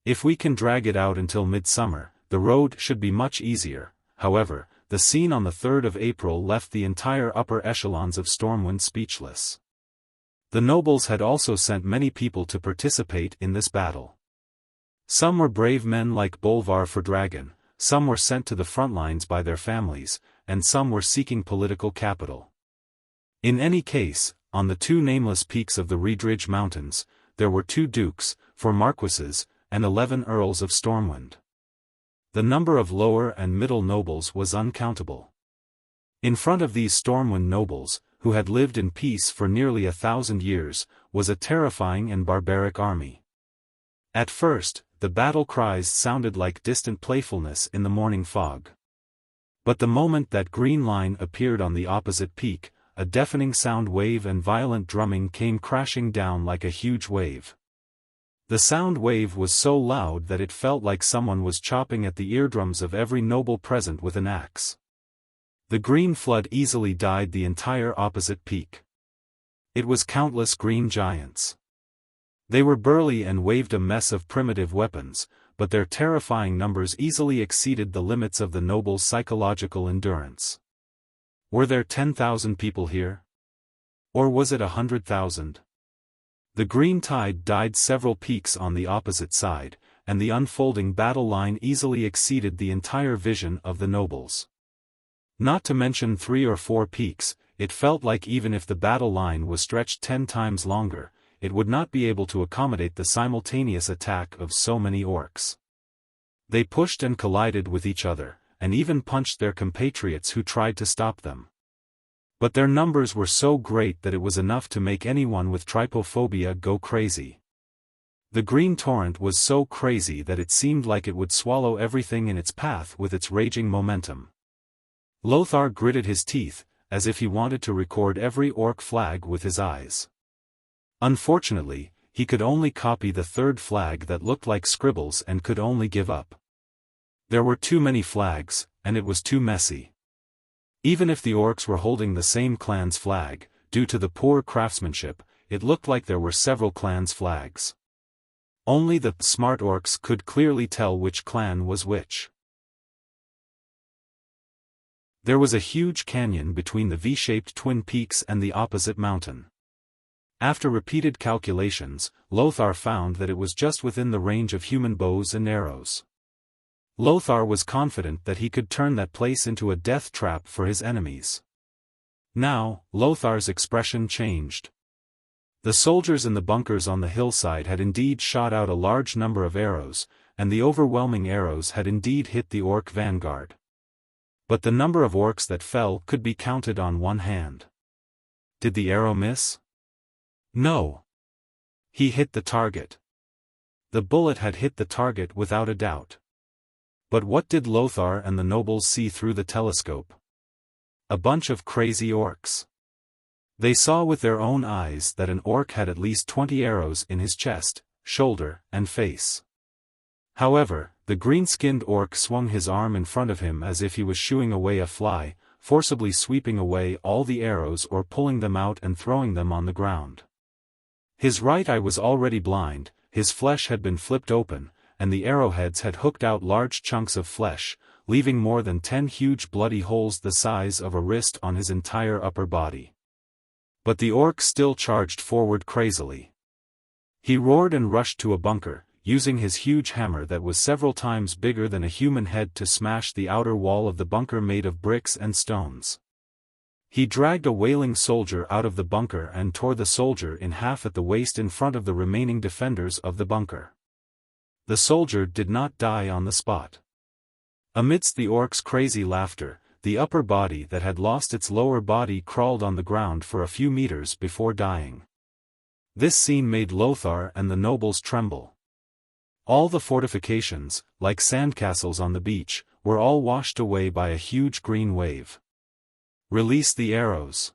"If we can drag it out until midsummer, the road should be much easier." However, the scene on the 3rd of April left the entire upper echelons of Stormwind speechless. The nobles had also sent many people to participate in this battle. Some were brave men like Bolvar for Dragon, some were sent to the front lines by their families, and some were seeking political capital. In any case, on the two nameless peaks of the Riedridge Mountains, there were 2 dukes, 4 marquises, and 11 earls of Stormwind. The number of lower and middle nobles was uncountable. In front of these Stormwind nobles, who had lived in peace for nearly 1,000 years, was a terrifying and barbaric army. At first, the battle cries sounded like distant playfulness in the morning fog. But the moment that green line appeared on the opposite peak, a deafening sound wave and violent drumming came crashing down like a huge wave. The sound wave was so loud that it felt like someone was chopping at the eardrums of every noble present with an axe. The green flood easily dyed the entire opposite peak. It was countless green giants. They were burly and waved a mess of primitive weapons, but their terrifying numbers easily exceeded the limits of the nobles' psychological endurance. Were there 10,000 people here? Or was it 100,000? The green tide dyed several peaks on the opposite side, and the unfolding battle line easily exceeded the entire vision of the nobles. Not to mention 3 or 4 peaks, it felt like even if the battle line was stretched 10 times longer, it would not be able to accommodate the simultaneous attack of so many orcs. They pushed and collided with each other, and even punched their compatriots who tried to stop them. But their numbers were so great that it was enough to make anyone with trypophobia go crazy. The green torrent was so crazy that it seemed like it would swallow everything in its path with its raging momentum. Lothar gritted his teeth, as if he wanted to record every orc flag with his eyes. Unfortunately, he could only copy the third flag that looked like scribbles and could only give up. There were too many flags, and it was too messy. Even if the orcs were holding the same clan's flag, due to the poor craftsmanship, it looked like there were several clans' flags. Only the smart orcs could clearly tell which clan was which. There was a huge canyon between the V-shaped twin peaks and the opposite mountain. After repeated calculations, Lothar found that it was just within the range of human bows and arrows. Lothar was confident that he could turn that place into a death trap for his enemies. Now, Lothar's expression changed. The soldiers in the bunkers on the hillside had indeed shot out a large number of arrows, and the overwhelming arrows had indeed hit the orc vanguard. But the number of orcs that fell could be counted on one hand. Did the arrow miss? No. He hit the target. The bullet had hit the target without a doubt. But what did Lothar and the nobles see through the telescope? A bunch of crazy orcs. They saw with their own eyes that an orc had at least 20 arrows in his chest, shoulder, and face. However, the green-skinned orc swung his arm in front of him as if he was shooing away a fly, forcibly sweeping away all the arrows or pulling them out and throwing them on the ground. His right eye was already blind, his flesh had been flipped open, and the arrowheads had hooked out large chunks of flesh, leaving more than 10 huge bloody holes the size of a wrist on his entire upper body. But the orc still charged forward crazily. He roared and rushed to a bunker, using his huge hammer that was several times bigger than a human head to smash the outer wall of the bunker made of bricks and stones. He dragged a wailing soldier out of the bunker and tore the soldier in half at the waist in front of the remaining defenders of the bunker. The soldier did not die on the spot. Amidst the orc's crazy laughter, the upper body that had lost its lower body crawled on the ground for a few meters before dying. This scene made Lothar and the nobles tremble. All the fortifications, like sandcastles on the beach, were all washed away by a huge green wave. Release the arrows.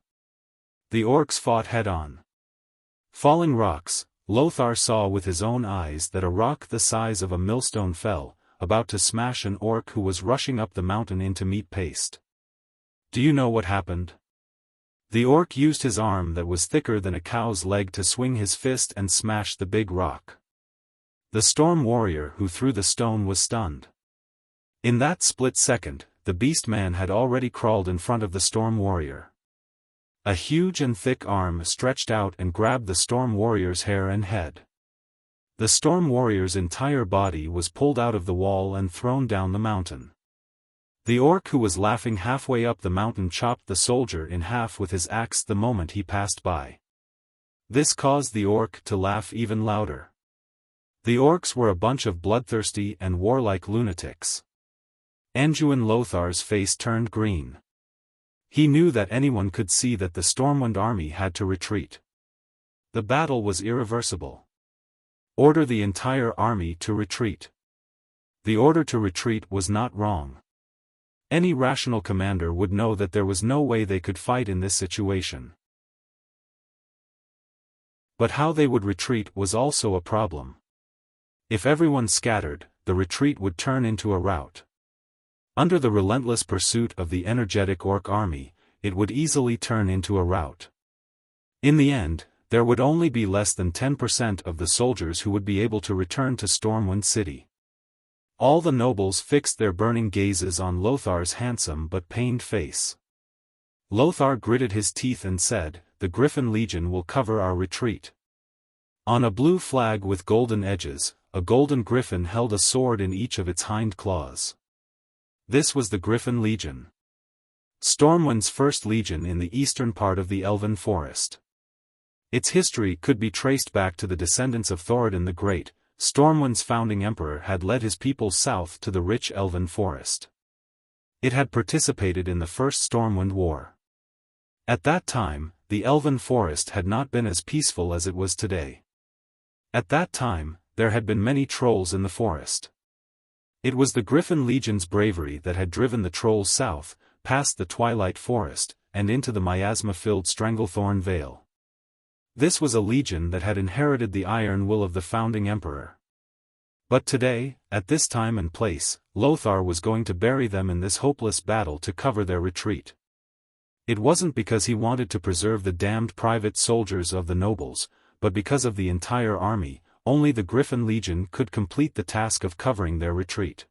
The orcs fought head-on. Falling rocks, Lothar saw with his own eyes that a rock the size of a millstone fell, about to smash an orc who was rushing up the mountain into meat paste. Do you know what happened? The orc used his arm that was thicker than a cow's leg to swing his fist and smash the big rock. The storm warrior who threw the stone was stunned. In that split second, the beast man had already crawled in front of the storm warrior. A huge and thick arm stretched out and grabbed the storm warrior's hair and head. The storm warrior's entire body was pulled out of the wall and thrown down the mountain. The orc who was laughing halfway up the mountain chopped the soldier in half with his axe the moment he passed by. This caused the orc to laugh even louder. The orcs were a bunch of bloodthirsty and warlike lunatics. Anduin Lothar's face turned green. He knew that anyone could see that the Stormwind army had to retreat. The battle was irreversible. Order the entire army to retreat. The order to retreat was not wrong. Any rational commander would know that there was no way they could fight in this situation. But how they would retreat was also a problem. If everyone scattered, the retreat would turn into a rout. Under the relentless pursuit of the energetic orc army, it would easily turn into a rout. In the end, there would only be less than 10% of the soldiers who would be able to return to Stormwind City. All the nobles fixed their burning gazes on Lothar's handsome but pained face. Lothar gritted his teeth and said, "The Griffin Legion will cover our retreat." On a blue flag with golden edges, a golden griffin held a sword in each of its hind claws. This was the Griffin Legion. Stormwind's first legion in the eastern part of the Elven Forest. Its history could be traced back to the descendants of Thoradin the Great. Stormwind's founding emperor had led his people south to the rich Elven Forest. It had participated in the First Stormwind War. At that time, the Elven Forest had not been as peaceful as it was today. At that time, there had been many trolls in the forest. It was the Griffin Legion's bravery that had driven the trolls south, past the Twilight Forest, and into the miasma-filled Stranglethorn Vale. This was a legion that had inherited the iron will of the founding emperor. But today, at this time and place, Lothar was going to bury them in this hopeless battle to cover their retreat. It wasn't because he wanted to preserve the damned private soldiers of the nobles, but because of the entire army. Only the Griffin Legion could complete the task of covering their retreat.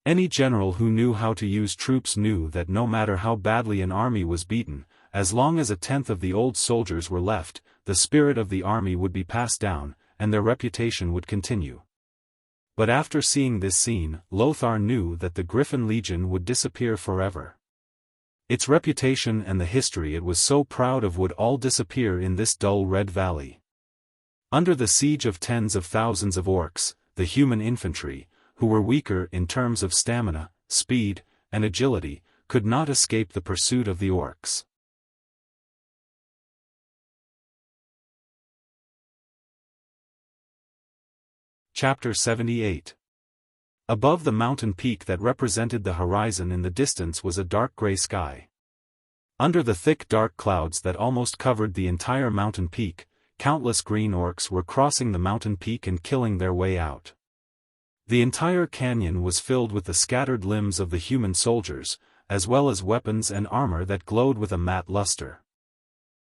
Any general who knew how to use troops knew that no matter how badly an army was beaten, as long as a tenth of the old soldiers were left, the spirit of the army would be passed down, and their reputation would continue. But after seeing this scene, Lothar knew that the Griffin Legion would disappear forever. Its reputation and the history it was so proud of would all disappear in this dull red valley. Under the siege of tens of thousands of orcs, the human infantry, who were weaker in terms of stamina, speed, and agility, could not escape the pursuit of the orcs. Chapter 78. Above the mountain peak that represented the horizon in the distance was a dark gray sky. Under the thick dark clouds that almost covered the entire mountain peak, countless green orcs were crossing the mountain peak and killing their way out. The entire canyon was filled with the scattered limbs of the human soldiers, as well as weapons and armor that glowed with a matte luster.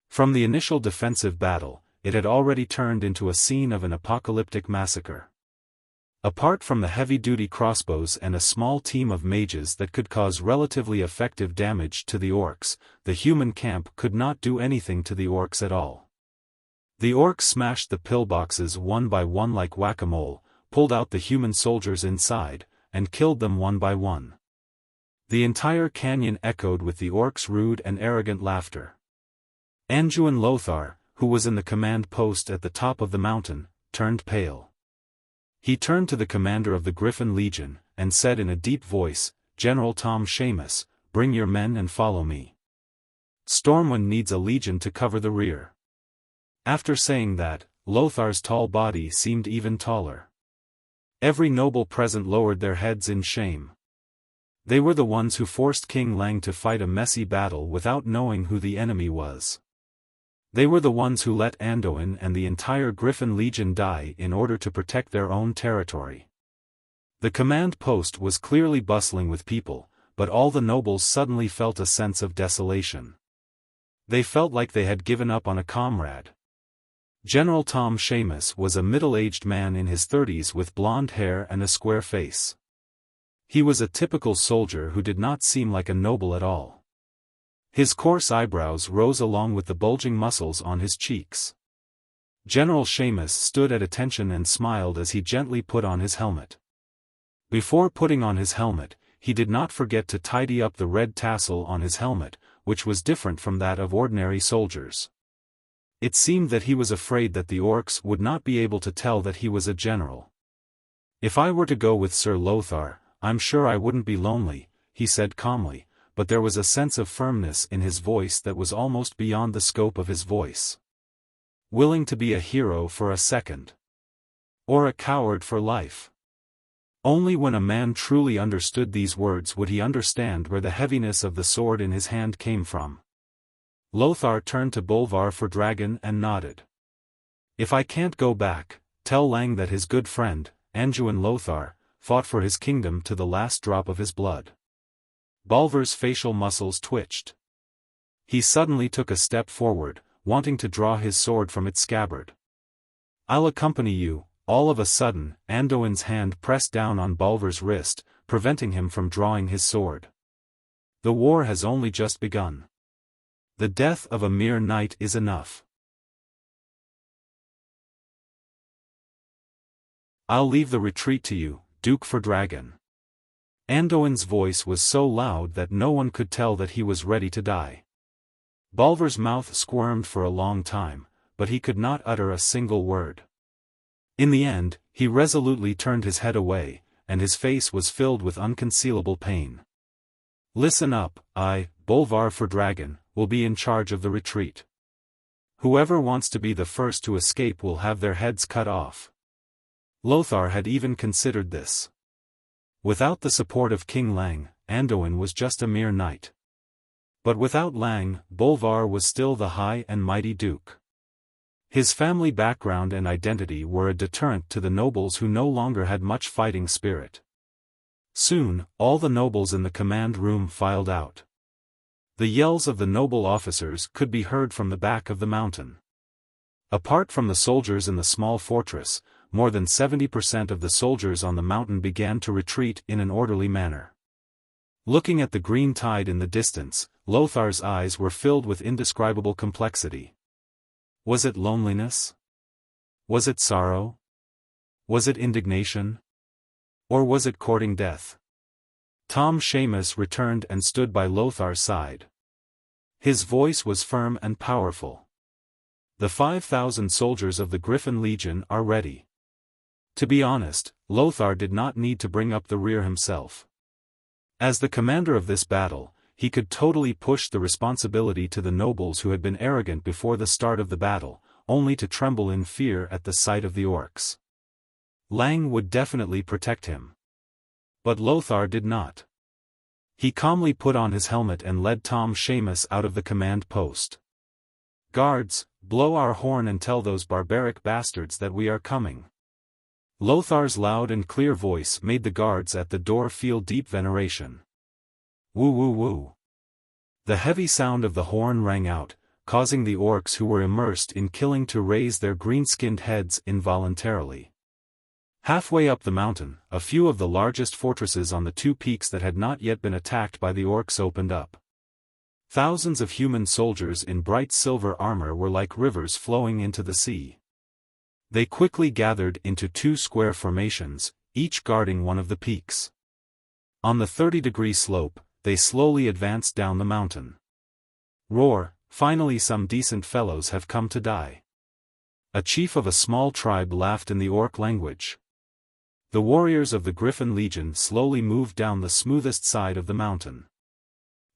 From the initial defensive battle, it had already turned into a scene of an apocalyptic massacre. Apart from the heavy-duty crossbows and a small team of mages that could cause relatively effective damage to the orcs, the human camp could not do anything to the orcs at all. The orcs smashed the pillboxes one by one like whack-a-mole, pulled out the human soldiers inside, and killed them one by one. The entire canyon echoed with the orcs' rude and arrogant laughter. Anduin Lothar, who was in the command post at the top of the mountain, turned pale. He turned to the commander of the Griffin Legion, and said in a deep voice, "General Tom Seamus, bring your men and follow me. Stormwind needs a legion to cover the rear." After saying that, Lothar's tall body seemed even taller. Every noble present lowered their heads in shame. They were the ones who forced King Lang to fight a messy battle without knowing who the enemy was. They were the ones who let Anduin and the entire Griffin Legion die in order to protect their own territory. The command post was clearly bustling with people, but all the nobles suddenly felt a sense of desolation. They felt like they had given up on a comrade. General Tom Seamus was a middle-aged man in his 30s with blonde hair and a square face. He was a typical soldier who did not seem like a noble at all. His coarse eyebrows rose along with the bulging muscles on his cheeks. General Seamus stood at attention and smiled as he gently put on his helmet. Before putting on his helmet, he did not forget to tidy up the red tassel on his helmet, which was different from that of ordinary soldiers. It seemed that he was afraid that the orcs would not be able to tell that he was a general. "If I were to go with Sir Lothar, I'm sure I wouldn't be lonely," he said calmly, but there was a sense of firmness in his voice that was almost beyond the scope of his voice. "Willing to be a hero for a second. Or a coward for life. Only when a man truly understood these words would he understand where the heaviness of the sword in his hand came from. Lothar turned to Bolvar for Dragon and nodded. "If I can't go back, tell Lang that his good friend, Anduin Lothar, fought for his kingdom to the last drop of his blood." Bolvar's facial muscles twitched. He suddenly took a step forward, wanting to draw his sword from its scabbard. "I'll accompany you." All of a sudden, Anduin's hand pressed down on Bolvar's wrist, preventing him from drawing his sword. "The war has only just begun. The death of a mere knight is enough. I'll leave the retreat to you, Duke for Dragon." Anduin's voice was so loud that no one could tell that he was ready to die. Bolvar's mouth squirmed for a long time, but he could not utter a single word. In the end, he resolutely turned his head away, and his face was filled with unconcealable pain. "Listen up, I, Bolvar for Dragon, will be in charge of the retreat. Whoever wants to be the first to escape will have their heads cut off." Lothar had even considered this. Without the support of King Lang, Anduin was just a mere knight. But without Lang, Bolvar was still the high and mighty duke. His family background and identity were a deterrent to the nobles who no longer had much fighting spirit. Soon, all the nobles in the command room filed out. The yells of the noble officers could be heard from the back of the mountain. Apart from the soldiers in the small fortress, more than 70% of the soldiers on the mountain began to retreat in an orderly manner. Looking at the green tide in the distance, Lothar's eyes were filled with indescribable complexity. Was it loneliness? Was it sorrow? Was it indignation? Or was it courting death? Tom Seamus returned and stood by Lothar's side. His voice was firm and powerful. "The 5,000 soldiers of the Griffin Legion are ready." To be honest, Lothar did not need to bring up the rear himself. As the commander of this battle, he could totally push the responsibility to the nobles who had been arrogant before the start of the battle, only to tremble in fear at the sight of the orcs. Lang would definitely protect him. But Lothar did not. He calmly put on his helmet and led Tom Seamus out of the command post. "Guards, blow our horn and tell those barbaric bastards that we are coming." Lothar's loud and clear voice made the guards at the door feel deep veneration. Woo woo woo. The heavy sound of the horn rang out, causing the orcs who were immersed in killing to raise their green-skinned heads involuntarily. Halfway up the mountain, a few of the largest fortresses on the two peaks that had not yet been attacked by the orcs opened up. Thousands of human soldiers in bright silver armor were like rivers flowing into the sea. They quickly gathered into two square formations, each guarding one of the peaks. On the 30-degree slope, they slowly advanced down the mountain. Roar, finally some decent fellows have come to die. A chief of a small tribe laughed in the orc language. The warriors of the Griffin Legion slowly moved down the smoothest side of the mountain.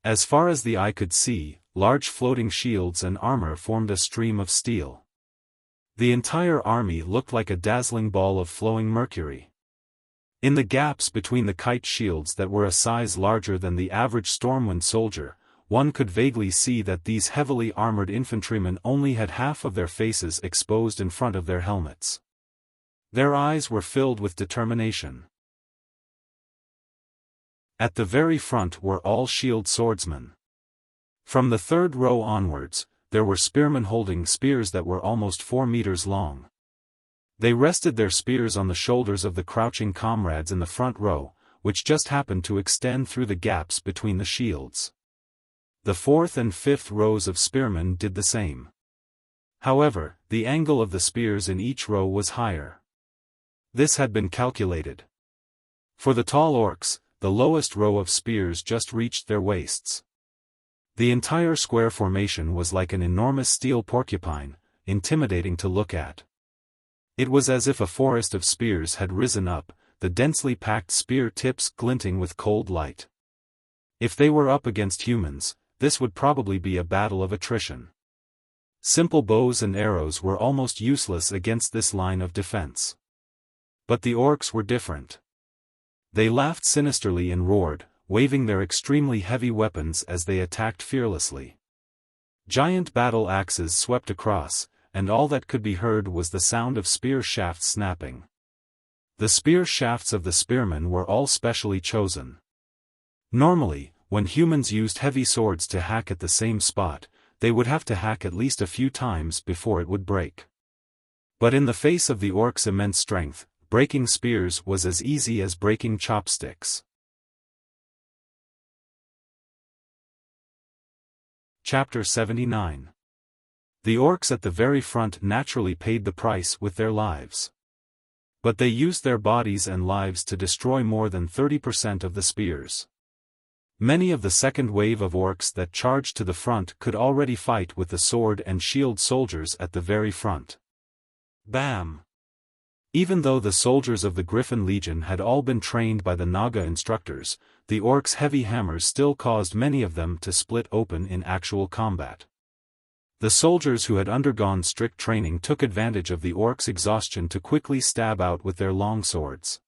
As far as the eye could see, large floating shields and armor formed a stream of steel. The entire army looked like a dazzling ball of flowing mercury. In the gaps between the kite shields that were a size larger than the average Stormwind soldier, one could vaguely see that these heavily armored infantrymen only had half of their faces exposed in front of their helmets. Their eyes were filled with determination. At the very front were all shield swordsmen. From the third row onwards, there were spearmen holding spears that were almost 4 meters long. They rested their spears on the shoulders of the crouching comrades in the front row, which just happened to extend through the gaps between the shields. The fourth and fifth rows of spearmen did the same. However, the angle of the spears in each row was higher. This had been calculated. For the tall orcs, the lowest row of spears just reached their waists. The entire square formation was like an enormous steel porcupine, intimidating to look at. It was as if a forest of spears had risen up, the densely packed spear tips glinting with cold light. If they were up against humans, this would probably be a battle of attrition. Simple bows and arrows were almost useless against this line of defense. But the orcs were different. They laughed sinisterly and roared, waving their extremely heavy weapons as they attacked fearlessly. Giant battle axes swept across, and all that could be heard was the sound of spear shafts snapping. The spear shafts of the spearmen were all specially chosen. Normally, when humans used heavy swords to hack at the same spot, they would have to hack at least a few times before it would break. But in the face of the orcs' immense strength, breaking spears was as easy as breaking chopsticks. Chapter 79. The orcs at the very front naturally paid the price with their lives. But they used their bodies and lives to destroy more than 30% of the spears. Many of the second wave of orcs that charged to the front could already fight with the sword and shield soldiers at the very front. Bam! Even though the soldiers of the Griffin Legion had all been trained by the Naga instructors, the orcs' heavy hammers still caused many of them to split open in actual combat. The soldiers who had undergone strict training took advantage of the orcs' exhaustion to quickly stab out with their long swords.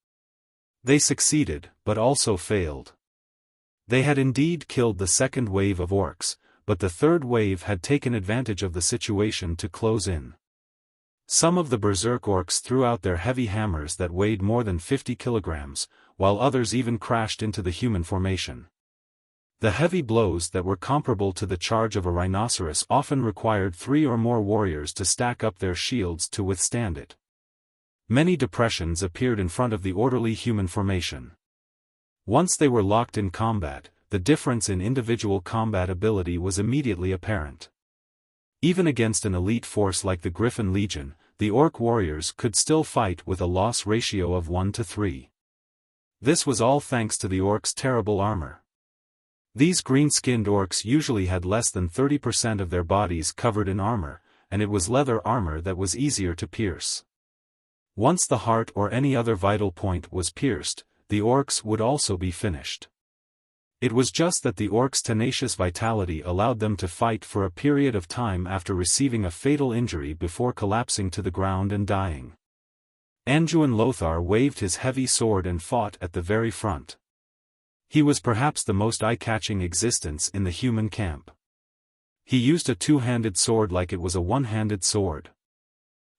They succeeded, but also failed. They had indeed killed the second wave of orcs, but the third wave had taken advantage of the situation to close in. Some of the berserk orcs threw out their heavy hammers that weighed more than 50 kilograms, while others even crashed into the human formation. The heavy blows that were comparable to the charge of a rhinoceros often required 3 or more warriors to stack up their shields to withstand it. Many depressions appeared in front of the orderly human formation. Once they were locked in combat, the difference in individual combat ability was immediately apparent. Even against an elite force like the Griffin Legion, the orc warriors could still fight with a loss ratio of 1 to 3. This was all thanks to the orcs' terrible armor. These green-skinned orcs usually had less than 30% of their bodies covered in armor, and it was leather armor that was easier to pierce. Once the heart or any other vital point was pierced, the orcs would also be finished. It was just that the orcs' tenacious vitality allowed them to fight for a period of time after receiving a fatal injury before collapsing to the ground and dying. Anduin Lothar waved his heavy sword and fought at the very front. He was perhaps the most eye-catching existence in the human camp. He used a two-handed sword like it was a one-handed sword.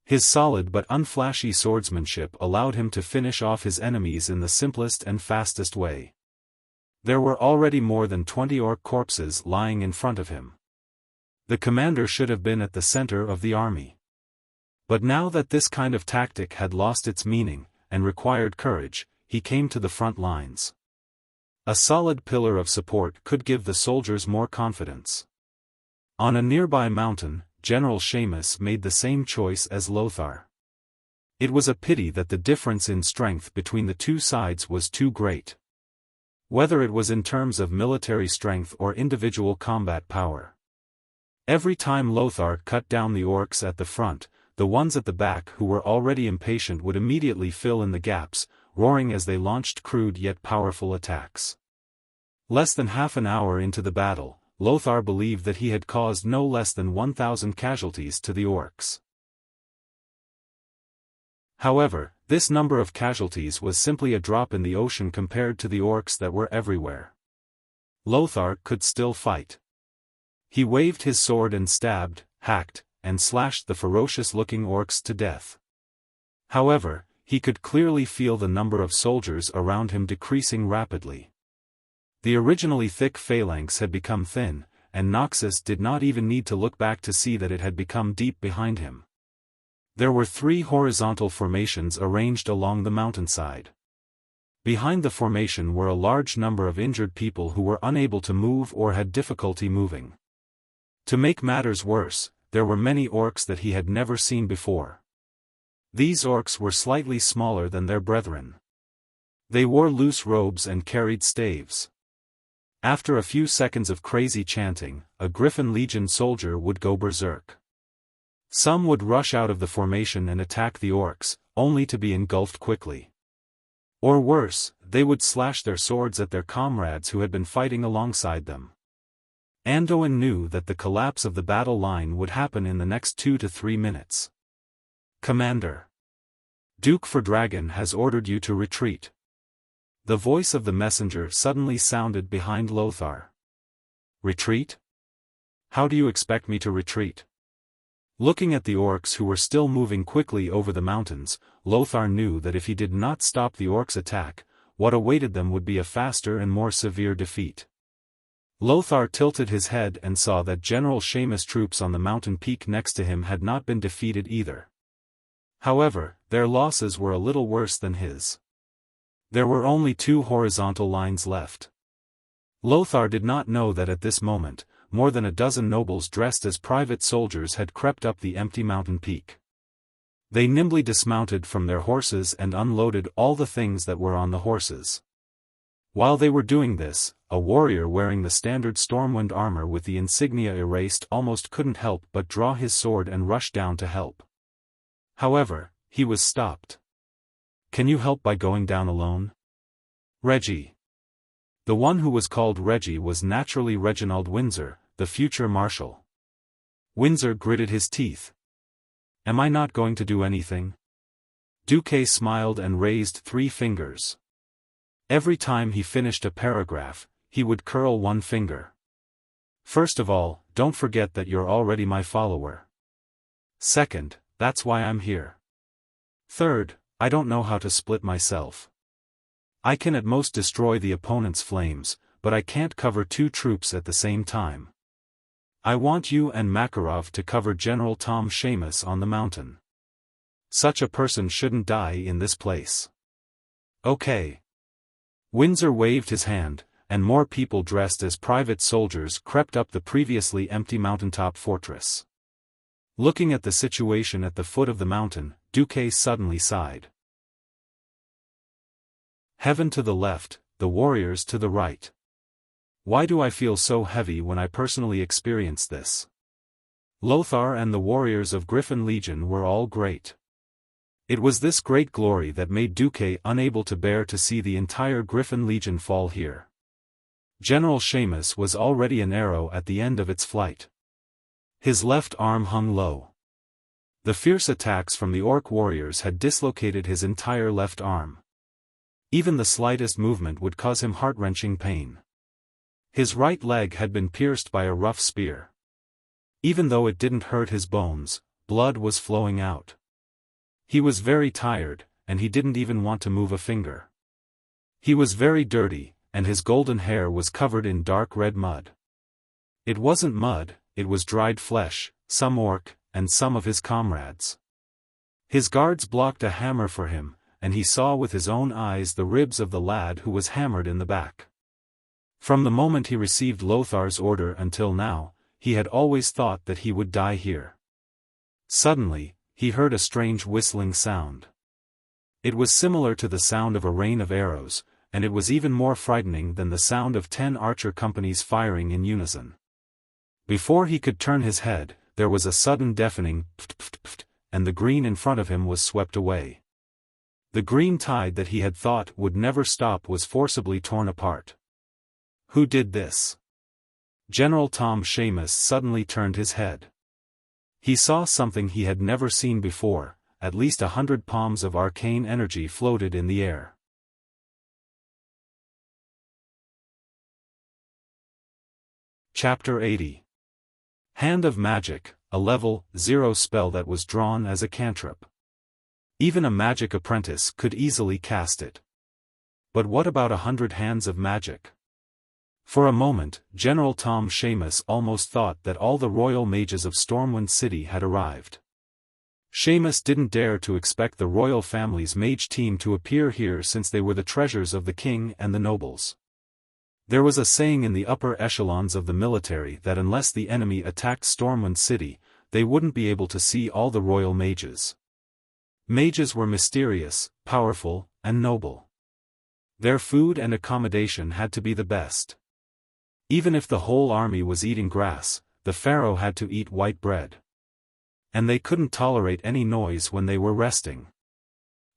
His solid but unflashy swordsmanship allowed him to finish off his enemies in the simplest and fastest way. There were already more than 20 orc corpses lying in front of him. The commander should have been at the center of the army. But now that this kind of tactic had lost its meaning, and required courage, he came to the front lines. A solid pillar of support could give the soldiers more confidence. On a nearby mountain, General Seamus made the same choice as Lothar. It was a pity that the difference in strength between the two sides was too great. Whether it was in terms of military strength or individual combat power. Every time Lothar cut down the orcs at the front, the ones at the back who were already impatient would immediately fill in the gaps, roaring as they launched crude yet powerful attacks. Less than half an hour into the battle, Lothar believed that he had caused no less than 1,000 casualties to the orcs. However, this number of casualties was simply a drop in the ocean compared to the orcs that were everywhere. Lothar could still fight. He waved his sword and stabbed, hacked, and slashed the ferocious-looking orcs to death. However, he could clearly feel the number of soldiers around him decreasing rapidly. The originally thick phalanx had become thin, and Noxus did not even need to look back to see that it had become deep behind him. There were 3 horizontal formations arranged along the mountainside. Behind the formation were a large number of injured people who were unable to move or had difficulty moving. To make matters worse, there were many orcs that he had never seen before. These orcs were slightly smaller than their brethren. They wore loose robes and carried staves. After a few seconds of crazy chanting, a Griffin Legion soldier would go berserk. Some would rush out of the formation and attack the orcs, only to be engulfed quickly. Or worse, they would slash their swords at their comrades who had been fighting alongside them. Anduin knew that the collapse of the battle line would happen in the next 2 to 3 minutes. "Commander. Duke Fordragon has ordered you to retreat. The voice of the messenger suddenly sounded behind Lothar. Retreat? How do you expect me to retreat? Looking at the orcs who were still moving quickly over the mountains, Lothar knew that if he did not stop the orcs' attack, what awaited them would be a faster and more severe defeat. Lothar tilted his head and saw that General Seamus' troops on the mountain peak next to him had not been defeated either. However, their losses were a little worse than his. There were only 2 horizontal lines left. Lothar did not know that at this moment, more than a dozen nobles dressed as private soldiers had crept up the empty mountain peak. They nimbly dismounted from their horses and unloaded all the things that were on the horses. While they were doing this, a warrior wearing the standard Stormwind armor with the insignia erased almost couldn't help but draw his sword and rush down to help. However, he was stopped. "Can you help by going down alone?" "Reggie." The one who was called Reggie was naturally Reginald Windsor, the future marshal. Windsor gritted his teeth. "Am I not going to do anything?" Duque smiled and raised 3 fingers. Every time he finished a paragraph, he would curl 1 finger. "First of all, don't forget that you're already my follower. Second, that's why I'm here. Third, I don't know how to split myself. I can at most destroy the opponent's flames, but I can't cover 2 troops at the same time. I want you and Makarov to cover General Tom Seamus on the mountain. Such a person shouldn't die in this place." "Okay." Windsor waved his hand, and more people dressed as private soldiers crept up the previously empty mountaintop fortress. Looking at the situation at the foot of the mountain, Duque suddenly sighed. Heaven to the left, the warriors to the right. Why do I feel so heavy when I personally experience this? Lothar and the warriors of Griffin Legion were all great. It was this great glory that made Duque unable to bear to see the entire Griffin Legion fall here. General Seamus was already an arrow at the end of its flight. His left arm hung low. The fierce attacks from the orc warriors had dislocated his entire left arm. Even the slightest movement would cause him heart-wrenching pain. His right leg had been pierced by a rough spear. Even though it didn't hurt his bones, blood was flowing out. He was very tired, and he didn't even want to move a finger. He was very dirty, and his golden hair was covered in dark red mud. It wasn't mud, it was dried flesh, some orc, and some of his comrades. His guards blocked a hammer for him, and he saw with his own eyes the ribs of the lad who was hammered in the back. From the moment he received Lothar's order until now, he had always thought that he would die here. Suddenly, he heard a strange whistling sound. It was similar to the sound of a rain of arrows, and it was even more frightening than the sound of 10 archer companies firing in unison. Before he could turn his head, there was a sudden deafening pft, and the green in front of him was swept away. The green tide that he had thought would never stop was forcibly torn apart. Who did this? General Tom Seamus suddenly turned his head. He saw something he had never seen before. At least 100 palms of arcane energy floated in the air. Chapter 80. Hand of Magic, a level 0 spell that was drawn as a cantrip. Even a magic apprentice could easily cast it. But what about 100 hands of magic? For a moment, General Tom Seamus almost thought that all the royal mages of Stormwind City had arrived. Seamus didn't dare to expect the royal family's mage team to appear here since they were the treasures of the king and the nobles. There was a saying in the upper echelons of the military that unless the enemy attacked Stormwind City, they wouldn't be able to see all the royal mages. Mages were mysterious, powerful, and noble. Their food and accommodation had to be the best. Even if the whole army was eating grass, the pharaoh had to eat white bread. And they couldn't tolerate any noise when they were resting.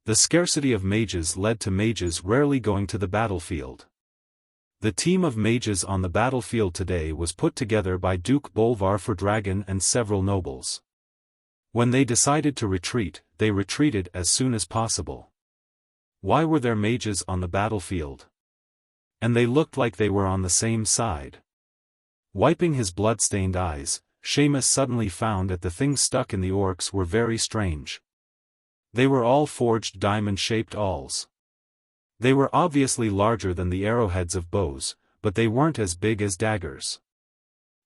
The scarcity of mages led to mages rarely going to the battlefield. The team of mages on the battlefield today was put together by Duke Bolvar Fordragon and several nobles. When they decided to retreat, they retreated as soon as possible. Why were there mages on the battlefield? And they looked like they were on the same side. Wiping his blood-stained eyes, Seamus suddenly found that the things stuck in the orcs were very strange. They were all forged diamond-shaped awls. They were obviously larger than the arrowheads of bows, but they weren't as big as daggers.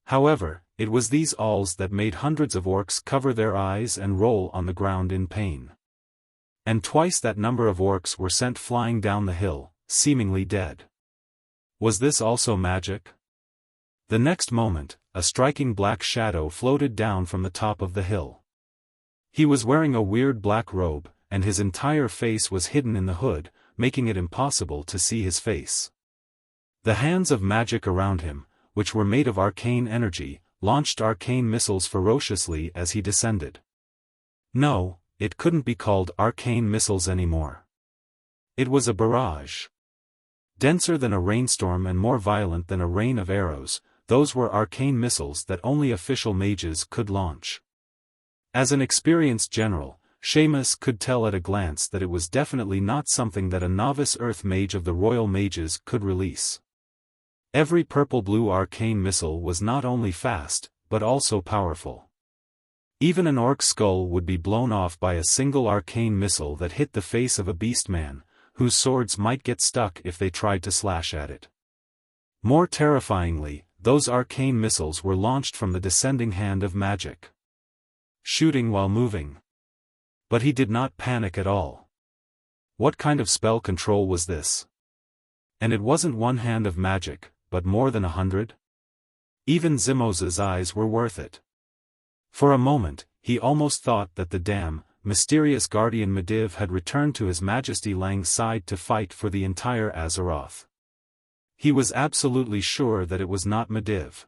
However, it was these awls that made hundreds of orcs cover their eyes and roll on the ground in pain. And twice that number of orcs were sent flying down the hill, seemingly dead. Was this also magic? The next moment, a striking black shadow floated down from the top of the hill. He was wearing a weird black robe, and his entire face was hidden in the hood, making it impossible to see his face. The hands of magic around him, which were made of arcane energy, launched arcane missiles ferociously as he descended. No, it couldn't be called arcane missiles anymore. It was a barrage. Denser than a rainstorm and more violent than a rain of arrows, those were arcane missiles that only official mages could launch. As an experienced general, Seamus could tell at a glance that it was definitely not something that a novice earth mage of the royal mages could release. Every purple-blue arcane missile was not only fast, but also powerful. Even an orc skull would be blown off by a single arcane missile that hit the face of a beastman, whose swords might get stuck if they tried to slash at it. More terrifyingly, those arcane missiles were launched from the descending hand of magic. Shooting while moving. But he did not panic at all. What kind of spell control was this? And it wasn't one hand of magic, but more than 100? Even Zimos's eyes were worth it. For a moment, he almost thought that the damn, mysterious guardian Medivh had returned to His Majesty Lang's side to fight for the entire Azeroth. He was absolutely sure that it was not Medivh.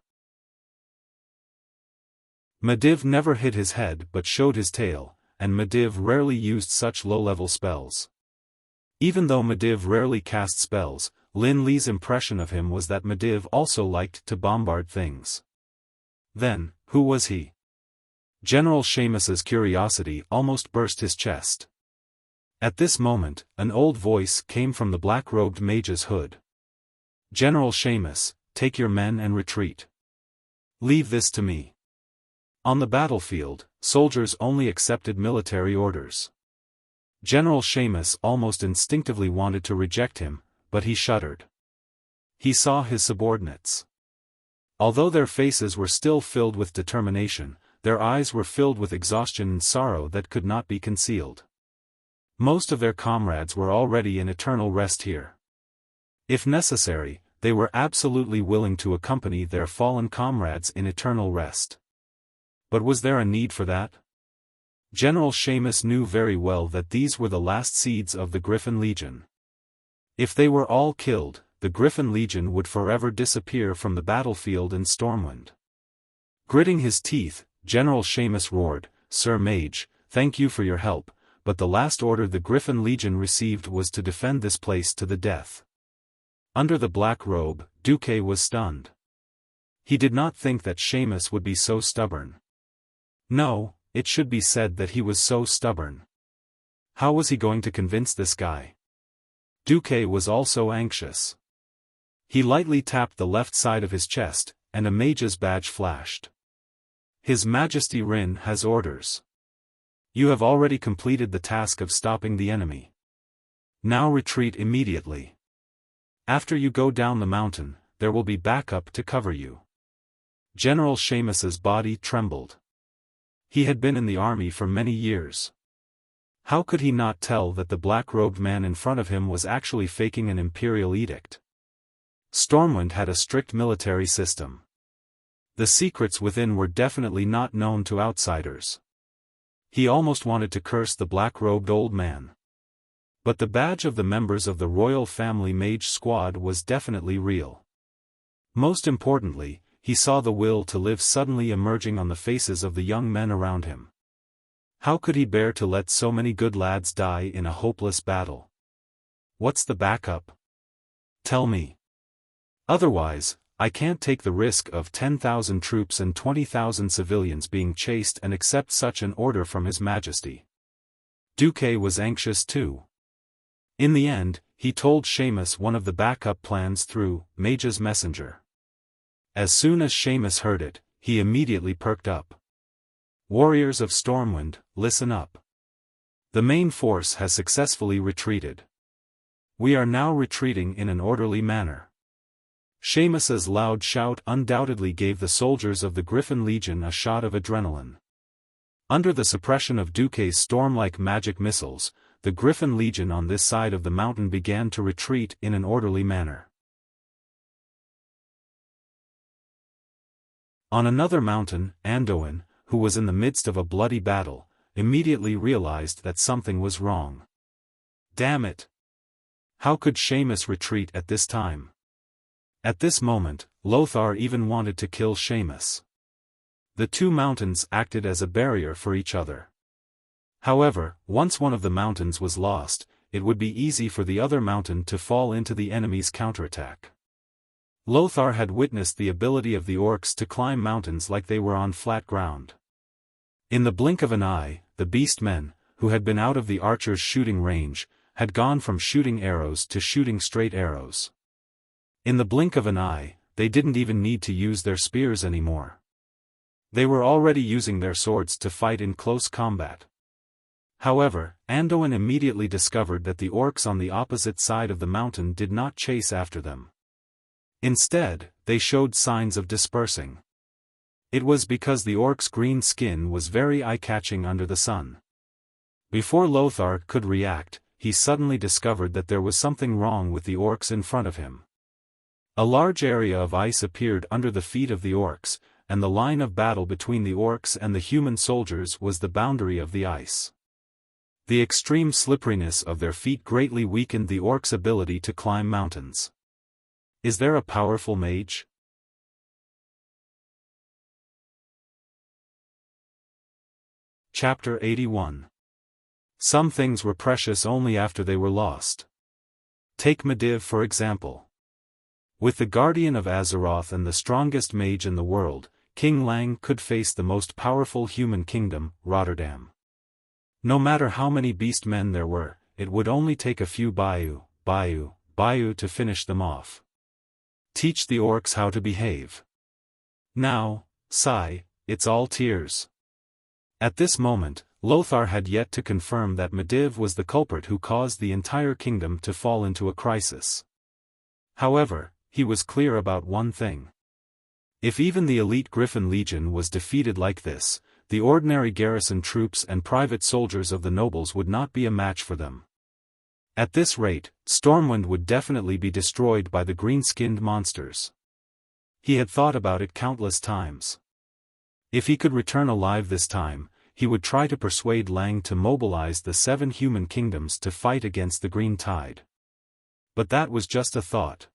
Medivh never hit his head but showed his tail, and Medivh rarely used such low-level spells. Even though Medivh rarely cast spells, Lin Li's impression of him was that Medivh also liked to bombard things. Then, who was he? General Seamus's curiosity almost burst his chest. At this moment, an old voice came from the black-robed mage's hood. General Seamus, take your men and retreat. Leave this to me. On the battlefield, soldiers only accepted military orders. General Seamus almost instinctively wanted to reject him, but he shuddered. He saw his subordinates. Although their faces were still filled with determination, their eyes were filled with exhaustion and sorrow that could not be concealed. Most of their comrades were already in eternal rest here. If necessary, they were absolutely willing to accompany their fallen comrades in eternal rest. But was there a need for that? General Seamus knew very well that these were the last seeds of the Griffin Legion. If they were all killed, the Griffin Legion would forever disappear from the battlefield in Stormwind. Gritting his teeth, General Seamus roared, "Sir Mage, thank you for your help, but the last order the Griffin Legion received was to defend this place to the death." Under the black robe, Duque was stunned. He did not think that Seamus would be so stubborn. No, it should be said that he was so stubborn. How was he going to convince this guy? Duque was also anxious. He lightly tapped the left side of his chest, and a mage's badge flashed. His Majesty Rin has orders. You have already completed the task of stopping the enemy. Now retreat immediately. After you go down the mountain, there will be backup to cover you. General Seamus's body trembled. He had been in the army for many years. How could he not tell that the black-robed man in front of him was actually faking an imperial edict? Stormwind had a strict military system. The secrets within were definitely not known to outsiders. He almost wanted to curse the black-robed old man. But the badge of the members of the royal family mage squad was definitely real. Most importantly, he saw the will to live suddenly emerging on the faces of the young men around him. How could he bear to let so many good lads die in a hopeless battle? What's the backup? Tell me. Otherwise, I can't take the risk of 10,000 troops and 20,000 civilians being chased and accept such an order from His Majesty. Duque was anxious too. In the end, he told Seamus one of the backup plans through Mage's messenger. As soon as Seamus heard it, he immediately perked up. Warriors of Stormwind, listen up. The main force has successfully retreated. We are now retreating in an orderly manner. Seamus's loud shout undoubtedly gave the soldiers of the Griffin Legion a shot of adrenaline. Under the suppression of Duque's storm-like magic missiles, the Griffin Legion on this side of the mountain began to retreat in an orderly manner. On another mountain, Anduin, who was in the midst of a bloody battle, immediately realized that something was wrong. Damn it! How could Seamus retreat at this time? At this moment, Lothar even wanted to kill Seamus. The two mountains acted as a barrier for each other. However, once one of the mountains was lost, it would be easy for the other mountain to fall into the enemy's counterattack. Lothar had witnessed the ability of the orcs to climb mountains like they were on flat ground. In the blink of an eye, the beastmen, who had been out of the archer's shooting range, had gone from shooting arrows to shooting straight arrows. In the blink of an eye, they didn't even need to use their spears anymore. They were already using their swords to fight in close combat. However, Anduin immediately discovered that the orcs on the opposite side of the mountain did not chase after them. Instead, they showed signs of dispersing. It was because the orcs' green skin was very eye-catching under the sun. Before Lothar could react, he suddenly discovered that there was something wrong with the orcs in front of him. A large area of ice appeared under the feet of the orcs, and the line of battle between the orcs and the human soldiers was the boundary of the ice. The extreme slipperiness of their feet greatly weakened the orcs' ability to climb mountains. Is there a powerful mage? Chapter 81. Some things were precious only after they were lost. Take Medivh for example. With the Guardian of Azeroth and the strongest mage in the world, King Lang could face the most powerful human kingdom, Rotterdam. No matter how many beastmen there were, it would only take a few Bayou to finish them off. Teach the orcs how to behave. Now, sigh, it's all tears. At this moment, Lothar had yet to confirm that Medivh was the culprit who caused the entire kingdom to fall into a crisis. However, he was clear about one thing. If even the elite Griffin Legion was defeated like this, the ordinary garrison troops and private soldiers of the nobles would not be a match for them. At this rate, Stormwind would definitely be destroyed by the green-skinned monsters. He had thought about it countless times. If he could return alive this time, he would try to persuade Lang to mobilize the 7 human kingdoms to fight against the Green Tide. But that was just a thought.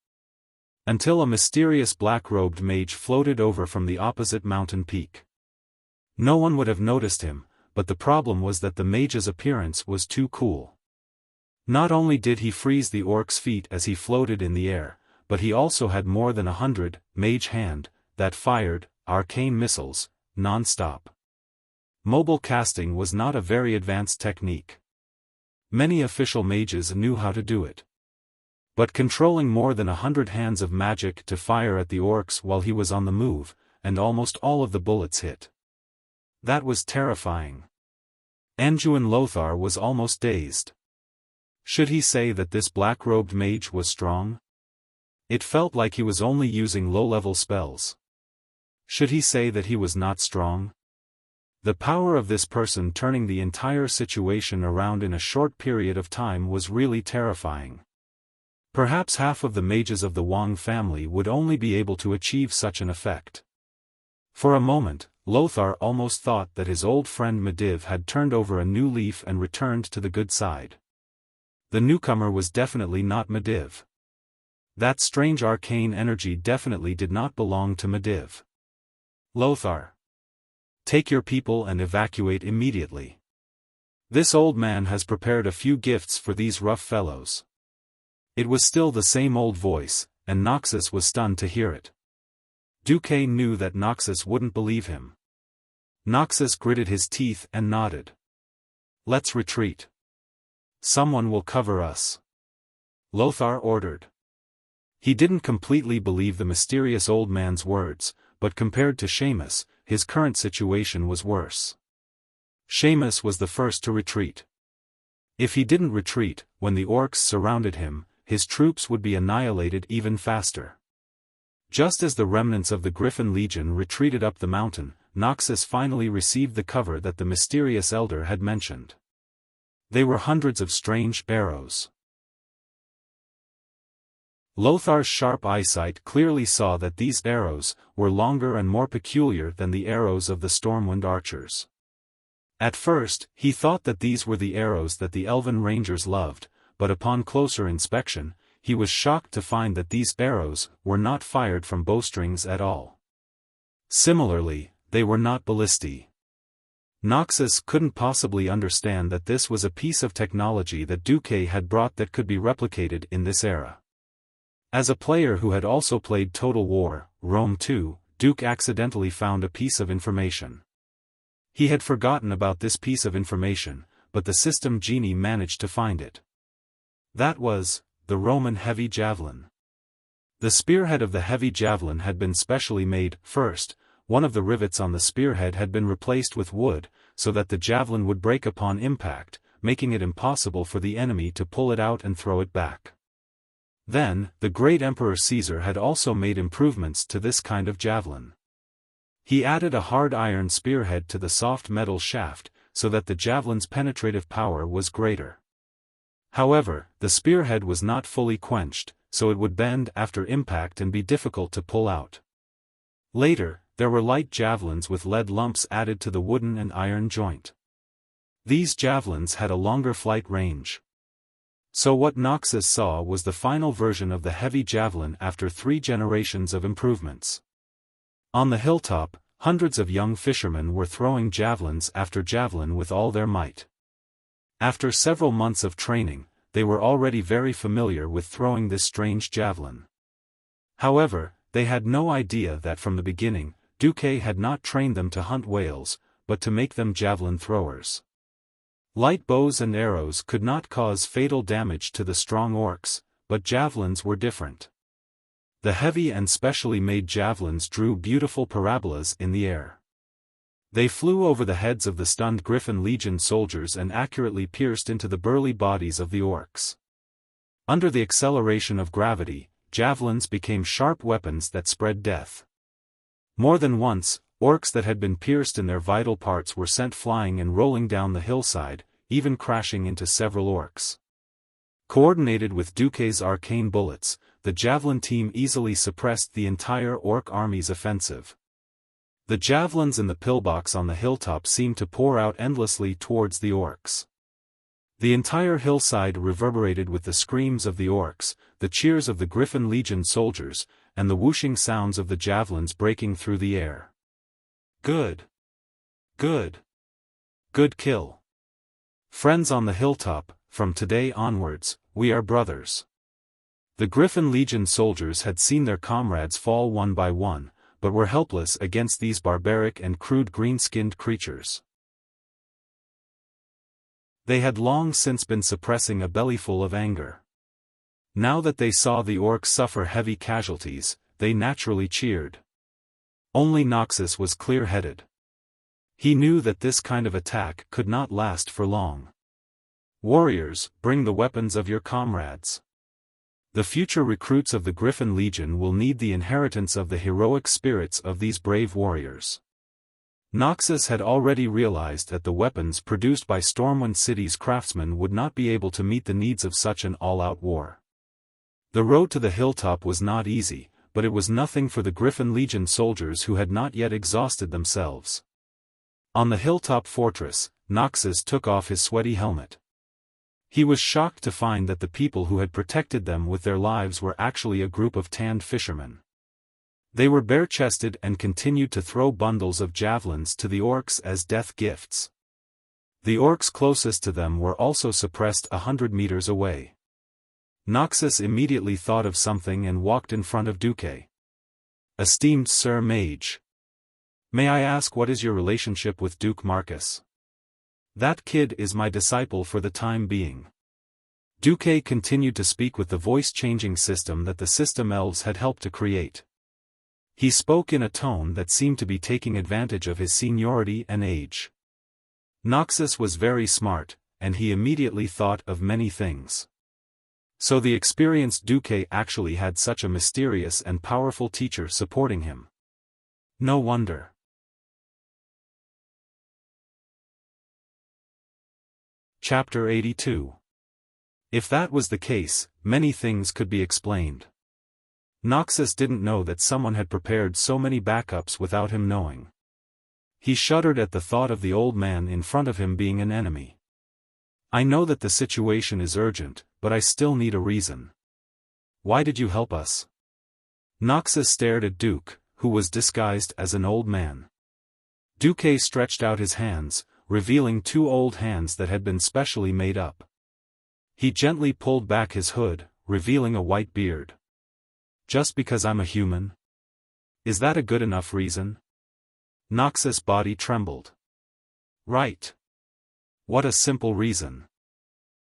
Until a mysterious black-robed mage floated over from the opposite mountain peak. No one would have noticed him, but the problem was that the mage's appearance was too cool. Not only did he freeze the orc's feet as he floated in the air, but he also had more than 100 mage hand that fired arcane missiles non-stop. Mobile casting was not a very advanced technique. Many official mages knew how to do it. But controlling more than 100 hands of magic to fire at the orcs while he was on the move, and almost all of the bullets hit. That was terrifying. Anduin Lothar was almost dazed. Should he say that this black-robed mage was strong? It felt like he was only using low-level spells. Should he say that he was not strong? The power of this person turning the entire situation around in a short period of time was really terrifying. Perhaps half of the mages of the Wang family would only be able to achieve such an effect. For a moment, Lothar almost thought that his old friend Medivh had turned over a new leaf and returned to the good side. The newcomer was definitely not Medivh. That strange arcane energy definitely did not belong to Medivh. Lothar. Take your people and evacuate immediately. This old man has prepared a few gifts for these rough fellows. It was still the same old voice, and Noxus was stunned to hear it. Duque knew that Noxus wouldn't believe him. Noxus gritted his teeth and nodded. Let's retreat. Someone will cover us. Lothar ordered. He didn't completely believe the mysterious old man's words, but compared to Seamus, his current situation was worse. Seamus was the first to retreat. If he didn't retreat, when the orcs surrounded him, his troops would be annihilated even faster. Just as the remnants of the Griffin Legion retreated up the mountain, Noxus finally received the cover that the mysterious elder had mentioned. They were hundreds of strange arrows. Lothar's sharp eyesight clearly saw that these arrows were longer and more peculiar than the arrows of the Stormwind archers. At first, he thought that these were the arrows that the Elven Rangers loved, but upon closer inspection, he was shocked to find that these arrows were not fired from bowstrings at all. Similarly, they were not ballistae. Noxus couldn't possibly understand that this was a piece of technology that Duque had brought that could be replicated in this era. As a player who had also played Total War, Rome 2, Duke accidentally found a piece of information. He had forgotten about this piece of information, but the system genie managed to find it. That was the Roman heavy javelin. The spearhead of the heavy javelin had been specially made. First, one of the rivets on the spearhead had been replaced with wood, so that the javelin would break upon impact, making it impossible for the enemy to pull it out and throw it back. Then, the great Emperor Caesar had also made improvements to this kind of javelin. He added a hard iron spearhead to the soft metal shaft, so that the javelin's penetrative power was greater. However, the spearhead was not fully quenched, so it would bend after impact and be difficult to pull out. Later, there were light javelins with lead lumps added to the wooden and iron joint. These javelins had a longer flight range. So what Noxus saw was the final version of the heavy javelin after 3 generations of improvements. On the hilltop, hundreds of young fishermen were throwing javelins after javelin with all their might. After several months of training, they were already very familiar with throwing this strange javelin. However, they had no idea that from the beginning, Duque had not trained them to hunt whales, but to make them javelin throwers. Light bows and arrows could not cause fatal damage to the strong orcs, but javelins were different. The heavy and specially made javelins drew beautiful parabolas in the air. They flew over the heads of the stunned Griffin Legion soldiers and accurately pierced into the burly bodies of the orcs. Under the acceleration of gravity, javelins became sharp weapons that spread death. More than once, orcs that had been pierced in their vital parts were sent flying and rolling down the hillside, even crashing into several orcs. Coordinated with Duque's arcane bullets, the javelin team easily suppressed the entire orc army's offensive. The javelins in the pillbox on the hilltop seemed to pour out endlessly towards the orcs. The entire hillside reverberated with the screams of the orcs, the cheers of the Griffin Legion soldiers, and the whooshing sounds of the javelins breaking through the air. Good. Good. Good kill. Friends on the hilltop, from today onwards, we are brothers. The Griffin Legion soldiers had seen their comrades fall one by one, but were helpless against these barbaric and crude green-skinned creatures. They had long since been suppressing a bellyful of anger. Now that they saw the orcs suffer heavy casualties, they naturally cheered. Only Noxus was clear-headed. He knew that this kind of attack could not last for long. Warriors, bring the weapons of your comrades. The future recruits of the Griffin Legion will need the inheritance of the heroic spirits of these brave warriors. Noxus had already realized that the weapons produced by Stormwind City's craftsmen would not be able to meet the needs of such an all-out war. The road to the hilltop was not easy, but it was nothing for the Griffin Legion soldiers who had not yet exhausted themselves. On the hilltop fortress, Noxus took off his sweaty helmet. He was shocked to find that the people who had protected them with their lives were actually a group of tanned fishermen. They were bare-chested and continued to throw bundles of javelins to the orcs as death gifts. The orcs closest to them were also suppressed 100 meters away. Noxus immediately thought of something and walked in front of Duque. "Esteemed Sir Mage. May I ask what is your relationship with Duke Marcus?" "That kid is my disciple for the time being." Duque continued to speak with the voice-changing system that the system elves had helped to create. He spoke in a tone that seemed to be taking advantage of his seniority and age. Noxus was very smart, and he immediately thought of many things. So the experienced Duque actually had such a mysterious and powerful teacher supporting him. No wonder. Chapter 82. If that was the case, many things could be explained. Noxus didn't know that someone had prepared so many backups without him knowing. He shuddered at the thought of the old man in front of him being an enemy. I know that the situation is urgent, but I still need a reason. Why did you help us? Noxus stared at Duke, who was disguised as an old man. Duque stretched out his hands, revealing two old hands that had been specially made up. He gently pulled back his hood, revealing a white beard. Just because I'm a human? Is that a good enough reason? Noxus' body trembled. Right. What a simple reason.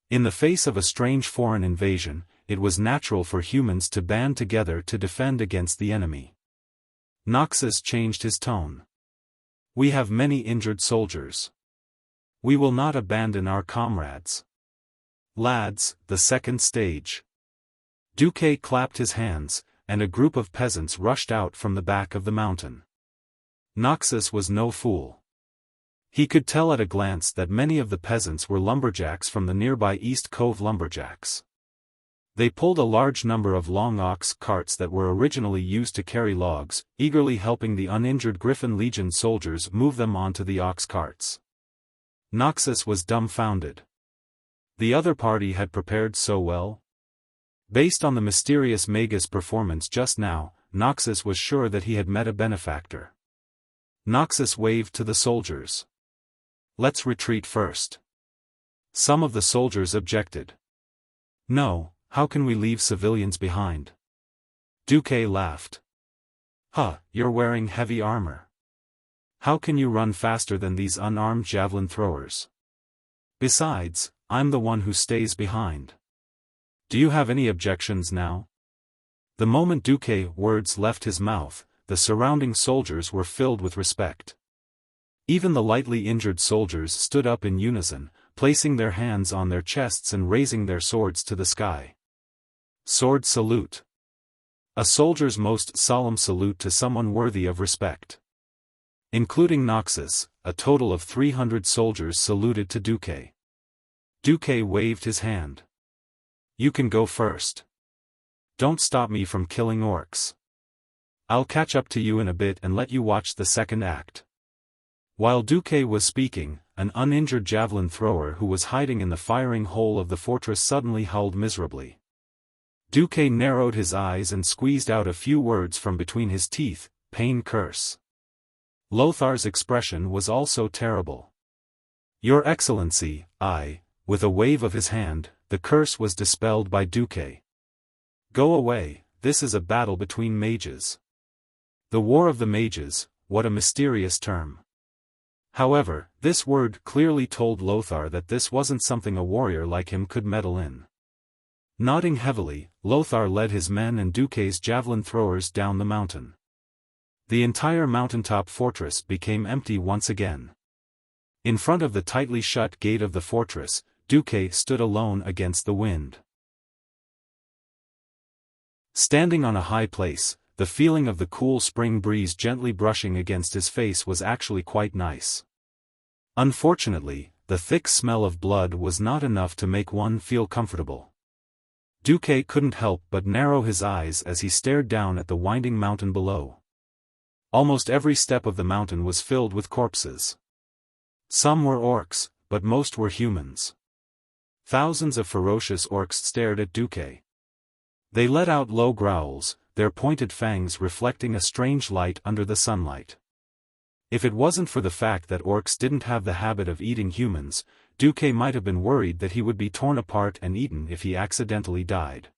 In the face of a strange foreign invasion, it was natural for humans to band together to defend against the enemy. Noxus changed his tone. We have many injured soldiers. We will not abandon our comrades. Lads, the second stage. Duque clapped his hands, and a group of peasants rushed out from the back of the mountain. Noxus was no fool. He could tell at a glance that many of the peasants were lumberjacks from the nearby East Cove lumberjacks. They pulled a large number of long ox carts that were originally used to carry logs, eagerly helping the uninjured Griffin Legion soldiers move them onto the ox carts. Noxus was dumbfounded. The other party had prepared so well? Based on the mysterious Maga's performance just now, Noxus was sure that he had met a benefactor. Noxus waved to the soldiers. Let's retreat first. Some of the soldiers objected. No, how can we leave civilians behind? Duque laughed. You're wearing heavy armor. How can you run faster than these unarmed javelin throwers? Besides, I'm the one who stays behind. Do you have any objections now? The moment Duque's words left his mouth, the surrounding soldiers were filled with respect. Even the lightly injured soldiers stood up in unison, placing their hands on their chests and raising their swords to the sky. Sword salute. A soldier's most solemn salute to someone worthy of respect. Including Noxus, a total of 300 soldiers saluted to Duque. Duque waved his hand. You can go first. Don't stop me from killing orcs. I'll catch up to you in a bit and let you watch the second act. While Duque was speaking, an uninjured javelin thrower who was hiding in the firing hole of the fortress suddenly howled miserably. Duque narrowed his eyes and squeezed out a few words from between his teeth, pain curse. Lothar's expression was also terrible. Your Excellency, with a wave of his hand, the curse was dispelled by Duque. Go away, this is a battle between mages. The War of the Mages, what a mysterious term. However, this word clearly told Lothar that this wasn't something a warrior like him could meddle in. Nodding heavily, Lothar led his men and Duque's javelin throwers down the mountain. The entire mountaintop fortress became empty once again. In front of the tightly shut gate of the fortress, Duque stood alone against the wind. Standing on a high place, the feeling of the cool spring breeze gently brushing against his face was actually quite nice. Unfortunately, the thick smell of blood was not enough to make one feel comfortable. Duque couldn't help but narrow his eyes as he stared down at the winding mountain below. Almost every step of the mountain was filled with corpses. Some were orcs, but most were humans. Thousands of ferocious orcs stared at Duque. They let out low growls, their pointed fangs reflecting a strange light under the sunlight. If it wasn't for the fact that orcs didn't have the habit of eating humans, Duque might have been worried that he would be torn apart and eaten if he accidentally died.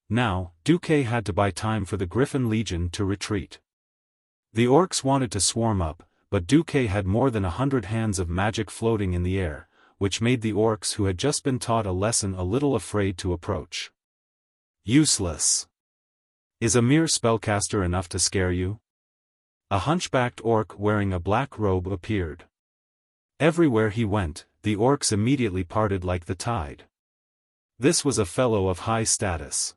Now, Duque had to buy time for the Griffin Legion to retreat. The orcs wanted to swarm up, but Duque had more than 100 hands of magic floating in the air, which made the orcs who had just been taught a lesson a little afraid to approach. Useless. Is a mere spellcaster enough to scare you? A hunchbacked orc wearing a black robe appeared. Everywhere he went, the orcs immediately parted like the tide. This was a fellow of high status.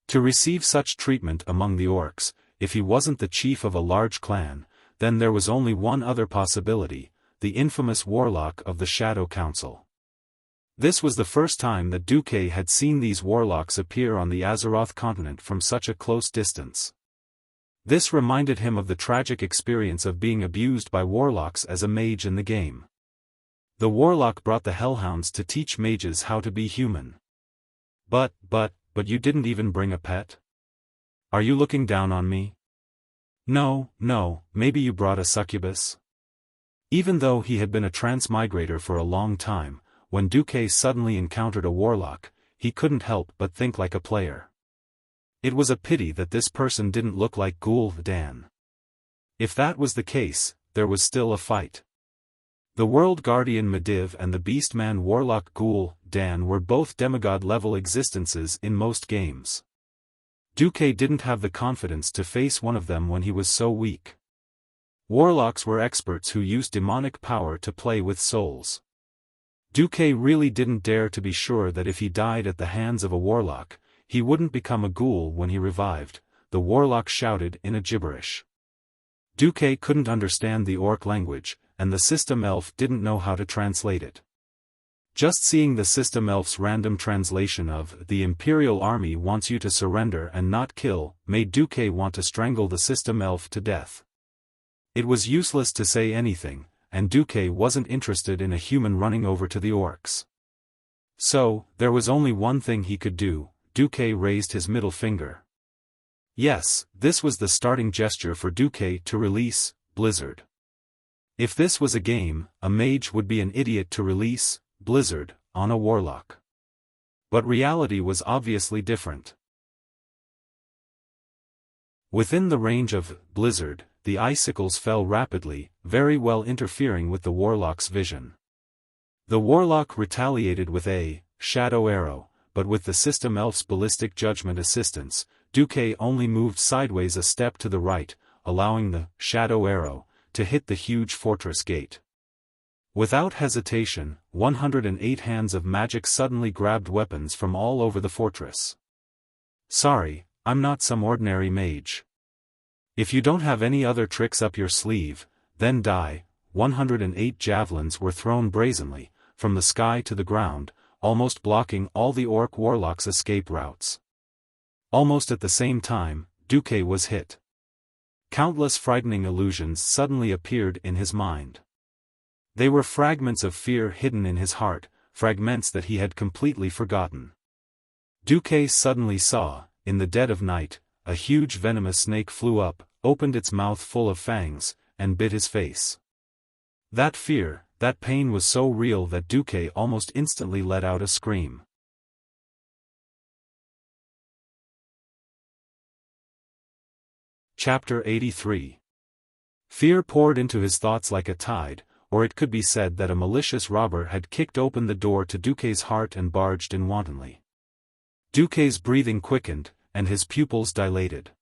To receive such treatment among the orcs, if he wasn't the chief of a large clan, then there was only one other possibility, the infamous warlock of the Shadow Council. This was the first time that Duque had seen these warlocks appear on the Azeroth continent from such a close distance. This reminded him of the tragic experience of being abused by warlocks as a mage in the game. The warlock brought the hellhounds to teach mages how to be human. But you didn't even bring a pet? Are you looking down on me? No, maybe you brought a succubus? Even though he had been a transmigrator for a long time, when Duque suddenly encountered a warlock, he couldn't help but think like a player. It was a pity that this person didn't look like Ghoul Dan. If that was the case, there was still a fight. The World Guardian Medivh and the Beastman Warlock Ghoul Dan were both demigod-level existences in most games. Duque didn't have the confidence to face one of them when he was so weak. Warlocks were experts who used demonic power to play with souls. Duque really didn't dare to be sure that if he died at the hands of a warlock, he wouldn't become a ghoul when he revived, the warlock shouted in a gibberish. Duque couldn't understand the orc language, and the system elf didn't know how to translate it. Just seeing the system elf's random translation of "the Imperial Army wants you to surrender and not kill" made Duque want to strangle the system elf to death. It was useless to say anything, and Duque wasn't interested in a human running over to the orcs. So, there was only one thing he could do. Duque raised his middle finger. Yes, this was the starting gesture for Duque to release Blizzard. If this was a game, a mage would be an idiot to release Blizzard on a warlock. But reality was obviously different. Within the range of Blizzard, the icicles fell rapidly, very well interfering with the warlock's vision. The warlock retaliated with a shadow arrow, but with the system elf's ballistic judgment assistance, Duque only moved sideways a step to the right, allowing the shadow arrow to hit the huge fortress gate. Without hesitation, 108 hands of magic suddenly grabbed weapons from all over the fortress. Sorry, I'm not some ordinary mage. If you don't have any other tricks up your sleeve, then die. 108 javelins were thrown brazenly, from the sky to the ground, almost blocking all the orc warlocks' escape routes. Almost at the same time, Duque was hit. Countless frightening illusions suddenly appeared in his mind. They were fragments of fear hidden in his heart, fragments that he had completely forgotten. Duque suddenly saw, in the dead of night, a huge venomous snake flew up, opened its mouth full of fangs, and bit his face. That fear, that pain was so real that Duque almost instantly let out a scream. Chapter 83. Fear poured into his thoughts like a tide, or it could be said that a malicious robber had kicked open the door to Duque's heart and barged in wantonly. Duque's breathing quickened, and his pupils dilated.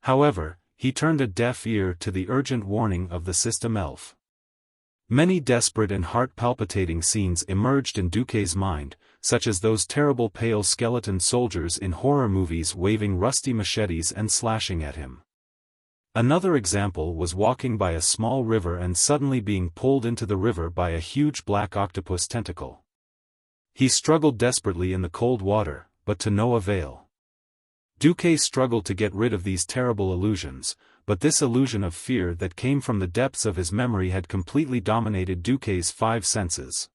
However, he turned a deaf ear to the urgent warning of the system elf. Many desperate and heart-palpitating scenes emerged in Duque's mind, such as those terrible pale skeleton soldiers in horror movies waving rusty machetes and slashing at him. Another example was walking by a small river and suddenly being pulled into the river by a huge black octopus tentacle. He struggled desperately in the cold water, but to no avail. Duque struggled to get rid of these terrible illusions, but this illusion of fear that came from the depths of his memory had completely dominated Duque's 5 senses.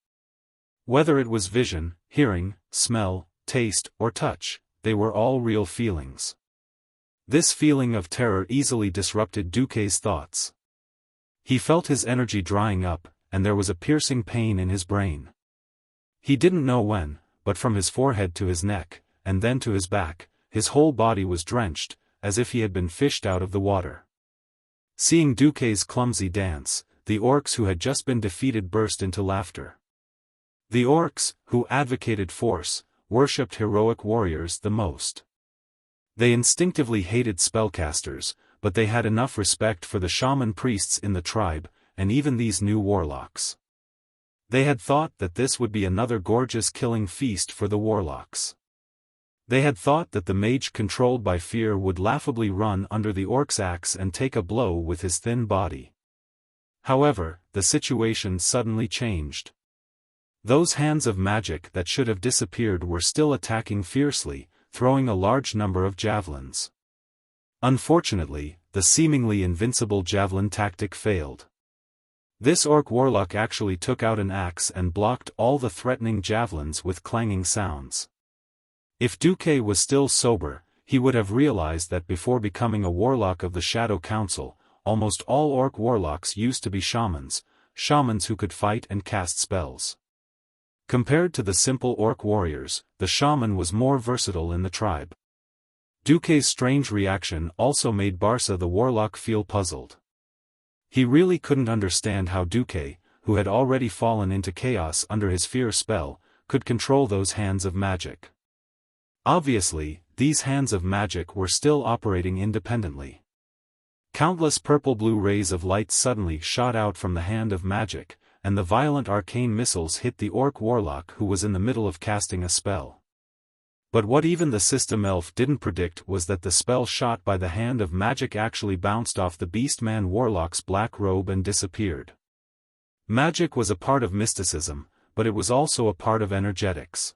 Whether it was vision, hearing, smell, taste, or touch, they were all real feelings. This feeling of terror easily disrupted Duque's thoughts. He felt his energy drying up, and there was a piercing pain in his brain. He didn't know when, but from his forehead to his neck, and then to his back, his whole body was drenched, as if he had been fished out of the water. Seeing Duque's clumsy dance, the orcs who had just been defeated burst into laughter. The orcs, who advocated force, worshipped heroic warriors the most. They instinctively hated spellcasters, but they had enough respect for the shaman priests in the tribe, and even these new warlocks. They had thought that this would be another gorgeous killing feast for the warlocks. They had thought that the mage controlled by fear would laughably run under the orc's axe and take a blow with his thin body. However, the situation suddenly changed. Those hands of magic that should have disappeared were still attacking fiercely, throwing a large number of javelins. Unfortunately, the seemingly invincible javelin tactic failed. This orc warlock actually took out an axe and blocked all the threatening javelins with clanging sounds. If Duque was still sober, he would have realized that before becoming a warlock of the Shadow Council, almost all orc warlocks used to be shamans who could fight and cast spells. Compared to the simple orc warriors, the shaman was more versatile in the tribe. Duque's strange reaction also made Barca the warlock feel puzzled. He really couldn't understand how Duque, who had already fallen into chaos under his fear spell, could control those hands of magic. Obviously, these hands of magic were still operating independently. Countless purple-blue rays of light suddenly shot out from the hand of magic, and the violent arcane missiles hit the orc warlock who was in the middle of casting a spell. But what even the system elf didn't predict was that the spell shot by the hand of magic actually bounced off the beastman warlock's black robe and disappeared. Magic was a part of mysticism, but it was also a part of energetics.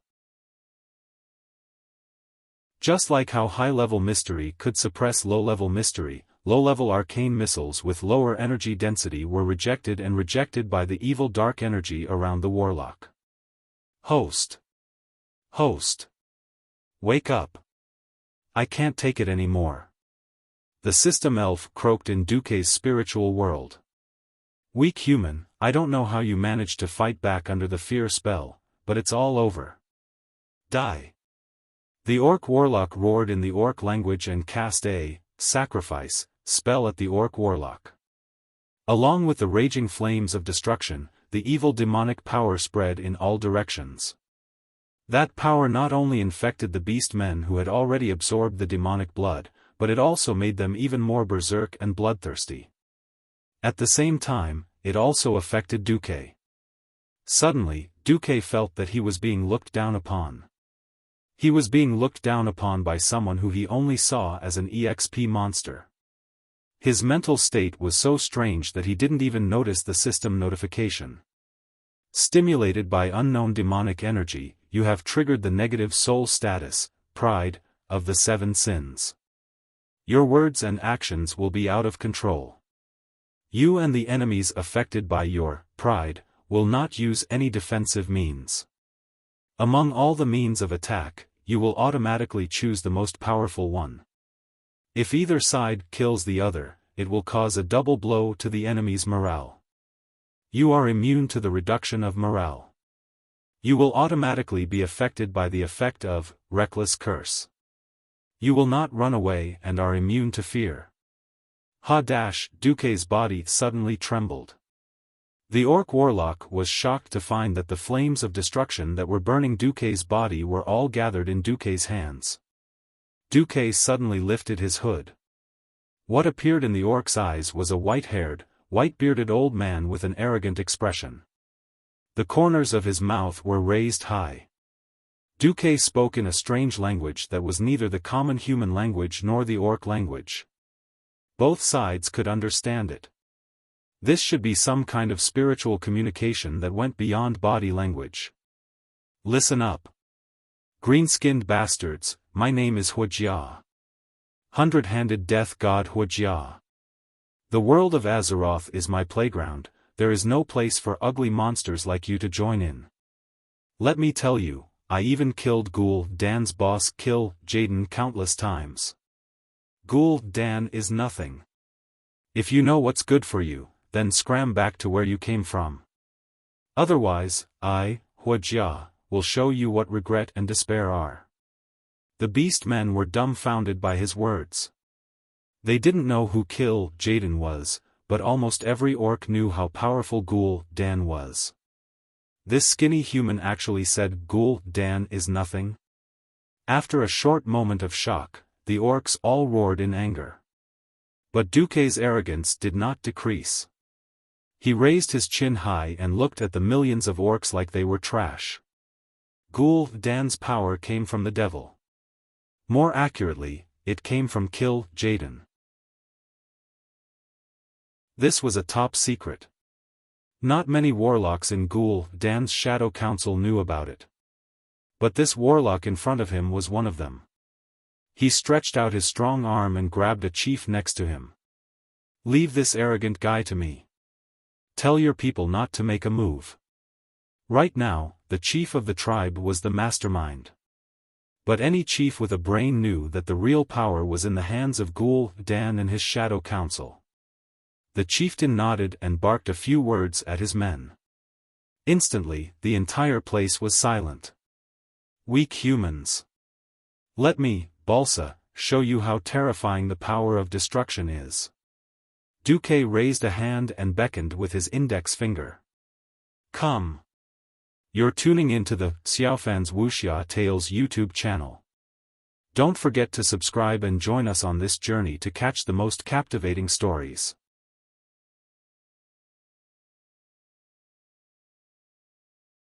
Just like how high-level mystery could suppress low-level mystery, low-level arcane missiles with lower energy density were rejected by the evil dark energy around the warlock. Host. Wake up. I can't take it anymore. The system elf croaked in Duque's spiritual world. Weak human, I don't know how you managed to fight back under the fear spell, but it's all over. Die. The orc warlock roared in the orc language and cast a sacrifice spell at the orc warlock. Along with the raging flames of destruction, the evil demonic power spread in all directions. That power not only infected the beastmen who had already absorbed the demonic blood, but it also made them even more berserk and bloodthirsty. At the same time, it also affected Duque. Suddenly, Duque felt that he was being looked down upon. He was being looked down upon by someone who he only saw as an EXP monster. His mental state was so strange that he didn't even notice the system notification. Stimulated by unknown demonic energy, you have triggered the negative soul status, pride, of the 7 sins. Your words and actions will be out of control. You and the enemies affected by your pride will not use any defensive means. Among all the means of attack, you will automatically choose the most powerful one. If either side kills the other, it will cause a double blow to the enemy's morale. You are immune to the reduction of morale. You will automatically be affected by the effect of reckless curse. You will not run away and are immune to fear. Duque's body suddenly trembled. The orc warlock was shocked to find that the flames of destruction that were burning Duque's body were all gathered in Duque's hands. Duque suddenly lifted his hood. What appeared in the orc's eyes was a white-haired, white-bearded old man with an arrogant expression. The corners of his mouth were raised high. Duque spoke in a strange language that was neither the common human language nor the orc language. Both sides could understand it. This should be some kind of spiritual communication that went beyond body language. Listen up. Green-skinned bastards, my name is Wuxia. Hundred-handed death god Wuxia. The world of Azeroth is my playground, there is no place for ugly monsters like you to join in. Let me tell you, I even killed Ghoul Dan's boss Kill Jaden countless times. Ghoul Dan is nothing. If you know what's good for you, then scram back to where you came from. Otherwise, I, Wuxia, will show you what regret and despair are. The beastmen were dumbfounded by his words. They didn't know who Kill Jaden was, but almost every orc knew how powerful Ghoul Dan was. This skinny human actually said Ghoul Dan is nothing? After a short moment of shock, the orcs all roared in anger. But Duke's arrogance did not decrease. He raised his chin high and looked at the millions of orcs like they were trash. Ghoul Dan's power came from the devil. More accurately, it came from Kill Jaden. This was a top secret. Not many warlocks in Ghoul Dan's Shadow Council knew about it. But this warlock in front of him was one of them. He stretched out his strong arm and grabbed a chief next to him. Leave this arrogant guy to me. Tell your people not to make a move. Right now, the chief of the tribe was the mastermind. But any chief with a brain knew that the real power was in the hands of Ghoul Dan and his Shadow Council. The chieftain nodded and barked a few words at his men. Instantly, the entire place was silent. Weak humans. Let me, Balsa, show you how terrifying the power of destruction is. Duke raised a hand and beckoned with his index finger. Come. You're tuning into the Xiaofan's Wuxia Tales YouTube channel. Don't forget to subscribe and join us on this journey to catch the most captivating stories.